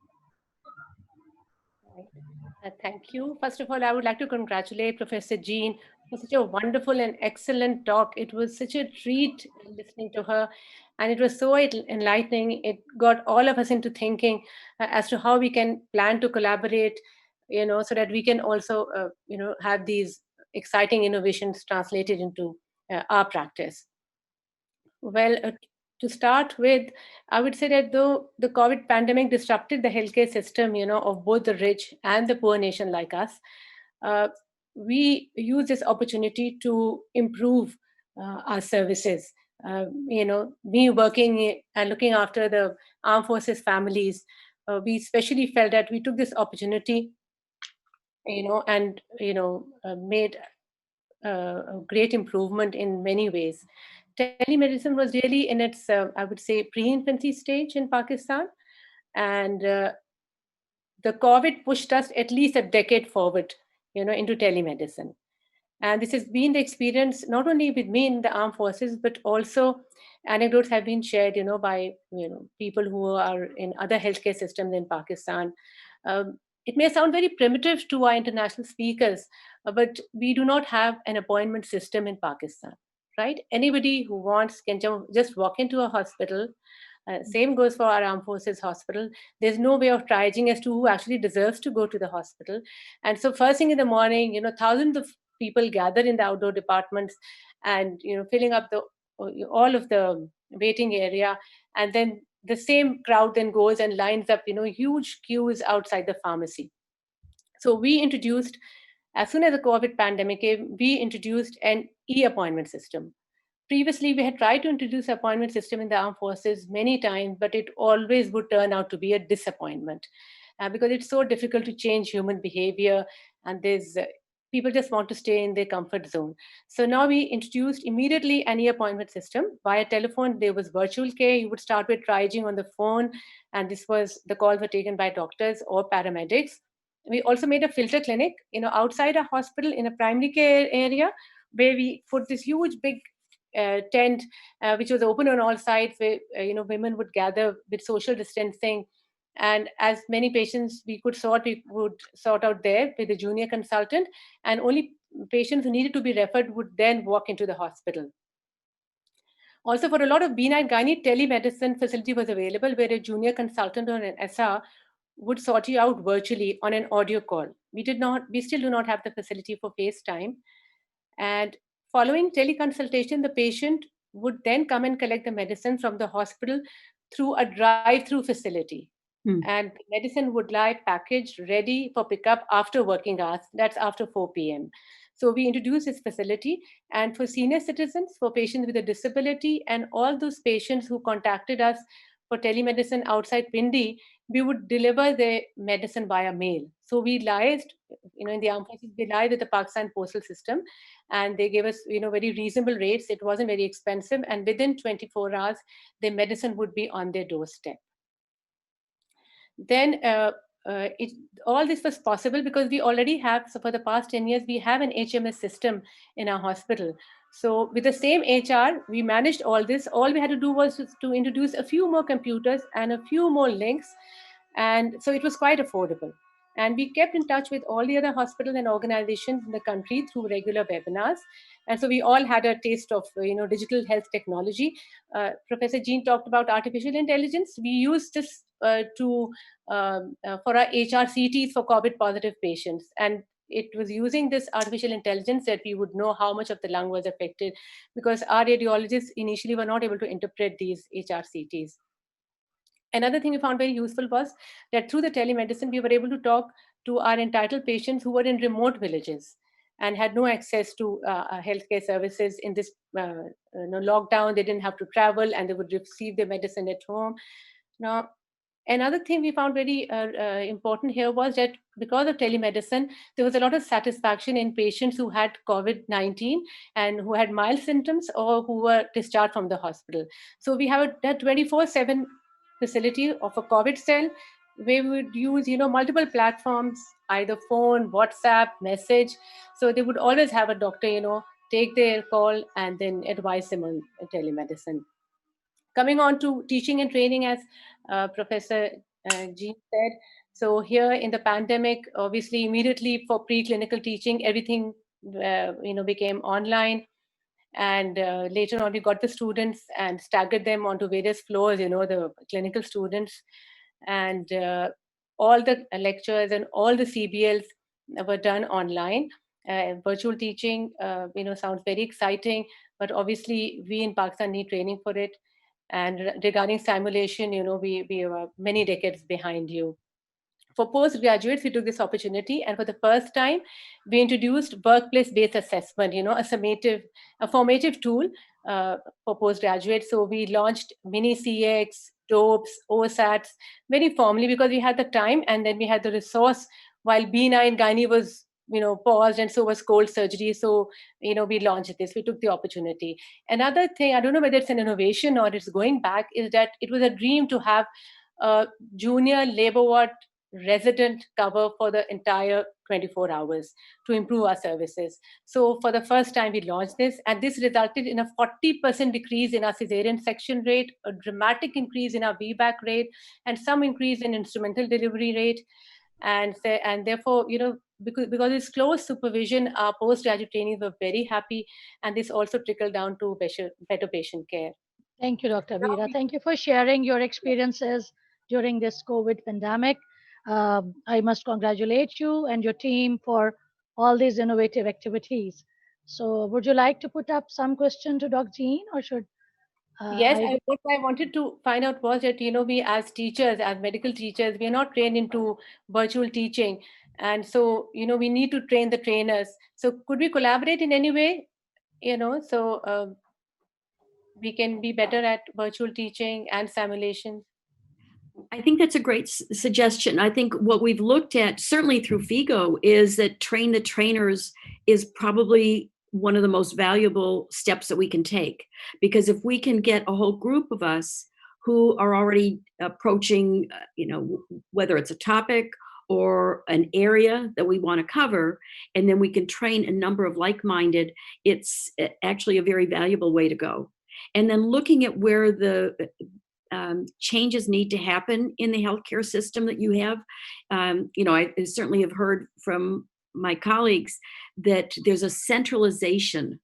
Thank you. First of all, I would like to congratulate Professor Jean for such a wonderful and excellent talk. It was such a treat listening to her, and it was so enlightening. It got all of us into thinking as to how we can plan to collaborate, so that we can also, have these exciting innovations translated into our practice. Well, to start with, I would say that though the COVID pandemic disrupted the healthcare system, of both the rich and the poor nation like us, we use this opportunity to improve our services. Me working and looking after the armed forces families, we especially felt that we took this opportunity, and made a great improvement in many ways. Telemedicine was really in its, I would say, pre-infancy stage in Pakistan, and the COVID pushed us at least a decade forward, into telemedicine. And this has been the experience not only with me in the armed forces, but also anecdotes have been shared, by people who are in other healthcare systems in Pakistan. It may sound very primitive to our international speakers, but we do not have an appointment system in Pakistan, right? Anybody who wants can just walk into a hospital. Same goes for our armed forces hospital. There's no way of triaging as to who actually deserves to go to the hospital. And so first thing in the morning, thousands of people gather in the outdoor departments and, filling up all of the waiting area. And then the same crowd then goes and lines up, huge queues outside the pharmacy. So we introduced, as soon as the COVID pandemic came, we introduced an e-appointment system. Previously, we had tried to introduce an appointment system in the armed forces many times, but it always would turn out to be a disappointment because it's so difficult to change human behavior, and there's people just want to stay in their comfort zone. So now we introduced immediately an e-appointment system. Via telephone, there was virtual care. You would start with triaging on the phone, and the calls were taken by doctors or paramedics. We also made a filter clinic, outside a hospital in a primary care area, where we put this huge big tent, which was open on all sides, where women would gather with social distancing, and as many patients we would sort out there with a junior consultant, and only patients who needed to be referred would then walk into the hospital. Also, for a lot of benign gynae, telemedicine facility was available, where a junior consultant or an SR would sort you out virtually on an audio call. We still do not have the facility for FaceTime. And following teleconsultation, the patient would then come and collect the medicine from the hospital through a drive-through facility. And medicine would lie packaged, ready for pickup after working hours. That's after 4 p.m. So we introduced this facility. And for senior citizens, for patients with a disability, and all those patients who contacted us for telemedicine outside Pindi, we would deliver the medicine via mail. So we liaised, in the armed forces, we liaised with the Pakistan postal system, and they gave us, very reasonable rates. It wasn't very expensive, and within 24 hours, the medicine would be on their doorstep. Then all this was possible because we already have, so for the past 10 years, we have an HMS system in our hospital. So with the same HR, we managed all this. All we had to do was to introduce a few more computers and a few more links. And so it was quite affordable. And we kept in touch with all the other hospitals and organizations in the country through regular webinars. And so we all had a taste of, digital health technology. Professor Jean talked about artificial intelligence. We used this for our HRCTs for COVID positive patients. And it was using this artificial intelligence that we would know how much of the lung was affected, because our radiologists initially were not able to interpret these HRCTs. Another thing we found very useful was that through the telemedicine, we were able to talk to our entitled patients who were in remote villages and had no access to healthcare services in this lockdown. They didn't have to travel, and they would receive their medicine at home. Now, another thing we found very important here was that because of telemedicine, there was a lot of satisfaction in patients who had COVID-19 and who had mild symptoms or who were discharged from the hospital. So we have a 24/7 facility of a COVID cell where we would use, multiple platforms, either phone, WhatsApp, message. So they would always have a doctor, take their call and then advise them on telemedicine. Coming on to teaching and training, as Professor Jean said, so here in the pandemic, obviously immediately for preclinical teaching, everything became online. And later on, we got the students and staggered them onto various floors, the clinical students. And all the lectures and all the CBLs were done online. Virtual teaching, sounds very exciting, but obviously we in Pakistan need training for it. And regarding simulation, we are many decades behind you. For postgraduates, we took this opportunity, and for the first time, we introduced workplace-based assessment, a formative tool for postgraduates. So we launched mini CX, DOPES, OSATs very formally because we had the time, and then we had the resource while B9 and Gynae was paused, and so was cold surgery. So, we launched this, we took the opportunity. Another thing, I don't know whether it's an innovation or it's going back, is that it was a dream to have a junior labor ward resident cover for the entire 24 hours to improve our services. So for the first time, we launched this, and this resulted in a 40% decrease in our cesarean section rate, a dramatic increase in our VBAC rate, and some increase in instrumental delivery rate. And therefore, because it's close supervision, our postgraduate trainees were very happy, and this also trickled down to better patient care. Thank you, Dr. Veera. Thank you for sharing your experiences during this COVID pandemic. I must congratulate you and your team for all these innovative activities. So would you like to put up some question to Dr. Jean, or should Yes, what I wanted to find out was that, we as teachers, as medical teachers, we are not trained into virtual teaching. And so, we need to train the trainers. So could we collaborate in any way, so we can be better at virtual teaching and simulation? I think that's a great suggestion. I think what we've looked at, certainly through FIGO, is that train the trainers is probably one of the most valuable steps that we can take. Because if we can get a whole group of us who are already approaching, whether it's a topic or an area that we want to cover, and then we can train a number of like-minded, it's actually a very valuable way to go. And then looking at where the changes need to happen in the healthcare system that you have. I certainly have heard from my colleagues that there's a centralization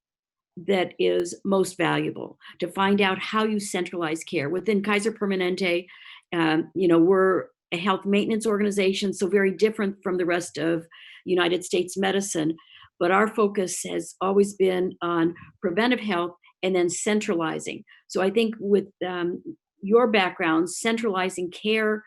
that is most valuable, to find out how you centralize care. Within Kaiser Permanente, we're a health maintenance organization, so very different from the rest of United States medicine. But our focus has always been on preventive health and then centralizing. So I think with your background, centralizing care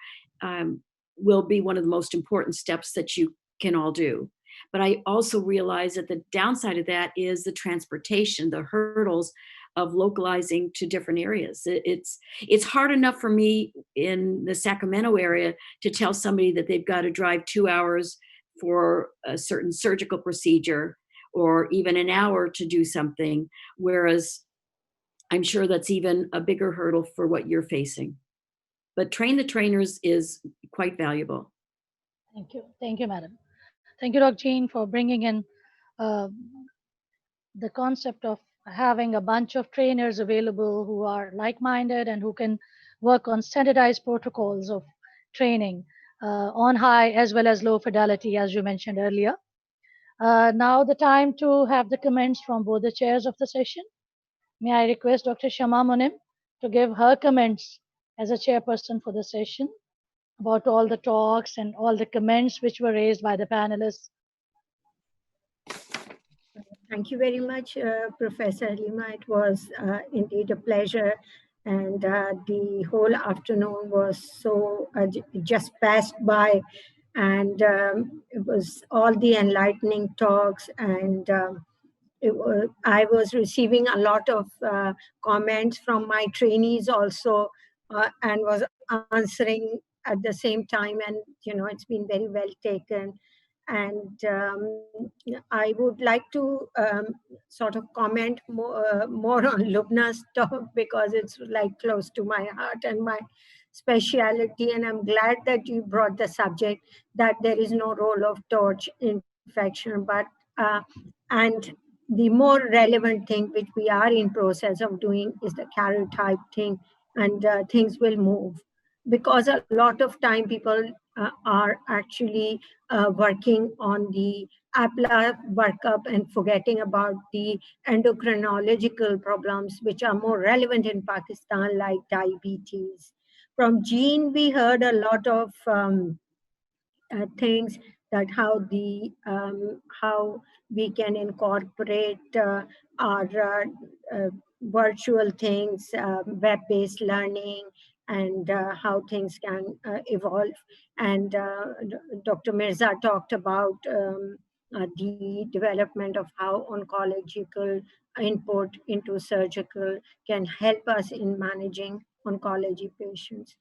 will be one of the most important steps that you can all do. But I also realize that the downside of that is the transportation, the hurdles of localizing to different areas. It's hard enough for me in the Sacramento area to tell somebody that they've got to drive 2 hours for a certain surgical procedure, or even an hour to do something, whereas I'm sure that's even a bigger hurdle for what you're facing. But train the trainers is quite valuable. Thank you, madam. Thank you, Dr. Jean, for bringing in uh, the concept of having a bunch of trainers available who are like-minded and who can work on standardized protocols of training on high as well as low fidelity, as you mentioned earlier. Now the time to have the comments from both the chairs of the session. May I request Dr. Shama Munim to give her comments as a chairperson for the session about all the talks and all the comments which were raised by the panelists. Thank you very much, Professor Halima. It was indeed a pleasure. And the whole afternoon was so just passed by. And it was all the enlightening talks. And I was receiving a lot of comments from my trainees also, and was answering at the same time. And, it's been very well taken. And I would like to sort of comment more on Lubna's talk, because it's like close to my heart and my speciality. And I'm glad that you brought the subject that there is no role of torch infection, but and the more relevant thing which we are in process of doing is the karyotype thing, and things will move, because a lot of time people are actually working on the APLA workup and forgetting about the endocrinological problems which are more relevant in Pakistan, like diabetes. From Jean, we heard a lot of things, that how we can incorporate our virtual things, web-based learning, and how things can evolve. And Dr. Mirza talked about the development of how oncological input into surgical can help us in managing oncology patients.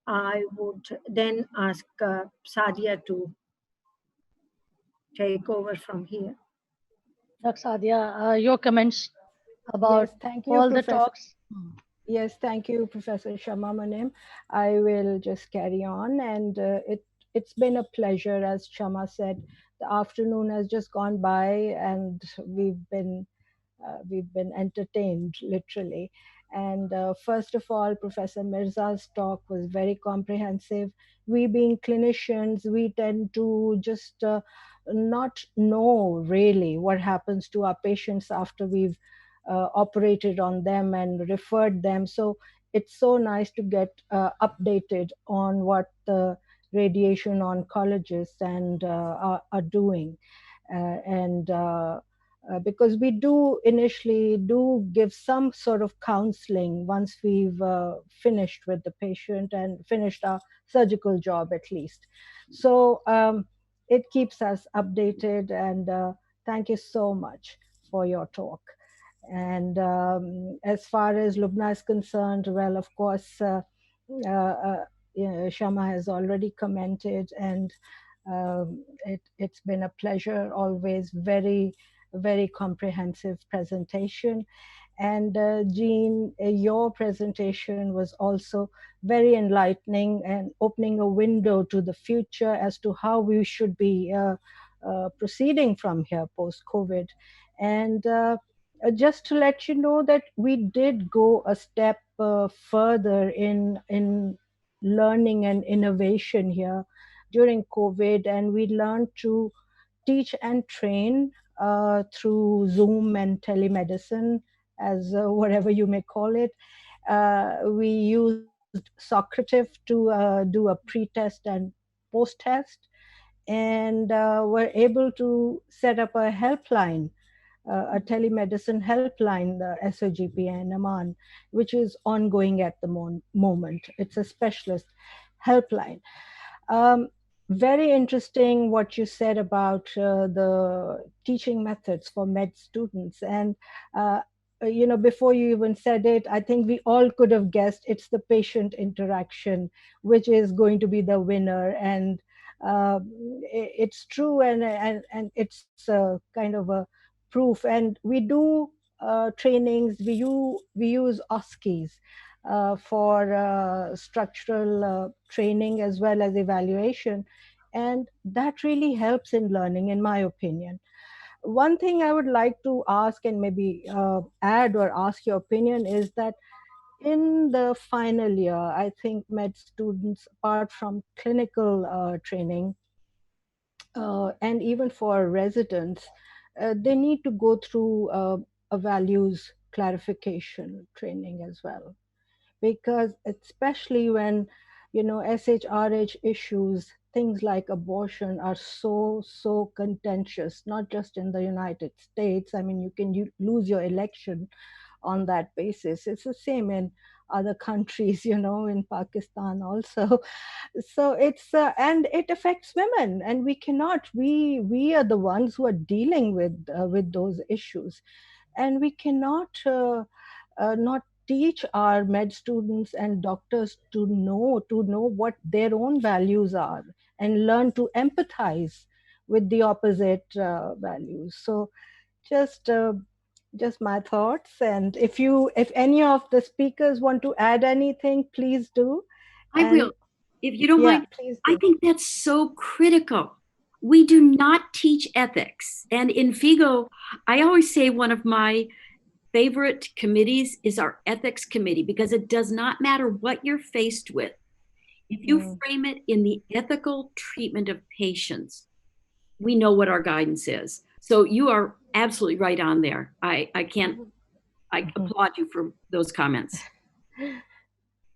I would then ask Sadia to take over from here. Dr. Sadia, your comments about Yes, thank you, all the Professor. talks. Yes, thank you, Professor Shama Munim. I will just carry on, and it's been a pleasure. As Shama said, the afternoon has just gone by, and we've been entertained, literally. And first of all, Professor Mirza's talk was very comprehensive. We being clinicians, we tend to just not know really what happens to our patients after we've operated on them and referred them. So it's so nice to get updated on what the radiation oncologists and are doing. Because we do initially give some sort of counseling once we've finished with the patient and finished our surgical job at least. So it keeps us updated, and thank you so much for your talk. And as far as Lubna is concerned, well, of course, Shama has already commented, and it's been a pleasure, always very, very comprehensive presentation. And Jean, your presentation was also very enlightening and opening a window to the future as to how we should be proceeding from here post-COVID. And just to let you know that we did go a step further in learning and innovation here during COVID, and we learned to teach and train through Zoom and telemedicine, as whatever you may call it. We used Socrative to do a pre-test and post-test, and were able to set up a helpline, a telemedicine helpline, the SOGP and Aman, which is ongoing at the moment. It's a specialist helpline. Very interesting what you said about the teaching methods for med students. And before you even said it, I think we all could have guessed it's the patient interaction which is going to be the winner. And it's true, and it's kind of a proof. And we do trainings, we use OSCEs for structural training as well as evaluation, and that really helps in learning, in my opinion. One thing I would like to ask, and maybe add or ask your opinion, is that in the final year, I think med students, apart from clinical training, and even for residents, they need to go through a values clarification training as well. Because especially when, SHRH issues, things like abortion are so contentious, not just in the United States. I mean, you can lose your election on that basis. It's the same in other countries, in Pakistan also. So it's and it affects women, and we are the ones who are dealing with those issues, and we cannot not teach our med students and doctors to know what their own values are, and learn to empathize with the opposite values. So just just my thoughts, and if any of the speakers want to add anything, please do. I And will, if you don't yeah, mind. please I do. think that's so critical. We do not teach ethics. And in FIGO, I always say one of my favorite committees is our ethics committee, because it does not matter what you're faced with. If you frame it in the ethical treatment of patients, we know what our guidance is. So you are absolutely right on there. I applaud you for those comments.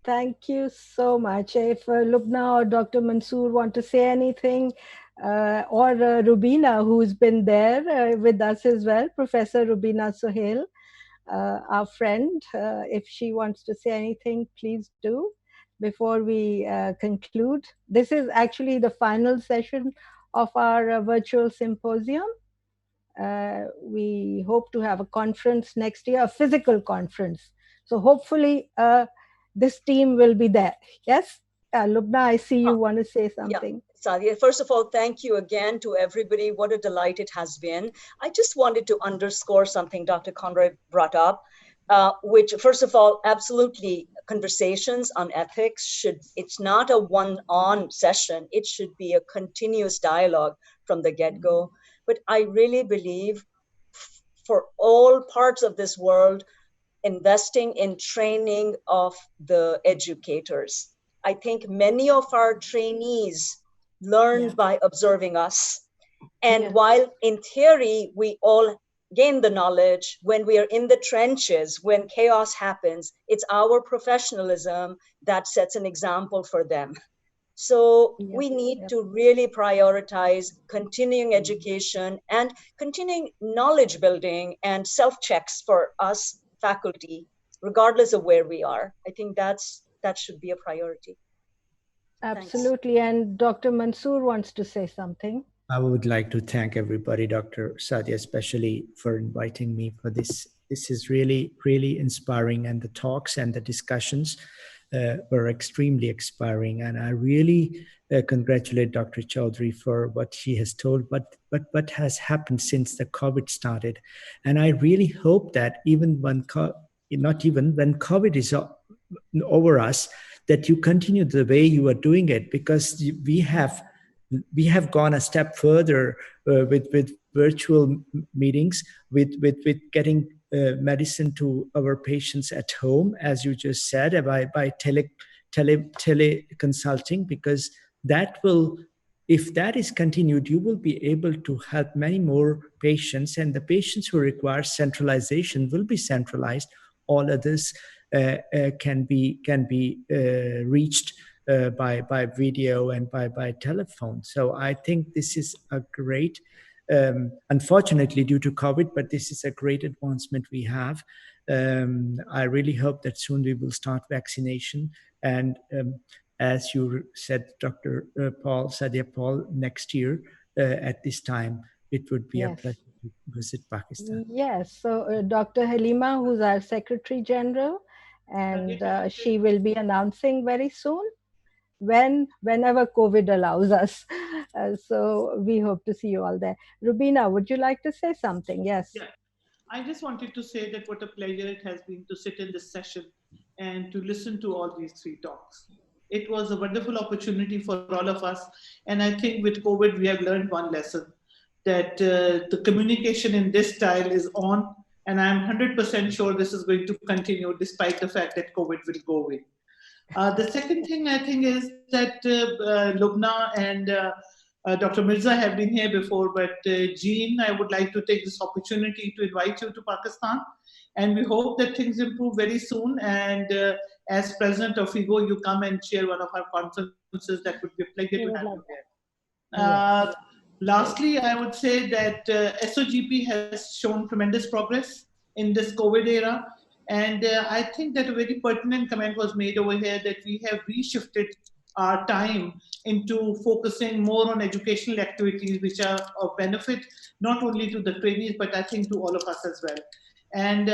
Thank you so much. If Lubna or Dr. Mansoor want to say anything, or Rubina, who's been there with us as well, Professor Rubina Sohail, our friend, if she wants to say anything, please do before we conclude. This is actually the final session of our virtual symposium. We hope to have a conference next year, a physical conference. So hopefully this team will be there. Yes? Lubna, I see you want to say something. Yeah. Sadia, first of all, thank you again to everybody. What a delight it has been. I just wanted to underscore something Dr. Conroy brought up, which, first of all, absolutely, conversations on ethics it's not a one-on session. It should be a continuous dialogue from the get-go. But I really believe for all parts of this world, investing in training of the educators. I think many of our trainees learned by observing us. And while in theory, we all gain the knowledge, when we are in the trenches, when chaos happens, it's our professionalism that sets an example for them. So we need to really prioritize continuing education and continuing knowledge building and self-checks for us faculty, regardless of where we are. I think that should be a priority. Absolutely. Thanks. And Dr. Mansoor wants to say something. I would like to thank everybody, Dr. Sadia, especially for inviting me for this. This is really, really inspiring, and the talks and the discussions were extremely inspiring. And I really congratulate Dr. Chaudhary for what she has told, but what has happened since the COVID started. And I really hope that even when COVID is over us, that you continue the way you are doing it, because we have gone a step further with virtual meetings, with getting medicine to our patients at home, as you just said, by teleconsulting, because that will, if that is continued, you will be able to help many more patients, and the patients who require centralization will be centralized. All others can be reached by video and by telephone. So I think this is a great, unfortunately due to COVID, but this is a great advancement we have. I really hope that soon we will start vaccination. And as you said, Dr. Sadia Paul, next year at this time, it would be a pleasure visit Pakistan. Yes, so Dr. Halima, who's our Secretary General, and she will be announcing very soon whenever COVID allows us. So we hope to see you all there. Rubina, would you like to say something? Yes. Yeah, I just wanted to say that what a pleasure it has been to sit in this session and to listen to all these three talks. It was a wonderful opportunity for all of us. And I think with COVID, we have learned one lesson, that the communication in this style is on. And I'm 100% sure this is going to continue despite the fact that COVID will go away. The second thing I think is that Lubna and Dr. Mirza have been here before, but Jean, I would like to take this opportunity to invite you to Pakistan. And we hope that things improve very soon. And as president of FIGO, you come and chair one of our conferences. That would be a pleasure to have you there. Lastly, I would say that SOGP has shown tremendous progress in this COVID era. And I think that a very pertinent comment was made over here that we have reshifted our time into focusing more on educational activities which are of benefit not only to the trainees, but I think to all of us as well. And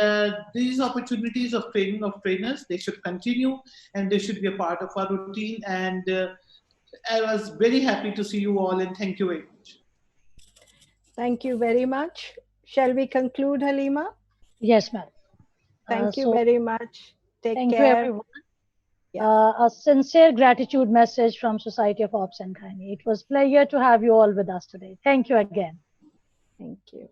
these opportunities of training of trainers, they should continue and they should be a part of our routine. And I was very happy to see you all, and thank you very much. Thank you very much. Shall we conclude, Halima? Yes, ma'am. Thank you very much. Take thank care. you, everyone. A sincere gratitude message from Society of Obs and Gynae. It was a pleasure to have you all with us today. Thank you again. Thank you.